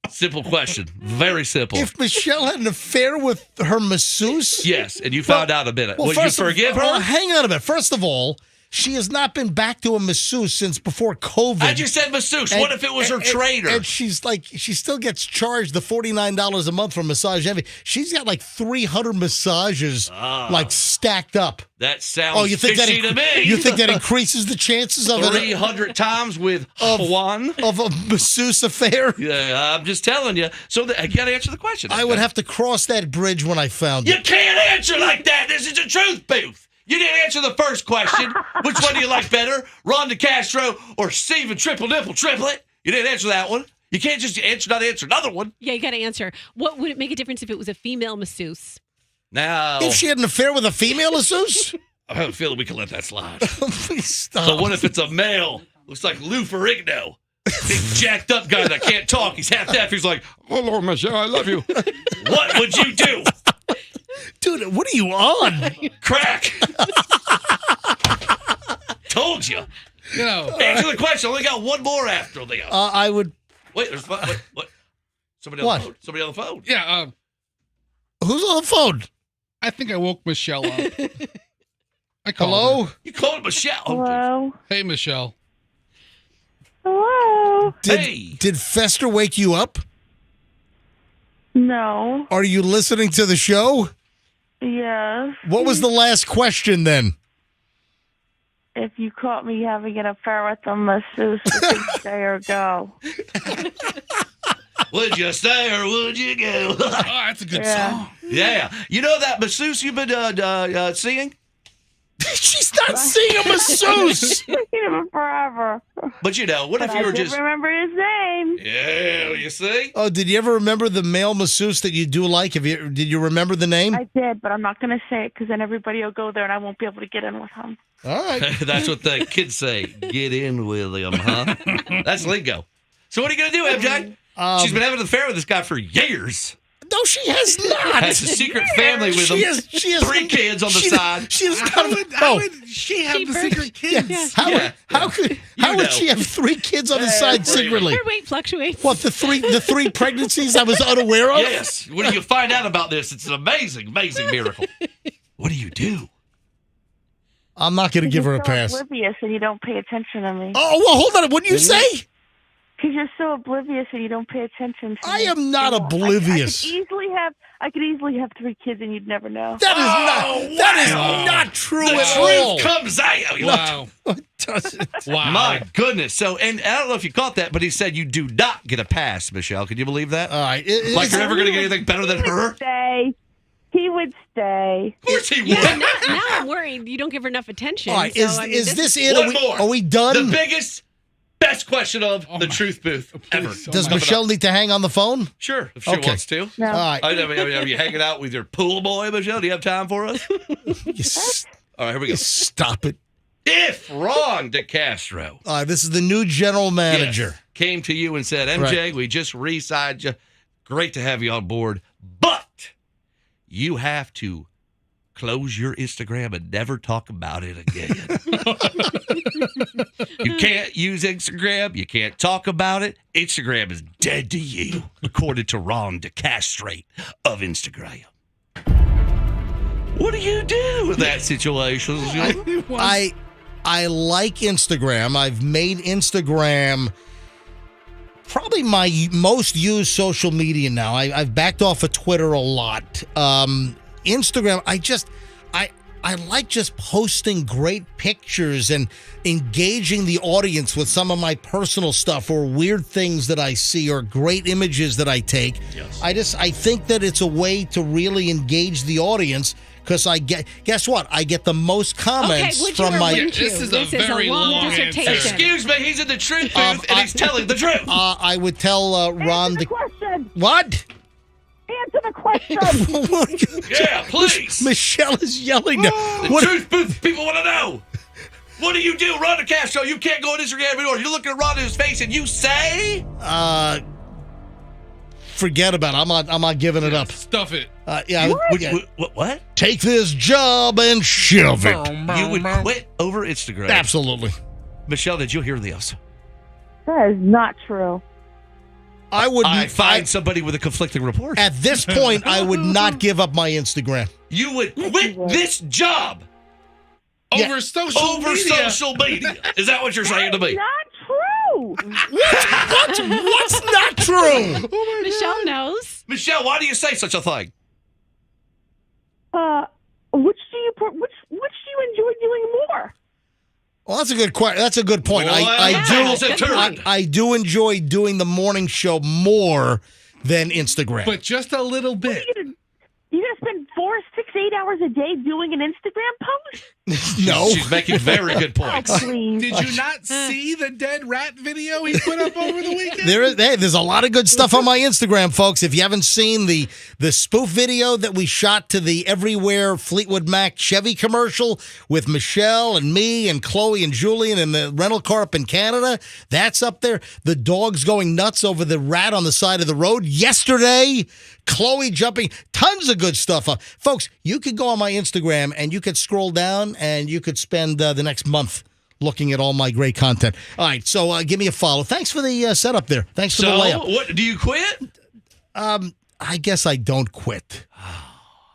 Simple question. Very simple. If Michelle had an affair with her masseuse? Yes, and you found out a minute. Would you forgive her? Well, hang on a minute. First of all, she has not been back to a masseuse since before COVID. I just said masseuse. What if it was her trainer? And she's like, she still gets charged the $49 a month for massage. She's got like 300 massages like stacked up. That sounds fishy to me. You think that increases the chances of 300 times with one of a masseuse affair? Yeah, I'm just telling you. So I got to answer the question. I would have to cross that bridge when I found You it. can't answer like that. This is a truth booth. You didn't answer the first question. Which one do you like better, Ron DeCastro or Steven Triple Nipple Triplet? You didn't answer that one. You can't just not answer another one. Yeah, you got to answer. What would it make a difference if it was a female masseuse? Now, if she had an affair with a female masseuse? I have a feeling we can let that slide. Please stop. So what if it's a male? Looks like Lou Ferrigno. Big jacked up guy that can't talk. He's half deaf. He's like, hello, Michelle, I love you. What would you do? Dude, what are you on? Crack. Told you. Answer the question. I only got one more after the. I would. Wait, there's what? Somebody on the phone. Somebody on the phone. Yeah. Who's on the phone? I think I woke Michelle up. Hello? You called Michelle. Hello. Hey, Michelle. Hello. Did Fester wake you up? No. Are you listening to the show? Yes. What was the last question then? If you caught me having an affair with a masseuse, would you stay or go? Would you stay or would you go? Oh, that's a good song. Yeah. You know that masseuse you've been seeing? She's not seeing a masseuse. I've seen him forever. But you know, what if But you were I did just... remember his name. Yeah, you see? Oh, did you ever remember the male masseuse that you do like? Did you remember the name? I did, but I'm not going to say it because then everybody will go there and I won't be able to get in with him. All right. That's what the kids say. Get in with him, huh? That's lingo. So what are you going to do, MJ? She's been having an affair with this guy for years. No, she has not. Has a secret family with him. She has 3 kids on the side. She has How would she have the secret kids? Yes. How would she have 3 kids on the side secretly? Her weight fluctuates. What, the three pregnancies I was unaware of? Yes. When you find out about this, it's an amazing, amazing miracle. What do you do? I'm not going to give her a You're pass. so oblivious and you don't pay attention to me. Oh, well, hold on. What did you say? Because you're so oblivious and you don't pay attention to I me. am not oblivious. I could easily have 3 kids and you'd never know. That is not true The at all. truth comes out. Wow. It doesn't. Wow. My goodness. So, and I don't know if you caught that, but he said you do not get a pass, Michelle. Can you believe that? All right. Like you're never going to get anything better than her? He he would stay. Of course he would. Yeah, now I'm worried you don't give her enough attention. All right, So, is this it? One more. Are we done? The biggest, best question of the Truth Booth ever. Does Michelle need to hang on the phone? Sure, if she Okay. wants to. No. All right. I mean, are you hanging out with your pool boy, Michelle? Do you have time for us? All right, here we go. Stop it. If Ron DeCastro All right, this is the new general manager. came to you and said, MJ, Right. we just re-signed you. Great to have you on board, but you have to close your Instagram and never talk about it again. You can't use Instagram. You can't talk about it. Instagram is dead to you, according to Ron DeCastro of Instagram. What do you do in that situation? I like Instagram. I've made Instagram probably my most used social media now. I've backed off of Twitter a lot. Instagram, I like just posting great pictures and engaging the audience with some of my personal stuff or weird things that I see or great images that I take. Yes. I think that it's a way to really engage the audience because guess what? I get the most comments would you from or my. wouldn't you? This is This a is a very long long dissertation. answer. Excuse me, he's in the Truth Booth and he's telling the truth. I would tell Ron Answer the question. What? Answer the question. Yeah, please. Michelle is yelling now. The Truth Booth, people want to know. What do you do, Ron DeCastro? You can't go on Instagram anymore. You're looking at Ron in his face and you say, Forget about it. I'm not giving it up. Stuff it. What? Take this job and shove it. You would quit over Instagram. Absolutely. Michelle, did you hear this? That is not true. I would. I find somebody with a conflicting report. At this point, I would not give up my Instagram. You would quit this job Over social media. social media. Is that what you're saying to me? Not true. What's not true? Michelle knows. Michelle, why do you say such a thing? Which do you enjoy doing more? Well, that's a good question. That's a good point. I do enjoy doing the morning show more than Instagram. But just a little bit. You gonna spend 4, 6, 8 hours a day doing an Instagram post? No. She's making very good points. Oh, please. Did you not see the dead rat video he put up over the weekend? There's a lot of good stuff on my Instagram, folks. If you haven't seen the spoof video that we shot to the Everywhere Fleetwood Mac Chevy commercial with Michelle and me and Chloe and Julian and the rental car up in Canada, that's up there. The dog's going nuts over the rat on the side of the road. Yesterday, Chloe jumping, tons of good stuff. Folks, you could go on my Instagram and you could scroll down and you could spend the next month looking at all my great content. All right, so give me a follow. Thanks for the setup there. Thanks for the layup. What do you quit? I guess I don't quit.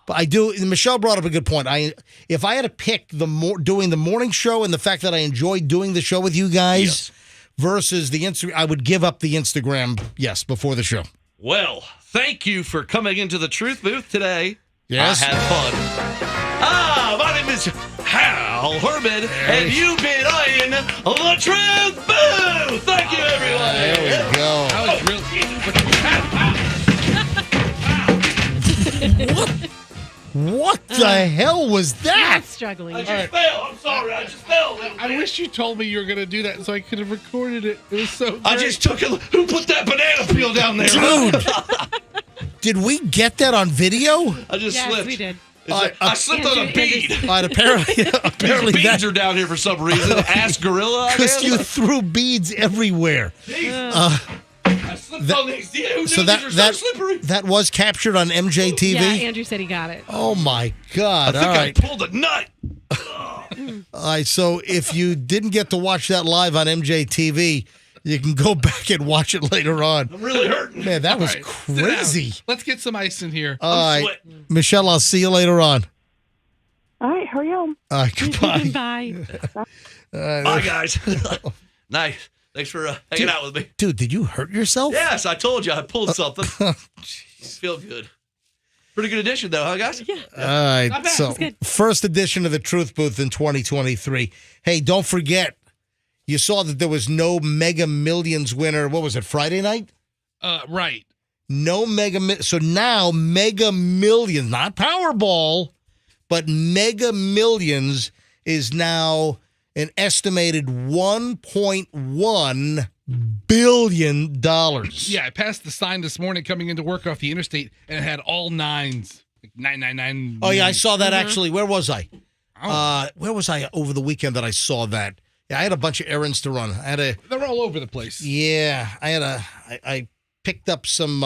But I do. Michelle brought up a good point. If I had to pick doing the morning show and the fact that I enjoy doing the show with you guys versus the Instagram, I would give up the Instagram, before the show. Well, thank you for coming into the Truth Booth today. Yes. I had fun. My name is Hal Herman, and you've been eyeing the Truth Booth. Thank you, everyone. There we go. That was really. What the hell was that? Not struggling. I just fell. I'm sorry. I just fell. I wish you told me you were going to do that so I could have recorded it. It was so great. I just took it. Who put that banana peel down there? Dude. Did we get that on video? I just Yes, slipped. we did. I slipped on a bead. Apparently These beads that, are down here for some reason. Ask Gorilla, I because guess. you threw beads everywhere. I slipped on these. Yeah, who So knew these are so slippery? that was captured on MJTV? Yeah, Andrew said he got it. Oh, my God. I think All right. I pulled a nut. All right, so if you didn't get to watch that live on MJTV, you can go back and watch it later on. I'm really hurting. Man, that was All right, sit down. crazy. Let's get some ice in here. All right, sweating. Michelle, I'll see you later on. All right, hurry home. All right, goodbye. Bye. Bye, guys. Nice. Thanks for hanging out with me. Dude, did you hurt yourself? Yes, I told you I pulled something. Feel good. Pretty good edition, though, huh, guys? Yeah. All right, Not bad. so It's good. first edition of the Truth Booth in 2023. Hey, don't forget, you saw that there was no Mega Millions winner. What was it, Friday night? Right. No so now Mega Millions, not Powerball, but Mega Millions is now an estimated $1.1 billion. Yeah, I passed the sign this morning coming into work off the interstate, and it had all nines. Like 999. Oh, yeah, I saw that actually. Where was I? Where was I over the weekend that I saw that? Yeah, I had a bunch of errands to run. They're all over the place. Yeah, I picked up some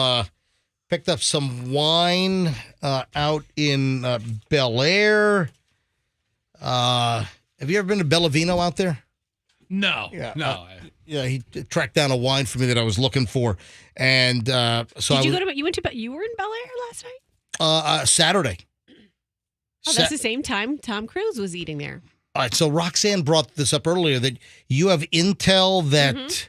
wine out in Bel Air. Have you ever been to Bellavino out there? No. Yeah, he tracked down a wine for me that I was looking for, and so Did you go to? You were in Bel Air last night. Saturday. Oh, that's the same time Tom Cruise was eating there. All right, so Roxanne brought this up earlier that you have intel that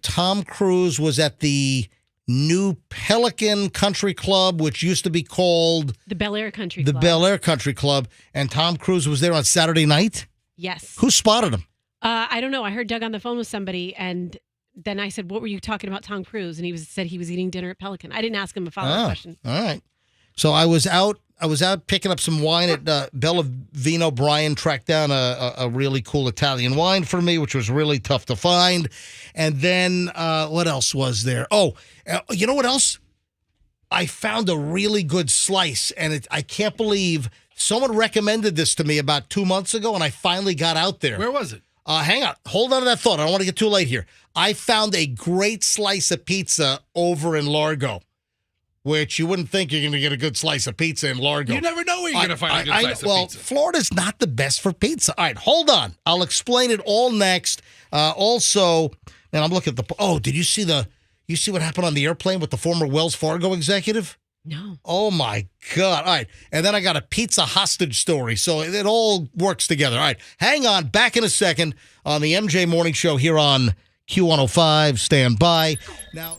Tom Cruise was at the new Pelican Country Club, which used to be called the Bel Air Country the Club. Bel Air Country Club, and Tom Cruise was there on Saturday night. Yes. Who spotted him? I don't know. I heard Doug on the phone with somebody, and then I said, "What were you talking about, Tom Cruise?" And he said he was eating dinner at Pelican. I didn't ask him a follow-up question. All right. So I was out picking up some wine at Bellavino. Brian tracked down a really cool Italian wine for me, which was really tough to find. And then what else was there? Oh, you know what else? I found a really good slice, and I can't believe someone recommended this to me about 2 months ago, and I finally got out there. Where was it? Hang on. Hold on to that thought. I don't want to get too late here. I found a great slice of pizza over in Largo, which you wouldn't think you're going to get a good slice of pizza in Largo. You never know where you're going to find a good slice of pizza. Florida's not the best for pizza. All right, hold on. I'll explain it all next. Also, and I'm looking at did you see what happened on the airplane with the former Wells Fargo executive? No. Oh, my God. All right. And then I got a pizza hostage story. So it all works together. All right. Hang on. Back in a second on the MJ Morning Show here on Q105. Stand by. Now.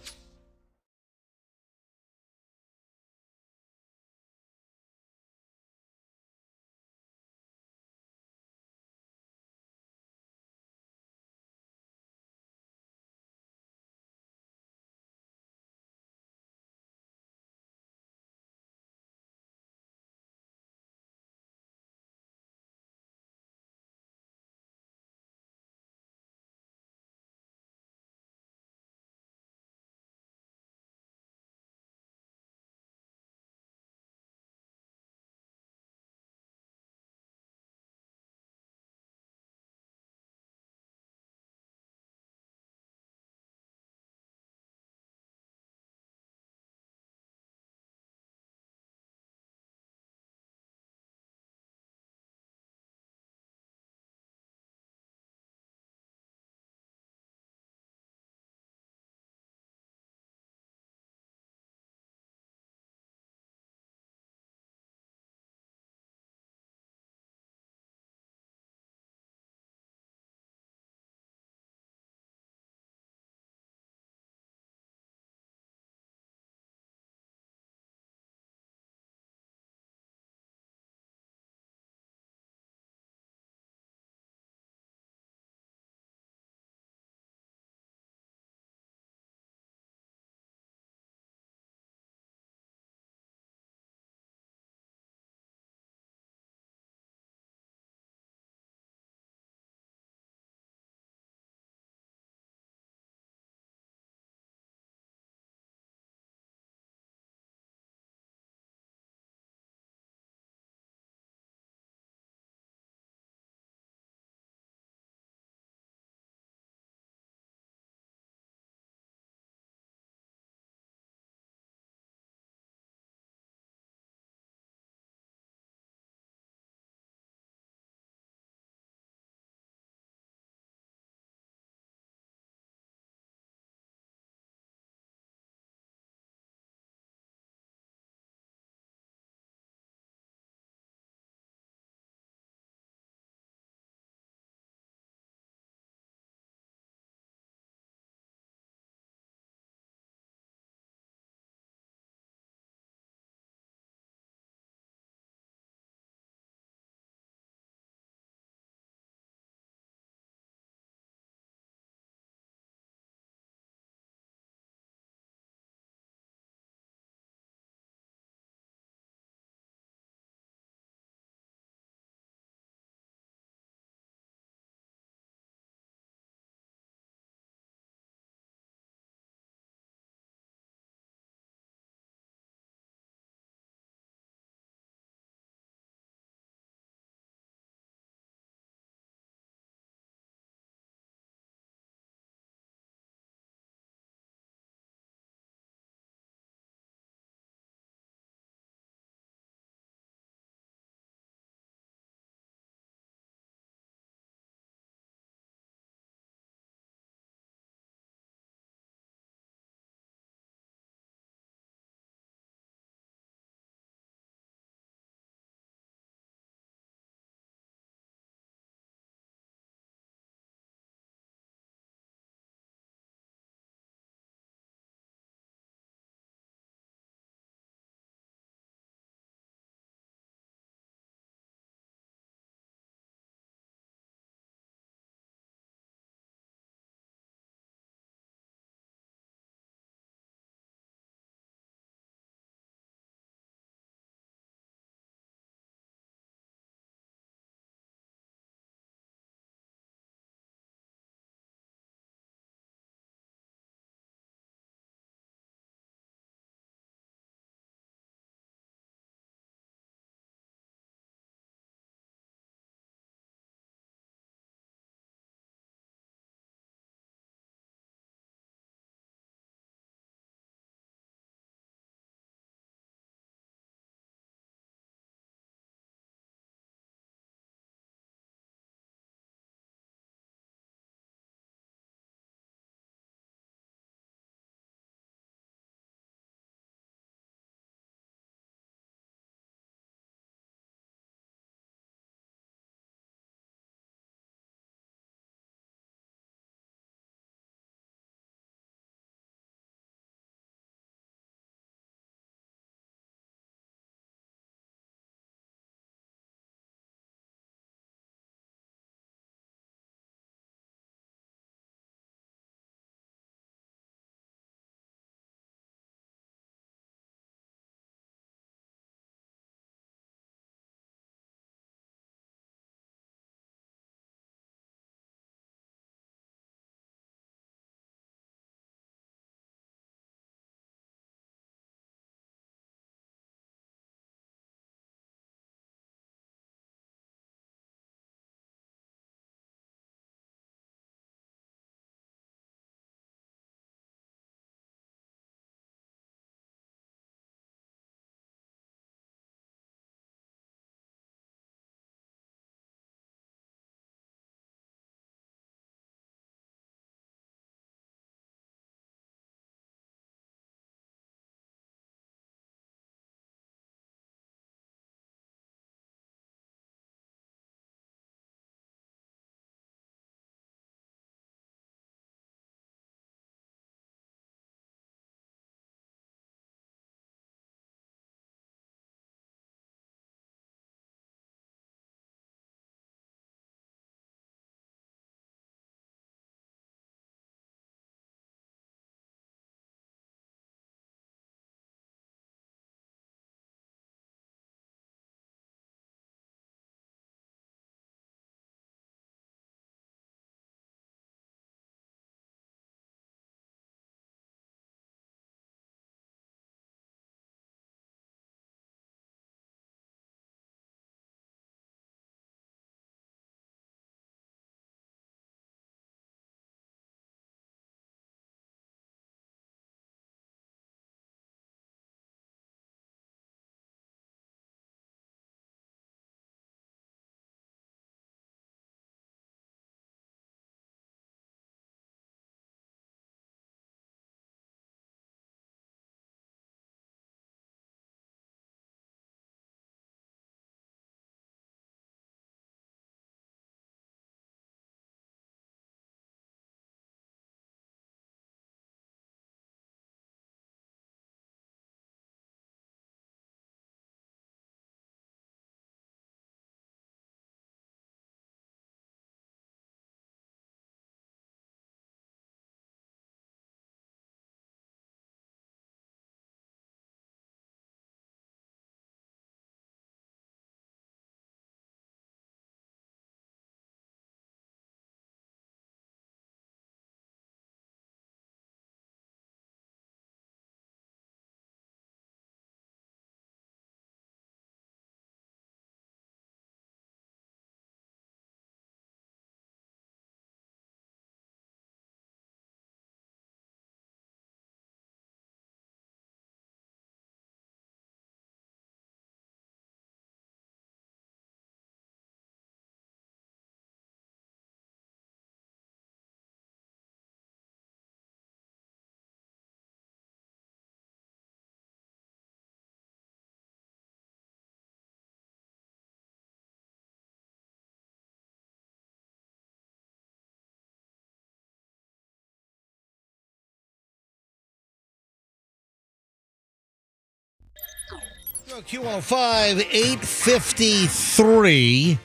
Q105, 8:53.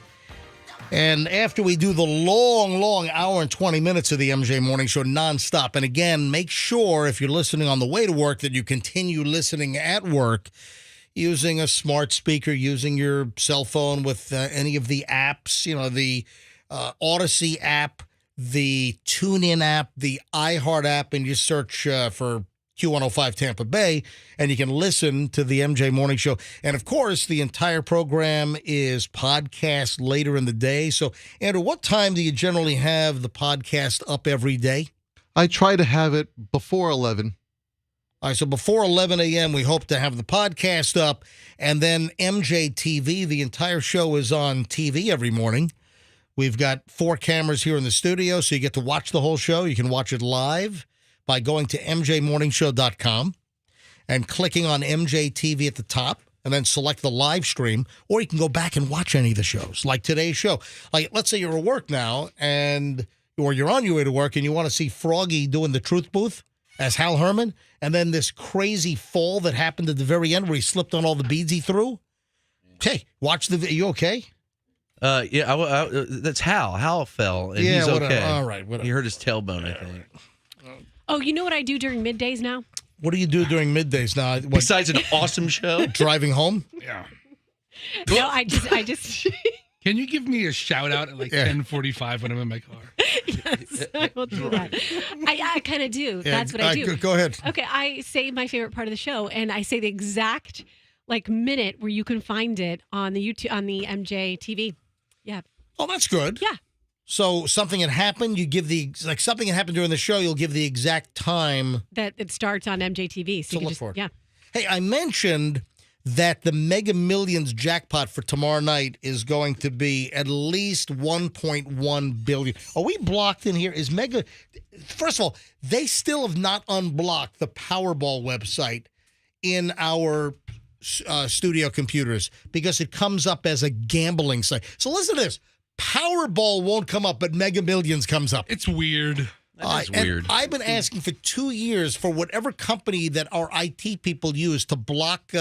And after we do the long hour and 20 minutes of the MJ Morning Show nonstop, and again, make sure if you're listening on the way to work that you continue listening at work using a smart speaker, using your cell phone with any of the apps, the Odyssey app, the TuneIn app, the iHeart app, and you search for Q105 Tampa Bay, and you can listen to the MJ Morning Show. And, of course, the entire program is podcast later in the day. So, Andrew, what time do you generally have the podcast up every day? I try to have it before 11. All right, so before 11 a.m., we hope to have the podcast up. And then MJ TV, the entire show is on TV every morning. We've got 4 cameras here in the studio, so you get to watch the whole show. You can watch it live by going to mjmorningshow.com and clicking on MJ TV at the top, and then select the live stream, or you can go back and watch any of the shows, like today's show. Like, let's say you're at work now, or you're on your way to work, and you want to see Froggy doing the Truth Booth as Hal Herman, and then this crazy fall that happened at the very end where he slipped on all the beads he threw. Okay, watch the video. You okay? That's Hal. Hal fell, and he's okay. All right, whatever. He hurt his tailbone, I think. Oh, you know what I do during middays now? What do you do during middays now? Besides an awesome show? Driving home? Yeah. No, I just. Can you give me a shout out at 10:45 when I'm in my car? Yes, I will do that. I kind of do. Yeah, That's what I do. Go ahead. Okay, I say my favorite part of the show, and I say the exact minute where you can find it on the YouTube on the MJ TV. Yeah. Oh, that's good. Yeah. So something had happened, you give something had happened during the show, you'll give the exact time that it starts on MJTV. So to you look just, for it. Yeah. Hey, I mentioned that the Mega Millions jackpot for tomorrow night is going to be at least $1.1 billion. Are we blocked in here? First of all, they still have not unblocked the Powerball website in our studio computers because it comes up as a gambling site. So listen to this. Powerball won't come up, but Mega Millions comes up. It's weird. That's weird. I've been asking for 2 years for whatever company that our IT people use to block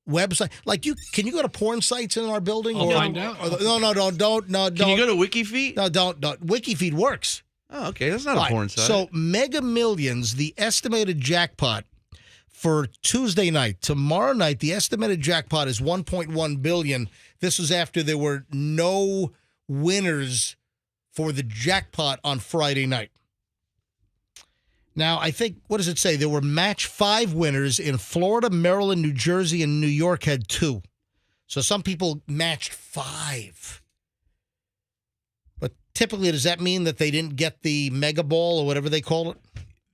website. Like, can you go to porn sites in our building? I'll find out. No, don't. Can you go to WikiFeed? No, don't. WikiFeed works. Oh, okay. That's not a porn site. So Mega Millions, the estimated jackpot for Tuesday night, tomorrow night, the estimated jackpot is $1.1 billion. This was after there were no winners for the jackpot on Friday night. Now, I think, what does it say? There were match 5 winners in Florida, Maryland, New Jersey, and New York had 2. So some people matched 5. But typically, does that mean that they didn't get the mega ball or whatever they call it?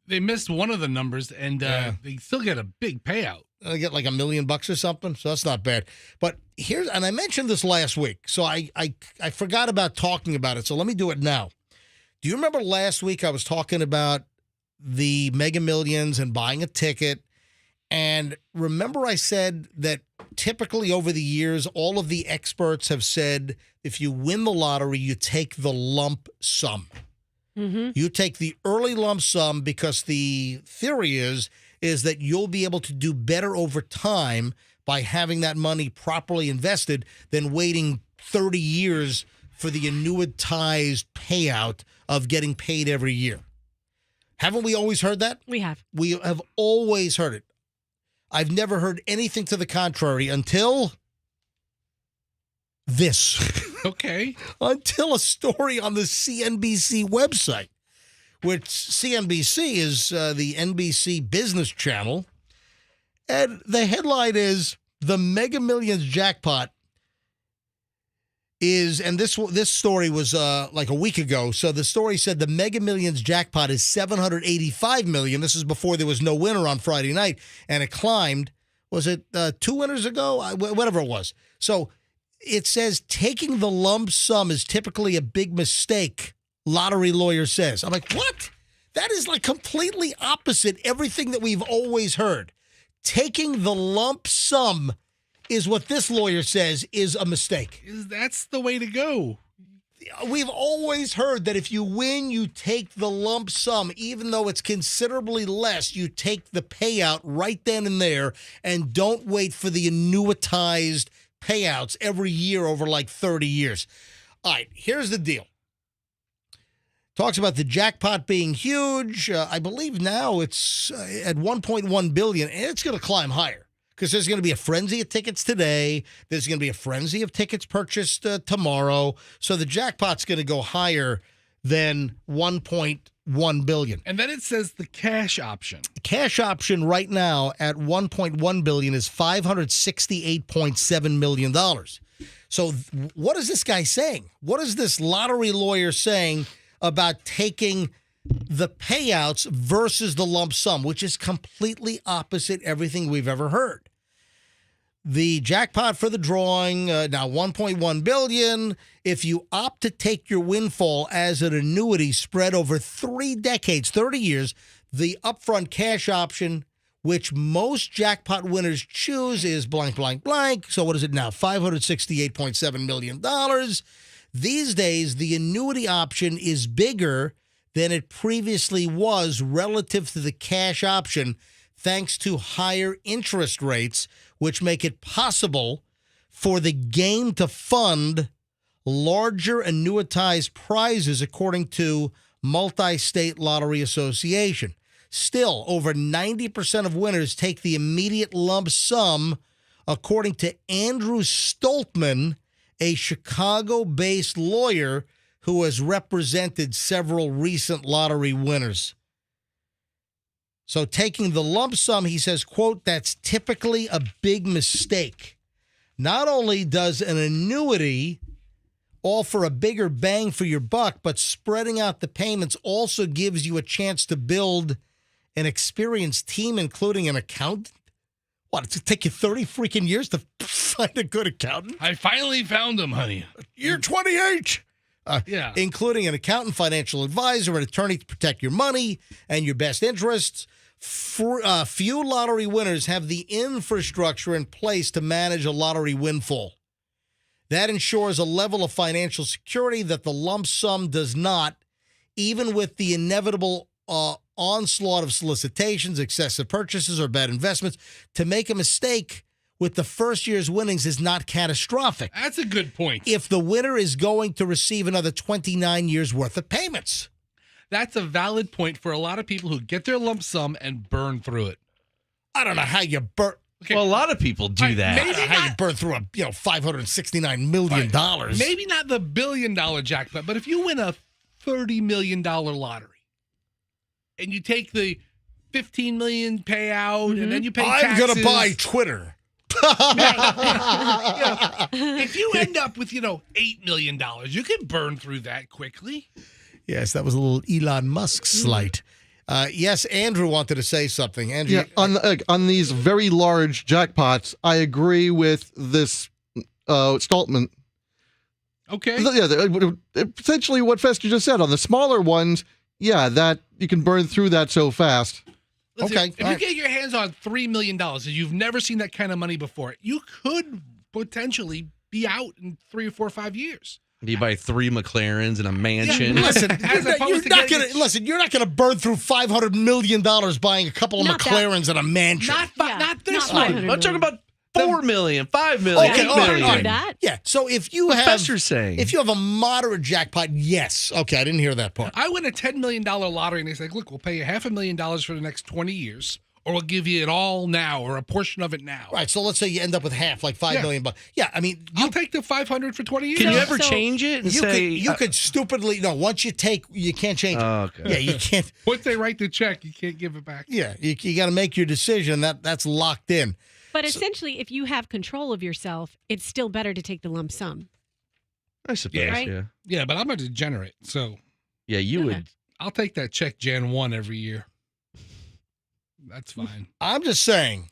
They missed one of the numbers, and they still get a big payout. They get like $1 million or something, so that's not bad. But and I mentioned this last week, so I forgot about talking about it, so let me do it now. Do you remember last week I was talking about the Mega Millions and buying a ticket? And remember I said that typically over the years, all of the experts have said if you win the lottery, you take the lump sum. Mm-hmm. You take the early lump sum because the theory is that you'll be able to do better over time by having that money properly invested than waiting 30 years for the annuitized payout of getting paid every year. Haven't we always heard that? We have. We have always heard it. I've never heard anything to the contrary until this. Okay. Until a story on the CNBC website, which CNBC is the NBC business channel. And the headline is, the Mega Millions jackpot is, and this story was like a week ago. So the story said the Mega Millions jackpot is $785 million. This is before there was no winner on Friday night. And it climbed, was it 2 winners ago? Whatever it was. So it says taking the lump sum is typically a big mistake, lottery lawyer says. I'm like, what? That is like completely opposite everything that we've always heard. Taking the lump sum is what this lawyer says is a mistake. That's the way to go. We've always heard that if you win, you take the lump sum, even though it's considerably less. You take the payout right then and there, and don't wait for the annuitized payouts every year over like 30 years. All right, here's the deal. Talks about the jackpot being huge. I believe now it's at $1.1 billion, and it's going to climb higher because there's going to be a frenzy of tickets today. There's going to be a frenzy of tickets purchased tomorrow. So the jackpot's going to go higher than $1.1 billion. And then it says the cash option. The cash option right now at $1.1 billion is $568.7 million. So what is this guy saying? What is this lottery lawyer saying about taking the payouts versus the lump sum, which is completely opposite everything we've ever heard? The jackpot for the drawing, now $1.1 billion. If you opt to take your windfall as an annuity spread over 3 decades, 30 years, the upfront cash option, which most jackpot winners choose, is blank, blank, blank. So what is it now? $568.7 million. These days, the annuity option is bigger than it previously was relative to the cash option, thanks to higher interest rates, which make it possible for the game to fund larger annuitized prizes, according to Multi-State Lottery Association. Still, over 90% of winners take the immediate lump sum, according to Andrew Stoltman, a Chicago-based lawyer who has represented several recent lottery winners. So taking the lump sum, he says, quote, that's typically a big mistake. Not only does an annuity offer a bigger bang for your buck, but spreading out the payments also gives you a chance to build an experienced team, including an accountant. What, it's going to take you 30 freaking years to find a good accountant? I finally found him, honey. You're 28. Yeah. Including an accountant, financial advisor, an attorney to protect your money and your best interests. Few lottery winners have the infrastructure in place to manage a lottery windfall. That ensures a level of financial security that the lump sum does not, even with the inevitable onslaught of solicitations, excessive purchases, or bad investments. To make a mistake with the first year's winnings is not catastrophic. That's a good point. If the winner is going to receive another 29 years worth of payments. That's a valid point for a lot of people who get their lump sum and burn through it. I don't know how you burn. Okay. Well, a lot of people do that. I don't know how you burn through $569 million. Maybe not the $1 billion jackpot, but if you win a $30 million lottery and you take the $15 million payout and then you pay taxes. I'm going to buy Twitter. If you end up with, $8 million, you can burn through that quickly. Yes, that was a little Elon Musk slight. Yes, Andrew wanted to say something. Andrew, Yeah, on these very large jackpots, I agree with this Stoltman. Okay. Yeah, essentially what Fester just said. On the smaller ones, yeah, that you can burn through that so fast. Listen, if you get your hands on $3 million and you've never seen that kind of money before, you could potentially be out in 3 or 4 or 5 years. You buy 3 McLarens and a mansion. Yeah, listen, you're not going to burn through $500 million buying a couple of McLarens and a mansion. Not this one. I'm talking about $4 million, $5 million, Okay, $8 all right, million. all right. Yeah, so if you Professor's saying. if you have a moderate jackpot, yes. Okay, I didn't hear that part. I win a $10 million lottery and they say, look, we'll pay you $500,000 for the next 20 years. Or we'll give you it all now, or a portion of it now. Right. So let's say you end up with half, like $5 million. Yeah. I mean, I'll take the $500 for 20 years. Can you ever change it and say you could stupidly once you take, you can't change it. Okay. Yeah, you can't. Once they write the check, you can't give it back. Yeah, you got to make your decision. That's locked in. But essentially, if you have control of yourself, it's still better to take the lump sum. I suppose. Yeah, right? Yeah, but I'm a degenerate, so yeah, you would. I'll take that check Jan 1 every year. That's fine. I'm just saying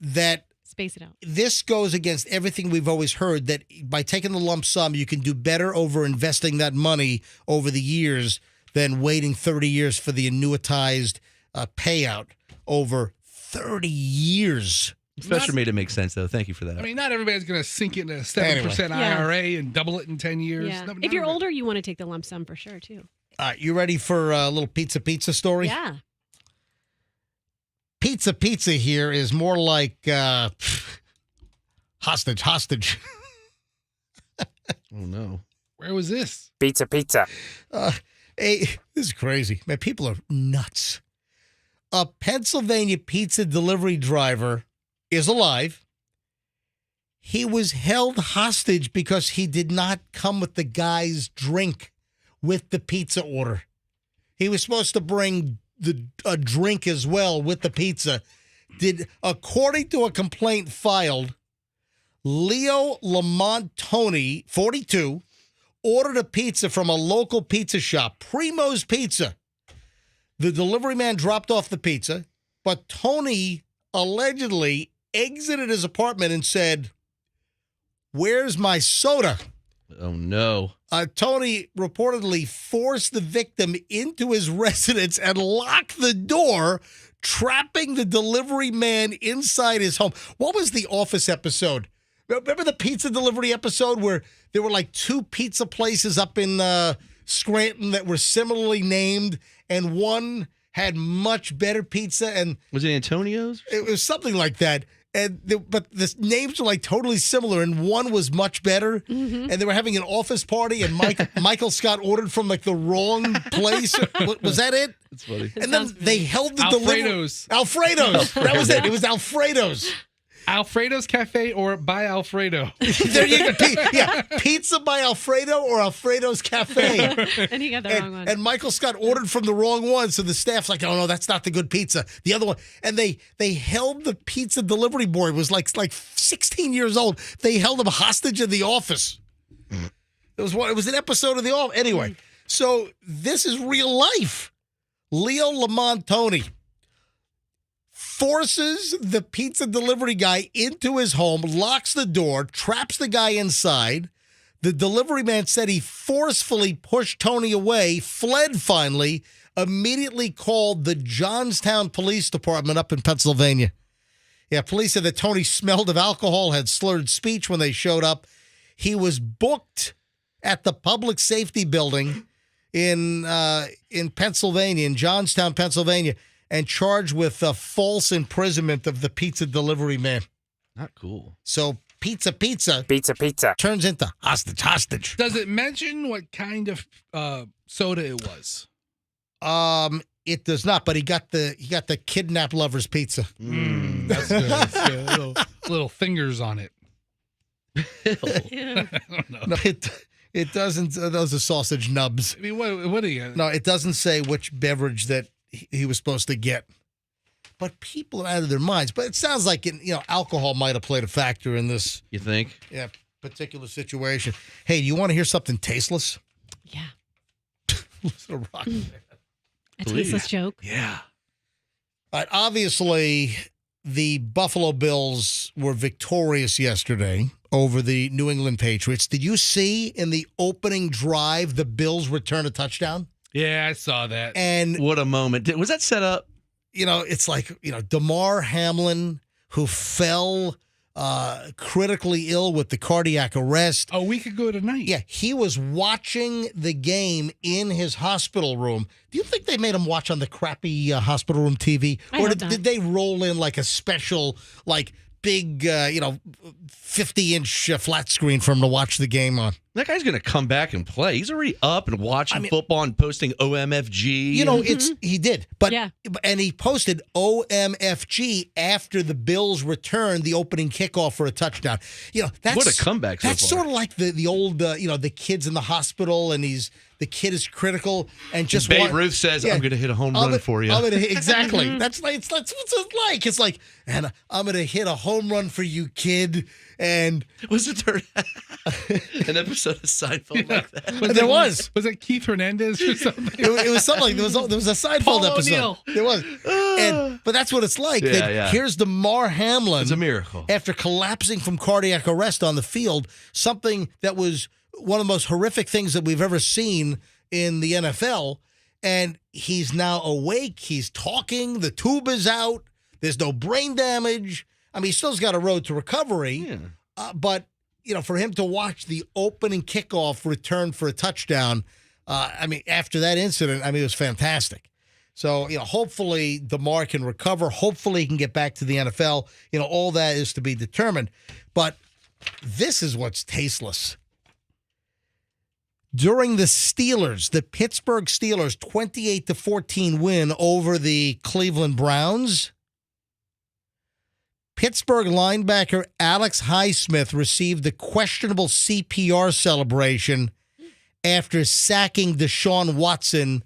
that space it out. This goes against everything we've always heard, that by taking the lump sum, you can do better over investing that money over the years than waiting 30 years for the annuitized payout over 30 years. Special made it make sense, though. Thank you for that. I mean, not everybody's going to sink into a 7% IRA and double it in 10 years. Yeah. Not If you're everybody. older, you want to take the lump sum for sure, too. All right, you ready for a little pizza story? Yeah. Pizza here is more like hostage. Oh, no. Where was this? Pizza. Hey, this is crazy. Man, people are nuts. A Pennsylvania pizza delivery driver is alive. He was held hostage because he did not come with the guy's drink with the pizza order. He was supposed to bring a drink as well with the pizza. According to a complaint filed, Leo Lamontoni, 42, ordered a pizza from a local pizza shop, Primo's Pizza. The delivery man dropped off the pizza, but Tony allegedly exited his apartment and said, "Where's my soda?" Oh, no. Tony reportedly forced the victim into his residence and locked the door, trapping the delivery man inside his home. What was the Office episode? Remember the pizza delivery episode where there were like two pizza places up in Scranton that were similarly named, and one had much better pizza? And was it Antonio's? It was something like that. But the names were like totally similar, and one was much better. And they were having an office party, and Michael Scott ordered from like the wrong place. Was that it? That's funny. And then they held the Alfredo's. Alfredo's. That was it. It was Alfredo's. Alfredo's Cafe or by Alfredo. There you go. Yeah, pizza by Alfredo or Alfredo's Cafe. And he got the wrong one. And Michael Scott ordered from the wrong one, so the staff's like, "Oh no, that's not the good pizza. The other one." And they held the pizza delivery boy, was like 16 years old. They held him hostage in the office. It was an episode of The Office. Anyway, so this is real life. Leo Lamontoni forces the pizza delivery guy into his home, locks the door, traps the guy inside. The delivery man said he forcefully pushed Tony away, fled finally, immediately called the Johnstown Police Department up in Pennsylvania. Yeah, police said that Tony smelled of alcohol, had slurred speech when they showed up. He was booked at the public safety building in Pennsylvania, in Johnstown, Pennsylvania, and charged with false imprisonment of the pizza delivery man. Not cool. So pizza turns into hostage. Does it mention what kind of soda it was? It does not, but he got the kidnap lover's pizza. That's good. That's good. Little fingers on it. Yeah. I don't know. No, it doesn't. Those are sausage nubs. I mean, what are you? No, it doesn't say which beverage that he was supposed to get. But people are out of their minds. But it sounds like alcohol might have played a factor in this. You think? Yeah, particular situation. Hey, do you want to hear something tasteless? Yeah. Listen to Roxanne. A tasteless joke. Yeah. All right, obviously, the Buffalo Bills were victorious yesterday over the New England Patriots. Did you see in the opening drive the Bills return a touchdown? Yeah, I saw that. And what a moment. Was that set up? It's like, Damar Hamlin, who fell critically ill with the cardiac arrest. A week ago tonight. Yeah, he was watching the game in his hospital room. Do you think they made him watch on the crappy hospital room TV? Or did they roll in like a special, big, 50-inch flat screen for him to watch the game on? That guy's going to come back and play. He's already up and watching football and posting OMFG. He did. But and he posted OMFG after the Bills returned the opening kickoff for a touchdown. That's what a comeback so That's far. sort of like the old the kid's in the hospital and the kid is critical and just Babe Ruth says, "I'm going to hit a home run for you." Exactly. That's what it's like. It's like, and I'm going to hit a home run for you, kid. And was it an episode of Seinfeld like that? There was. Was it Keith Hernandez or something? It was something like there was a Seinfeld Paul episode. O'Neill. There was. But that's what it's like. Yeah. Here's Damar Hamlin. It's a miracle. After collapsing from cardiac arrest on the field, something that was one of the most horrific things that we've ever seen in the NFL. And he's now awake. He's talking. The tube is out. There's no brain damage. I mean, he still's got a road to recovery, but, for him to watch the opening kickoff return for a touchdown, after that incident, it was fantastic. So, hopefully DeMar can recover. Hopefully he can get back to the NFL. All that is to be determined. But this is what's tasteless. During the Pittsburgh Steelers 28-14 win over the Cleveland Browns, Pittsburgh linebacker Alex Highsmith received a questionable CPR celebration after sacking Deshaun Watson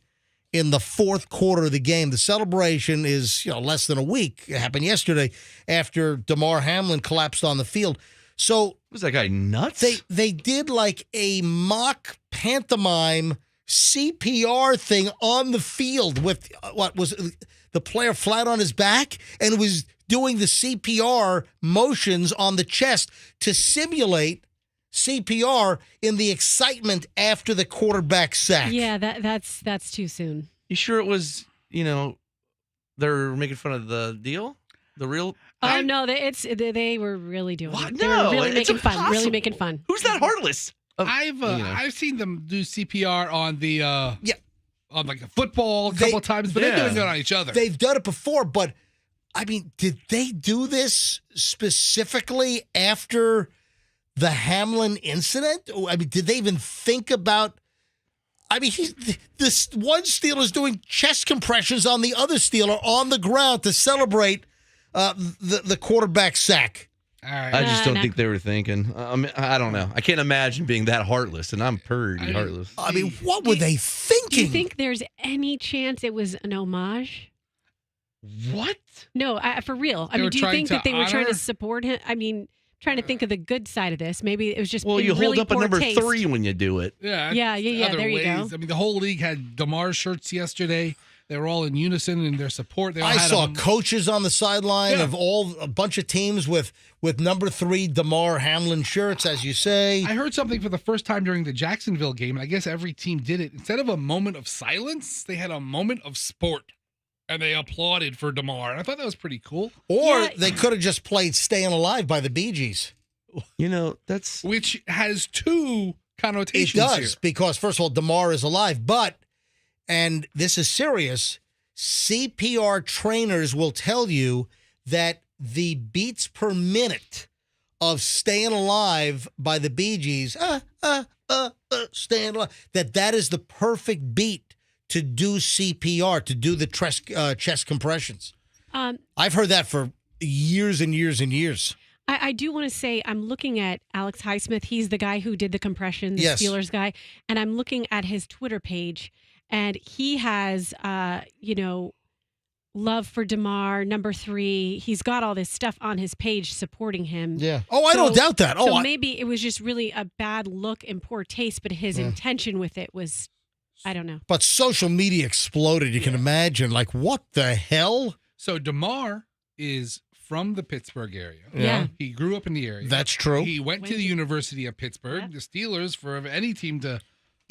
in the fourth quarter of the game. The celebration is, less than a week. It happened yesterday after Damar Hamlin collapsed on the field. So was that guy nuts? They did like a mock pantomime CPR thing on the field with what was the player flat on his back and was doing the CPR motions on the chest to simulate CPR in the excitement after the quarterback sack. Yeah, that's too soon. You sure it was, they're making fun of the deal? The real... Oh, no, they were really doing what? it. They No, were really it's making fun. impossible. Really making fun. Who's that heartless? I've seen them do CPR on the on like a football a couple times, but they're doing it on each other. They've done it before, but did they do this specifically after the Hamlin incident? Did they even think about? This one Steeler's doing chest compressions on the other Steeler on the ground to celebrate the quarterback sack. All right. I just don't think they were thinking. I don't know. I can't imagine being that heartless, and I'm pretty heartless. What were they thinking? Do you think there's any chance it was an homage? What? No, for real. They were do you trying think to that they were trying honor? to support him? Trying to think of the good side of this. Maybe it was just Well, you hold really up a poor number taste. 3 when you do it. Yeah. Other There you go. ways. The whole league had DeMar shirts yesterday. They were all in unison in their support. They all I had saw them. coaches on the sideline of a bunch of teams with number 3 Damar Hamlin shirts, as you say. I heard something for the first time during the Jacksonville game, and I guess every team did it. Instead of a moment of silence, they had a moment of sport, and they applauded for DeMar. And I thought that was pretty cool. Or they could have just played "Staying Alive" by the Bee Gees. That's which has 2 connotations. It does here. because first of all, Damar is alive, and this is serious. CPR trainers will tell you that the beats per minute of "Staying Alive" by the Bee Gees, staying alive, that is the perfect beat to do CPR, to do the chest compressions. I've heard that for years and years and years. I do want to say I'm looking at Alex Highsmith. He's the guy who did the compression, the Yes. Steelers guy. And I'm looking at his Twitter page, and he has, love for DeMar, number 3. He's got all this stuff on his page supporting him. Yeah. Oh, I don't doubt that. So maybe it was just really a bad look and poor taste, but his Yeah. intention with it was, I don't know. But social media exploded. You can imagine, like, what the hell? So DeMar is from the Pittsburgh area. Yeah. He grew up in the area. That's true. He went to the University of Pittsburgh. The Steelers, for any team to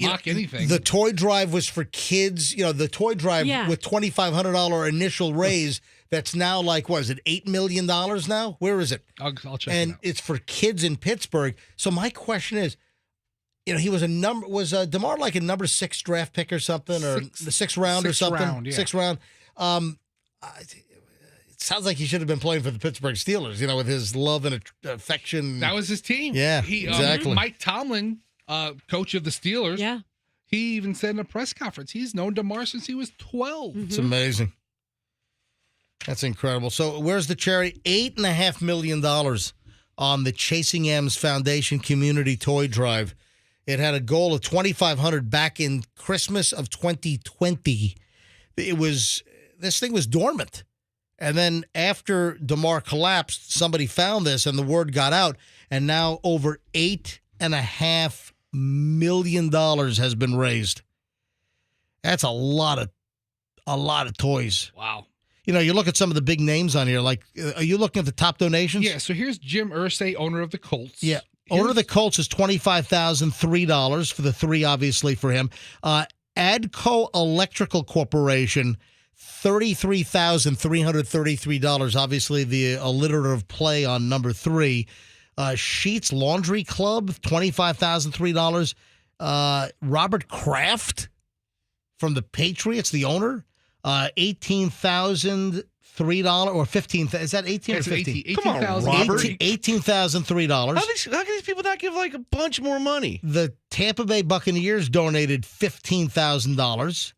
mock anything. The toy drive was for kids. The toy drive Yeah. with $2,500 initial raise. That's now like, what is it, $8 million now? Where is it? I'll check And it out. it's for kids in Pittsburgh. So my question is, he was DeMar like a number 6 draft pick or something, or the 6th round or Sixth something? round, yeah. 6th round. It sounds like he should have been playing for the Pittsburgh Steelers, with his love and affection. That was his team. Yeah, He, exactly. Mike Tomlin, coach of the Steelers. Yeah. He even said in a press conference, he's known DeMar since he was 12. It's amazing. That's incredible. So where's the charity? $8.5 million on the Chasing M's Foundation Community Toy Drive. It had a goal of $2,500 back in Christmas of 2020. This thing was dormant. And then after DeMar collapsed, somebody found this and the word got out. And now over $8.5 million has been raised. That's a lot of toys. Wow. You look at some of the big names on here. Like, are you looking at the top donations? Yeah, so here's Jim Irsay, owner of the Colts. Yeah. Owner of the Colts is $25,003 for the 3, obviously, for him. Adco Electrical Corporation, $33,333. Obviously, the alliterative play on number 3. Sheets Laundry Club, $25,003. Robert Kraft from the Patriots, the owner, $18,003 or $15,000. Is that 18 or 15? Come on, Robert. $18,003. How can these people not give like a bunch more money? The Tampa Bay Buccaneers donated $15,000.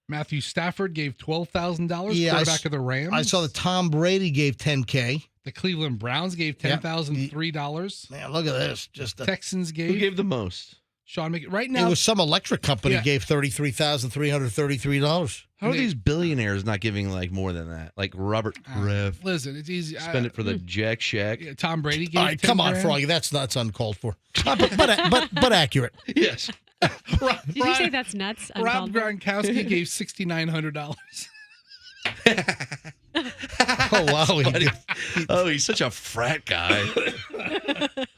Matthew Stafford gave $12,000. Yeah, Quarterback of the Rams. I saw that Tom Brady gave $10K. The Cleveland Browns gave $10,003. Man, look at this. Just Texans gave. Who gave the most? Sean McVay. Right now, it was some electric company Yeah. gave $33,333. How are these billionaires not giving like more than that? Like Robert Kraft. Listen, it's easy. Spend it for the Jack Shack. Yeah, Tom Brady gave. All right, 10 come on, grand. Froggy. That's uncalled for, but accurate. Yes. Did you say that's nuts? Rob Uncalled for? Gronkowski gave $6,900. Oh wow! Oh, he's such a frat guy.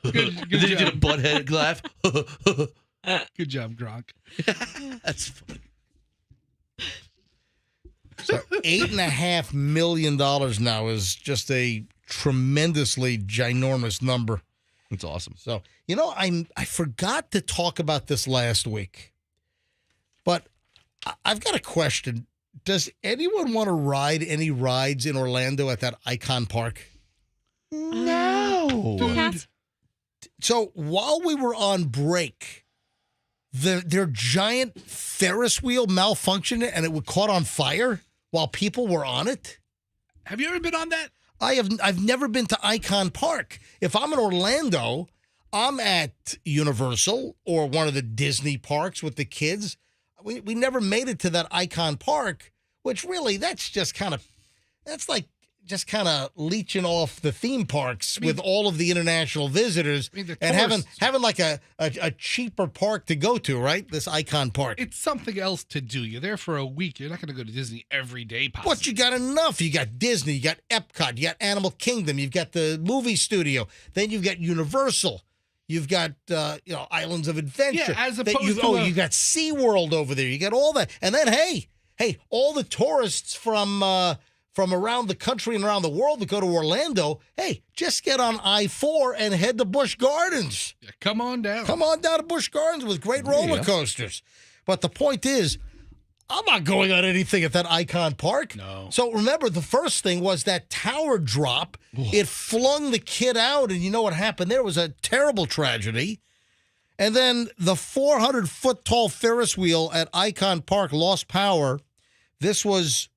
Good Did he do job. a butt-headed laugh? Good job, Gronk. That's funny. So $8.5 million now is just a tremendously ginormous number. That's awesome. So I forgot to talk about this last week, but I've got a question. Does anyone want to ride any rides in Orlando at that Icon Park? No. Pass. So while we were on break, their giant Ferris wheel malfunctioned and it was caught on fire while people were on it. Have you ever been on that? I've never been to Icon Park. If I'm in Orlando, I'm at Universal or one of the Disney parks with the kids. We never made it to that Icon Park, which really that's like leeching off the theme parks with all of the international visitors and having like a cheaper park to go to, right? This Icon Park. It's something else to do. You're there for a week. You're not going to go to Disney every day, possibly. But you got enough. You got Disney, you got Epcot, you got Animal Kingdom, you've got the movie studio, then you've got Universal. You've got Islands of Adventure. Yeah, as opposed to you got SeaWorld over there. You got all that. And then hey, all the tourists from around the country and around the world that go to Orlando, hey, just get on I-4 and head to Busch Gardens. Yeah, come on down. Come on down to Busch Gardens with great roller coasters. But the point is, I'm not going on anything at that Icon Park. No. So remember, the first thing was that tower drop. It flung the kid out, and you know what happened? There was a terrible tragedy. And then the 400-foot tall Ferris wheel at Icon Park lost power. This was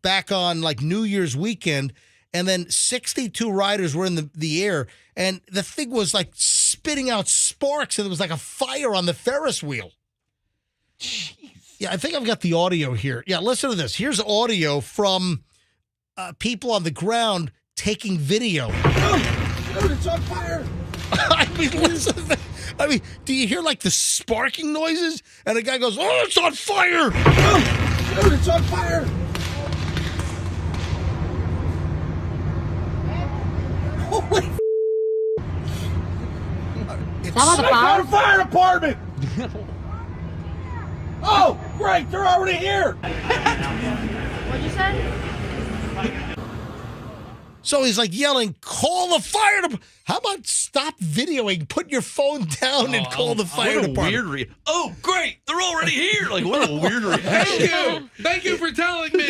back on like New Year's weekend, and then 62 riders were in the air, and the thing was like spitting out sparks, and there was like a fire on the Ferris wheel. Jeez. Yeah, I think I've got the audio here. Yeah, listen to this. Here's audio from people on the ground taking video. Oh, dude, it's on fire! I mean, listen to that. I mean, do you hear like the sparking noises? And the guy goes, "Oh, it's on fire!" Oh, dude, it's on fire! Holy the fire department! Oh, great, they're already here! What'd you say? So he's like yelling, "Call the fire department!" How about stop videoing, put your phone down, and call the fire department? Oh, great, they're already here. Like, what a weird Thank reaction. you. Thank you for telling me.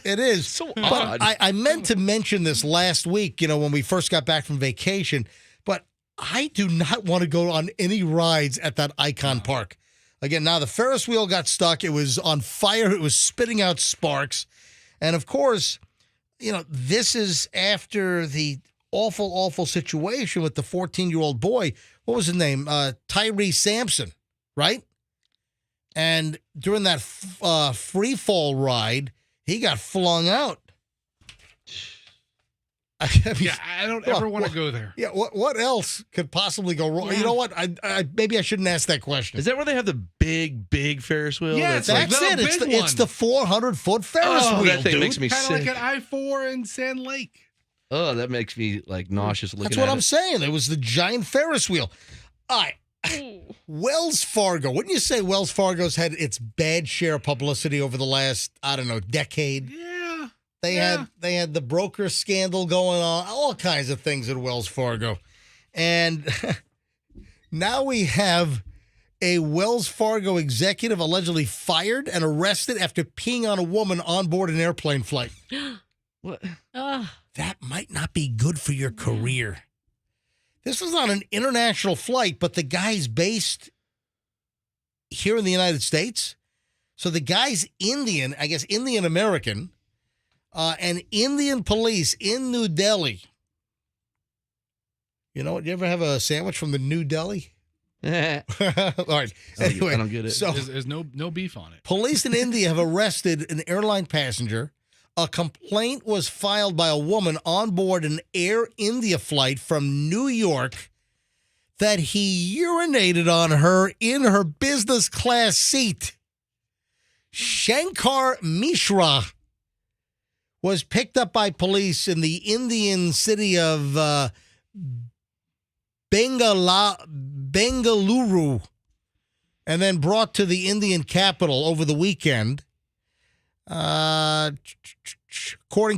It is. So but odd. I meant to mention this last week, when we first got back from vacation, but I do not want to go on any rides at that Icon Park. Again, now the Ferris wheel got stuck. It was on fire. It was spitting out sparks. And of course, this is after the awful, awful situation with the 14-year-old boy. What was his name? Tyree Sampson, right? And during that free fall ride, he got flung out. I mean, Yeah, I don't ever want to go there. Yeah, what else could possibly go wrong? Yeah. You know what? I maybe I shouldn't ask that question. Is that where they have the big Ferris wheel? Yeah, that's That's like it. the It's big it's the 400-foot Ferris Oh, wheel, that thing dude. makes me Kind of sick. like an I-4 in Sand Lake. Oh, that makes me like nauseous looking That's what at I'm it. saying. It was the giant Ferris wheel. All right. Wells Fargo. Wouldn't you say Wells Fargo's had its bad share of publicity over the last, I don't know, decade? Yeah. They had the broker scandal going on, all kinds of things at Wells Fargo. And now we have a Wells Fargo executive allegedly fired and arrested after peeing on a woman on board an airplane flight. What? That might not be good for your career. This was on an international flight, but the guy's based here in the United States. So the guy's Indian, I guess Indian American, and Indian police in New Delhi. You know what? You ever have a sandwich from the New Delhi? All right. Anyway, I don't get it. So There's no beef on it. police in India have arrested an airline passenger. A complaint was filed by a woman on board an Air India flight from New York that he urinated on her in her business class seat. Shankar Mishra was picked up by police in the Indian city of Bengaluru and then brought to the Indian capital over the weekend. According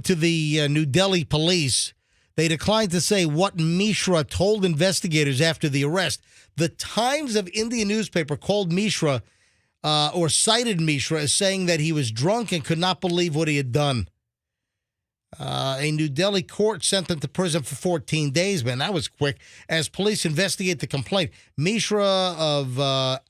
to the New Delhi police, they declined to say what Mishra told investigators after the arrest. The Times of India newspaper called Mishra or cited Mishra as saying that he was drunk and could not believe what he had done. A New Delhi court sent him to prison for 14 days, man. That was quick. As police investigate the complaint, Mishra of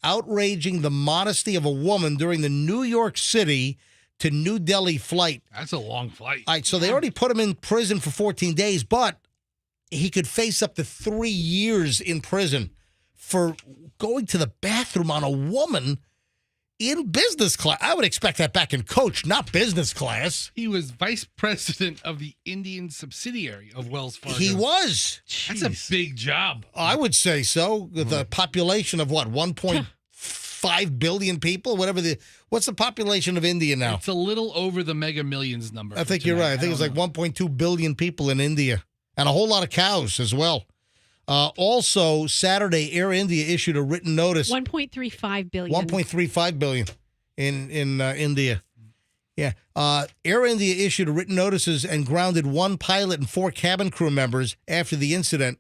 outraging the modesty of a woman during the New York City to New Delhi flight. That's a long flight. All right, so they already put him in prison for 14 days, but he could face up to 3 years in prison for going to the bathroom on a woman in business class. I would expect that back in coach, not business class. He was vice president of the Indian subsidiary of Wells Fargo. He was. That's a big job. I would say so. With a population of what, 1.5 billion people? What's the population of India now? It's a little over the Mega Millions number. I think you're right. I think it's like 1.2 billion people in India and a whole lot of cows as well. Also, Saturday, Air India issued a written notice. 1.35 billion. 1.35 billion in India. Yeah. Air India issued written notices and grounded one pilot and 4 cabin crew members after the incident.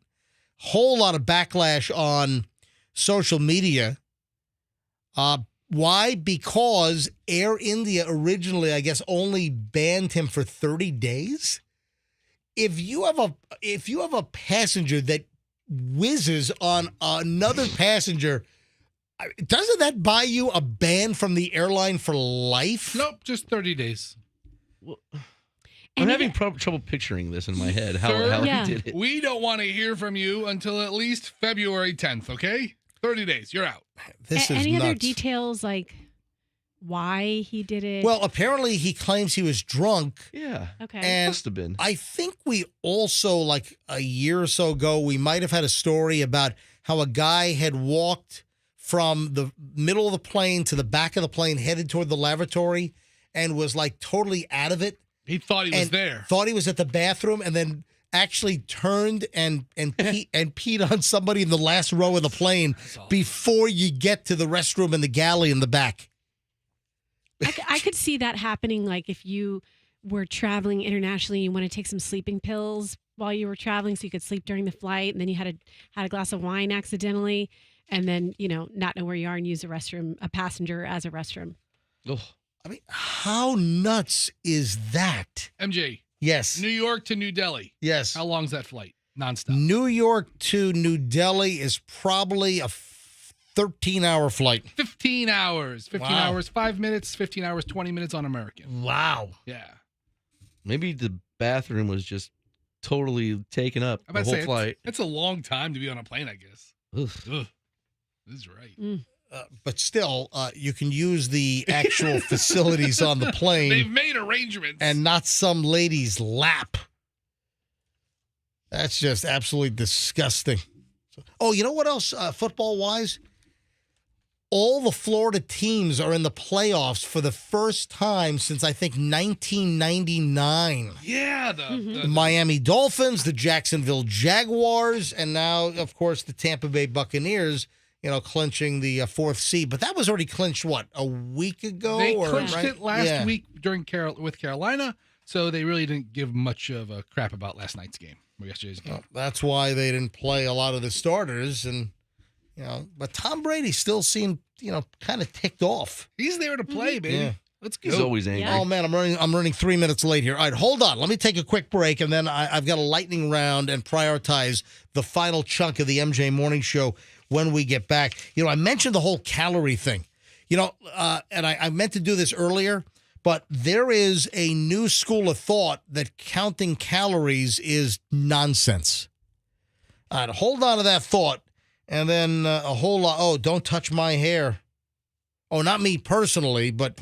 Whole lot of backlash on social media. Why? Because Air India originally, I guess, only banned him for 30 days. If you have a passenger that whizzes on another passenger, doesn't that buy you a ban from the airline for life? Nope, just 30 days. I'm having trouble picturing this in my head. How Sir, he did it. We don't want to hear from you until at least February 10th, okay? 30 days, you're out. This is any nuts. other details, like why he did it? Well, apparently he claims he was drunk. Yeah. Okay. And must have been. I think we also, like a year or so ago, we might have had a story about how a guy had walked from the middle of the plane to the back of the plane, headed toward the lavatory, and was like totally out of it. He thought he was there. Thought he was at the bathroom, and then actually turned and peed on somebody in the last row of the plane before you get to the restroom in the galley in the back. I could see that happening, like if you were traveling internationally, you want to take some sleeping pills while you were traveling so you could sleep during the flight, and then you had a glass of wine accidentally, and then, not know where you are and use a passenger as a restroom. Ugh. I mean, how nuts is that? MJ. Yes. New York to New Delhi. Yes. How long's that flight? Nonstop. New York to New Delhi is probably a 13-hour flight. 15 hours. 15 Wow. hours, 5 minutes, 15 hours, 20 minutes on American. Wow. Yeah. Maybe the bathroom was just totally taken up I'm the about to whole say, flight. It's a long time to be on a plane, I guess. Ugh. Ugh. This is right. But still, you can use the actual facilities on the plane. They've made arrangements. And not some lady's lap. That's just absolutely disgusting. Oh, you know what else, football-wise? All the Florida teams are in the playoffs for the first time since, I think, 1999. Yeah. The Miami Dolphins, the Jacksonville Jaguars, and now, of course, the Tampa Bay Buccaneers clinching the fourth seed. But that was already clinched, what, a week ago? They or, clinched right? it last Yeah. week with Carolina, so they really didn't give much of a crap about last night's game or yesterday's game. Well, that's why they didn't play a lot of the starters, and but Tom Brady still seemed kind of ticked off. He's there to play, baby. Yeah. Let's go. He's always angry. Oh man, I'm running 3 minutes late here. All right, hold on. Let me take a quick break, and then I've got a lightning round and prioritize the final chunk of the MJ Morning Show when we get back. I mentioned the whole calorie thing. And I meant to do this earlier, but there is a new school of thought that counting calories is nonsense. All right, hold on to that thought, and then a whole lot. Oh, don't touch my hair. Oh, not me personally, but.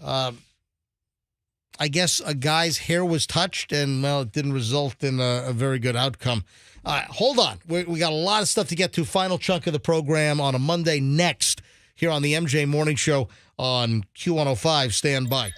I guess a guy's hair was touched, and, well, it didn't result in a very good outcome. Hold on. We got a lot of stuff to get to. Final chunk of the program on a Monday next here on the MJ Morning Show on Q105. Stand by.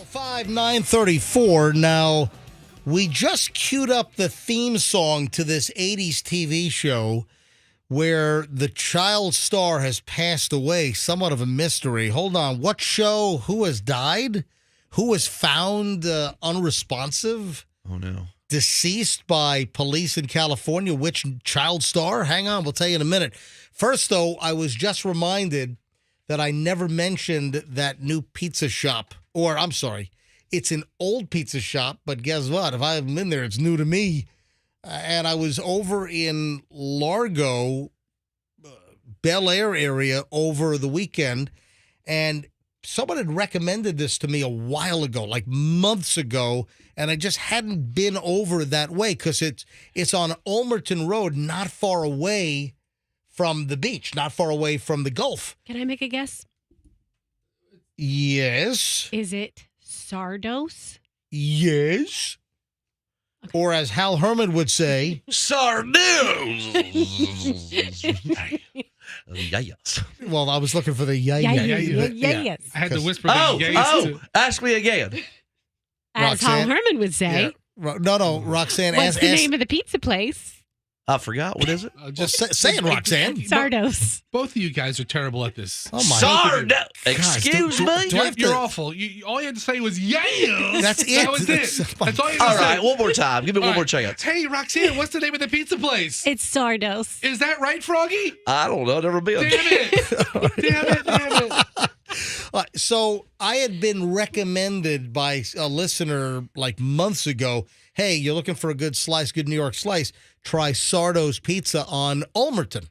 9:34. Now, we just queued up the theme song to this 80s TV show where the child star has passed away, somewhat of a mystery. Hold on. What show? Who has died? Who was found unresponsive? Oh, no. Deceased by police in California. Which child star? Hang on. We'll tell you in a minute. First, though, I was just reminded that I never mentioned that new pizza shop. Or, I'm sorry, it's an old pizza shop, but guess what? If I haven't been there, it's new to me. And I was over in Largo, Bel Air area over the weekend, and someone had recommended this to me a while ago, like months ago, and I just hadn't been over that way because it's on Ulmerton Road, not far away from the beach, not far away from the Gulf. Can I make a guess? Yes. Is it Sardos? Yes. Okay. Or as Hal Herman would say, Sardos. Yes. Well, I was looking for the Yes. I had to whisper the yays. Oh, ask me again. As Hal Herman would say. Yeah. No, Roxanne. What's the name of the pizza place? I forgot. What is it? Just say it, Roxanne. Sardos. Both of you guys are terrible at this. Oh, my Sardos. Excuse me? You're awful. All you had to say was, yes. That's it. That was it. That's all you had to say. All right, one more time. Give me one more chance. Hey, Roxanne, what's the name of the pizza place? It's Sardos. Is that right, Froggy? I don't know. Never been. Damn it. So I had been recommended by a listener like months ago, hey, you're looking for a good slice, good New York slice, try Sardo's Pizza on Ulmerton.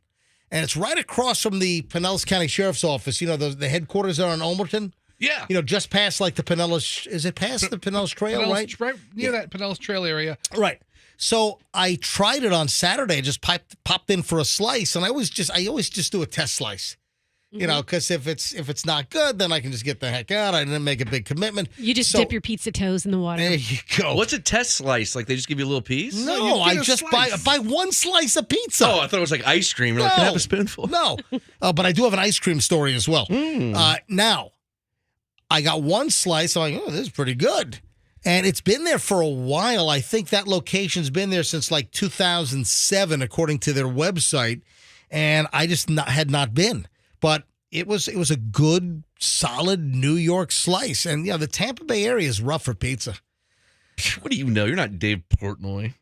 And it's right across from the Pinellas County Sheriff's Office. You know, the headquarters are on Ulmerton? Yeah. You know, just past like the Pinellas, is it past the Pinellas Trail, right? Right near that Pinellas Trail area. Right. So I tried it on Saturday, just popped in for a slice, and I always just do a test slice. You know, because if it's not good, then I can just get the heck out. I didn't make a big commitment. You just dip your pizza toes in the water. There you go. What's a test slice? Like they just give you a little piece? No, I just buy one slice of pizza. Oh, I thought it was like ice cream. You're like, can I have a spoonful? No. But I do have an ice cream story as well. Now, I got one slice. I'm like, oh, this is pretty good. And it's been there for a while. I think that location's been there since like 2007, according to their website. And I just had not been. But it was a good, solid New York slice. And, the Tampa Bay area is rough for pizza. What do you know? You're not Dave Portnoy.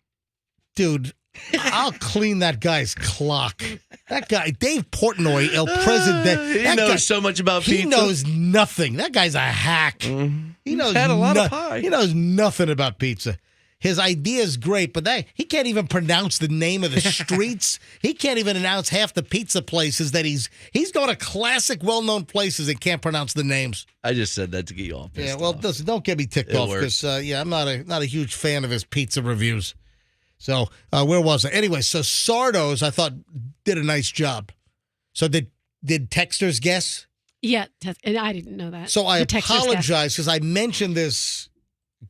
Dude, I'll clean that guy's clock. That guy, Dave Portnoy, El Presidente. He knows so much about pizza. He knows nothing. That guy's a hack. He knows had a lot of pie. He knows nothing about pizza. His idea is great, but he can't even pronounce the name of the streets. He can't even announce half the pizza places that he's going to classic, well-known places and can't pronounce the names. I just said that to get you all pissed off. Listen, don't get me ticked off because I'm not a huge fan of his pizza reviews. So where was I? Anyway, so Sardo's I thought did a nice job. So did texters guess? Yeah, and I didn't know that. So I The texters apologize because I mentioned this.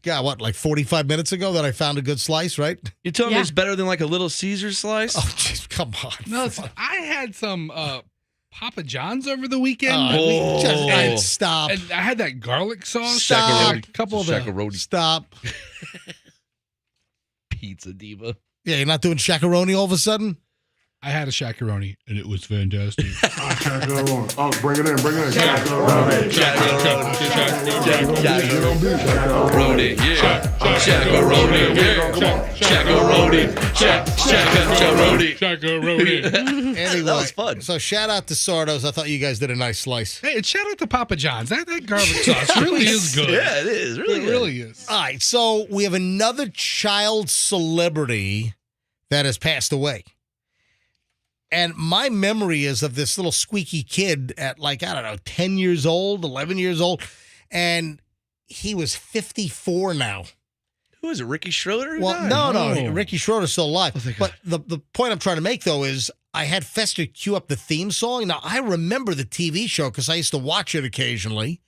God, like 45 minutes ago that I found a good slice, right? You're telling me it's better than like a Little Caesar slice? Oh, jeez, come on. No, I had some Papa John's over the weekend. Stop. And I had that garlic sauce. Stop. A couple of the... Stop. Pizza diva. Yeah, you're not doing shakaroni all of a sudden? I had a shakaroni, and it was fantastic. Shakaroni. Oh, bring it in. Shakaroni. Shakaroni, yeah. Shakaroni, yeah. Shakaroni. Anyway, that was fun. So shout out to Sardo's. I thought you guys did a nice slice. Hey, and shout out to Papa John's. That garlic sauce really is good. Yeah, it is. It really is. All right, so we have another child celebrity that has passed away. And my memory is of this little squeaky kid at 10 years old, 11 years old. And he was 54 now. Who is it, Ricky Schroeder? No. Ricky Schroeder's still alive. But the point I'm trying to make, though, is I had Fester cue up the theme song. Now, I remember the TV show because I used to watch it occasionally.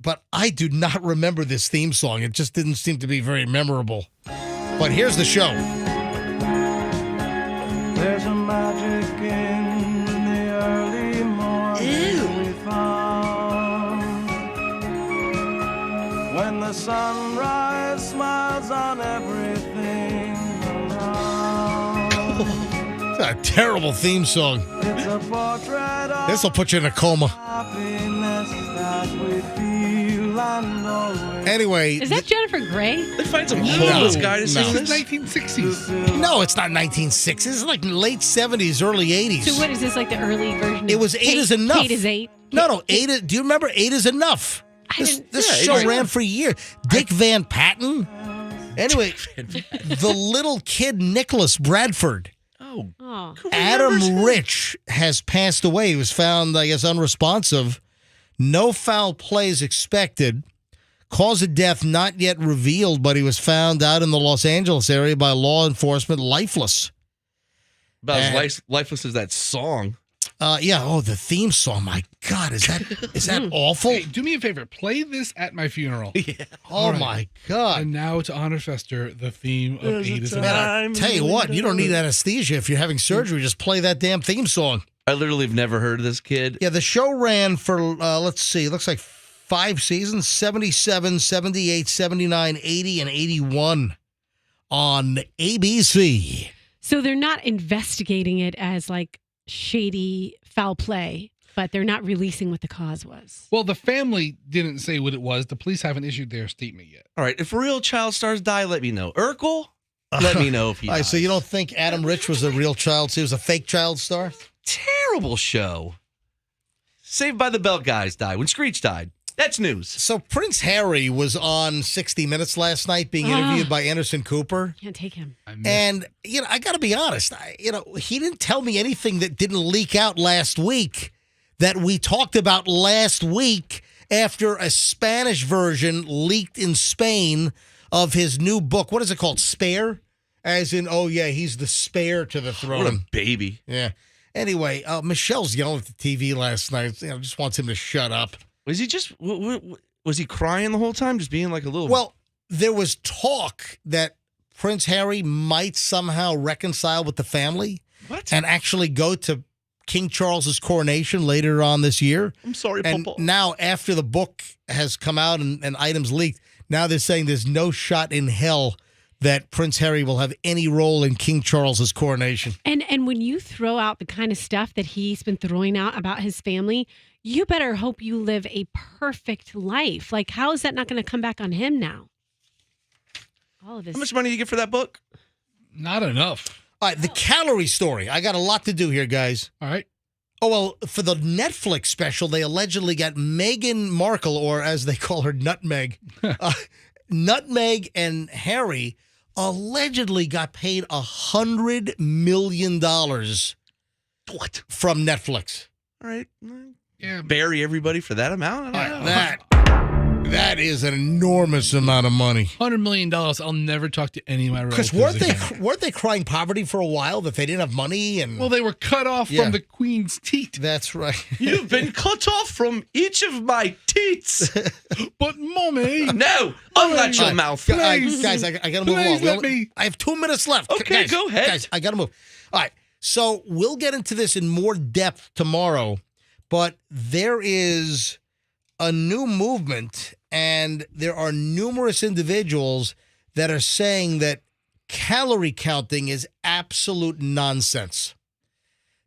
But I do not remember this theme song. It just didn't seem to be very memorable. But here's the show. There's a magic in the early morning we found the sunrise smiles on everything around. It's a terrible theme song. It's a portrait of This will put you in a coma. happiness that we feel and always. Anyway. Is that Jennifer Grey? They find some homeless guy to sing This is this. 1960s. No, it's not 1960s. It's like late 70s, early 80s. So what is this, like the early version? It was of 8 is enough. 8 is 8. No, 8 is. Do you remember 8 is enough? This show ran for years. Dick Van Patten. Anyway, the little kid Nicholas Bradford. Oh. Adam Rich has passed away. He was found, I guess, unresponsive. No foul plays expected. Cause of death not yet revealed, but he was found out in the Los Angeles area by law enforcement lifeless. About as lifeless as that song. Yeah. Oh, the theme song. My God, is that awful? Hey, do me a favor. Play this at my funeral. Yeah. Oh, my God. And now to honor Fester, the theme of There's 8 is a enough. Man, I tell you what, you don't need anesthesia if you're having surgery. Just play that damn theme song. I literally have never heard of this kid. Yeah, the show ran for, let's see, it looks like 5 seasons, 77, 78, 79, 80, and 81 on ABC. So they're not investigating it as like shady foul play, but they're not releasing what the cause was. Well, the family didn't say what it was. The police haven't issued their statement yet. All right, if real child stars die, let me know. Urkel, let me know if he All right, dies. so you don't think Adam Rich was a real child? He was a fake child star? Terrible show. Saved by the Bell guys died when Screech died. That's news. So Prince Harry was on 60 Minutes last night being interviewed by Anderson Cooper. Can't take him. And, I got to be honest, he didn't tell me anything that didn't leak out last week that we talked about last week after a Spanish version leaked in Spain of his new book. What is it called? Spare? As in, oh, yeah, he's the spare to the throne. What a baby. Yeah. Anyway, Michelle's yelling at the TV last night. Just wants him to shut up. Was he just, was he crying the whole time? Just being like a little. Well, there was talk that Prince Harry might somehow reconcile with the family. What? And actually go to King Charles's coronation later on this year. I'm sorry, And Papa. now, after the book has come out and items leaked, now they're saying there's no shot in hell that Prince Harry will have any role in King Charles's coronation. And when you throw out the kind of stuff that he's been throwing out about his family, you better hope you live a perfect life. Like, how is that not going to come back on him now? All of this. How much money do you get for that book? Not enough. All right, the calorie story. I got a lot to do here, guys. All right. Oh, well, for the Netflix special, they allegedly got Meghan Markle, or as they call her, Nutmeg. Nutmeg and Harry allegedly got paid $100 million. What? From Netflix. All right. Yeah. Bury everybody for that amount? I don't know. That is an enormous amount of money. $100 million. I'll never talk to any of my relatives Because again. weren't they crying poverty for a while that they didn't have money? And Well, they were cut off from the queen's teat. That's right. You've been cut off from each of my teats. But, Mommy. No, unlatch your mouth. Guys, I got to move Please on. let me. I have 2 minutes left. Okay, Guys, go ahead. Guys, I got to move. All right. So we'll get into this in more depth tomorrow, but there is a new movement, and there are numerous individuals that are saying that calorie counting is absolute nonsense.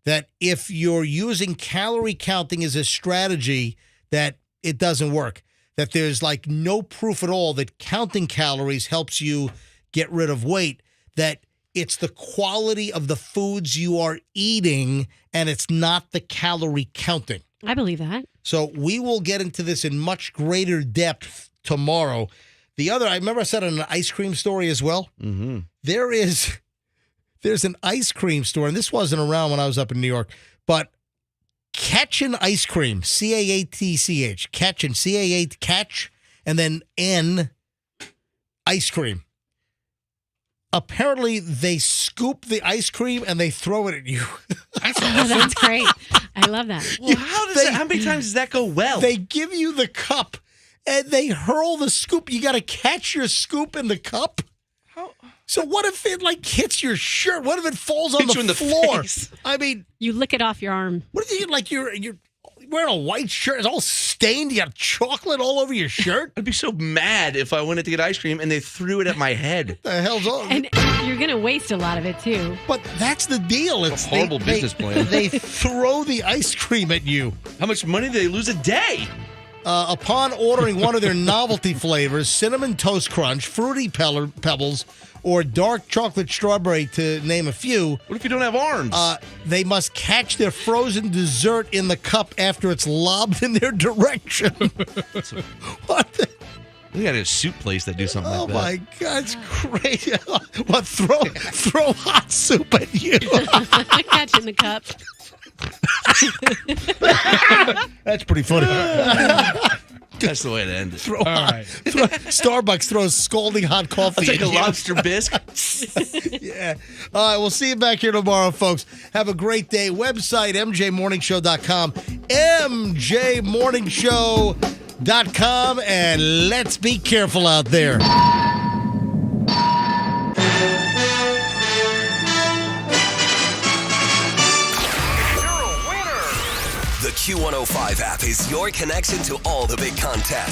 That if you're using calorie counting as a strategy, that it doesn't work. That there's like no proof at all that counting calories helps you get rid of weight. That it's the quality of the foods you are eating, and it's not the calorie counting. I believe that. So we will get into this in much greater depth tomorrow. The other, I remember I said on an ice cream story as well. Mm-hmm. There's an ice cream store, and this wasn't around when I was up in New York, but Catchin Ice Cream, C-A-A-T-C-H, Catchin, C-A-A, Catch, and then N, ice cream. Apparently, they scoop the ice cream and they throw it at you. That's Oh, that's great. I love that. Well, how many times does that go well? They give you the cup and they hurl the scoop. You got to catch your scoop in the cup. So what if it like hits your shirt? What if it falls on Hits the you in the floor? face. I mean, You lick it off your arm. what if you like you're wearing a white shirt. It's all stained. You got chocolate all over your shirt. I'd be so mad if I went in to get ice cream and they threw it at my head. The hell's all? And you're going to waste a lot of it, too. But that's the deal. It's a horrible business plan. They throw the ice cream at you. How much money do they lose a day? Upon ordering one of their novelty flavors, Cinnamon Toast Crunch, Fruity Pebbles, or Dark Chocolate Strawberry, to name a few. What if you don't have arms? They must catch their frozen dessert in the cup after it's lobbed in their direction. What the? We got a soup place that do something like that. Oh, my God. It's crazy. What, throw hot soup at you? Catch in the cup. That's pretty funny. That's the way to end it. Starbucks throws scalding hot coffee. I'll take a at you. lobster bisque. Yeah. All right, we'll see you back here tomorrow, folks. Have a great day. Website, mjmorningshow.com. mjmorningshow.com. And let's be careful out there. The Q105 app is your connection to all the big contests.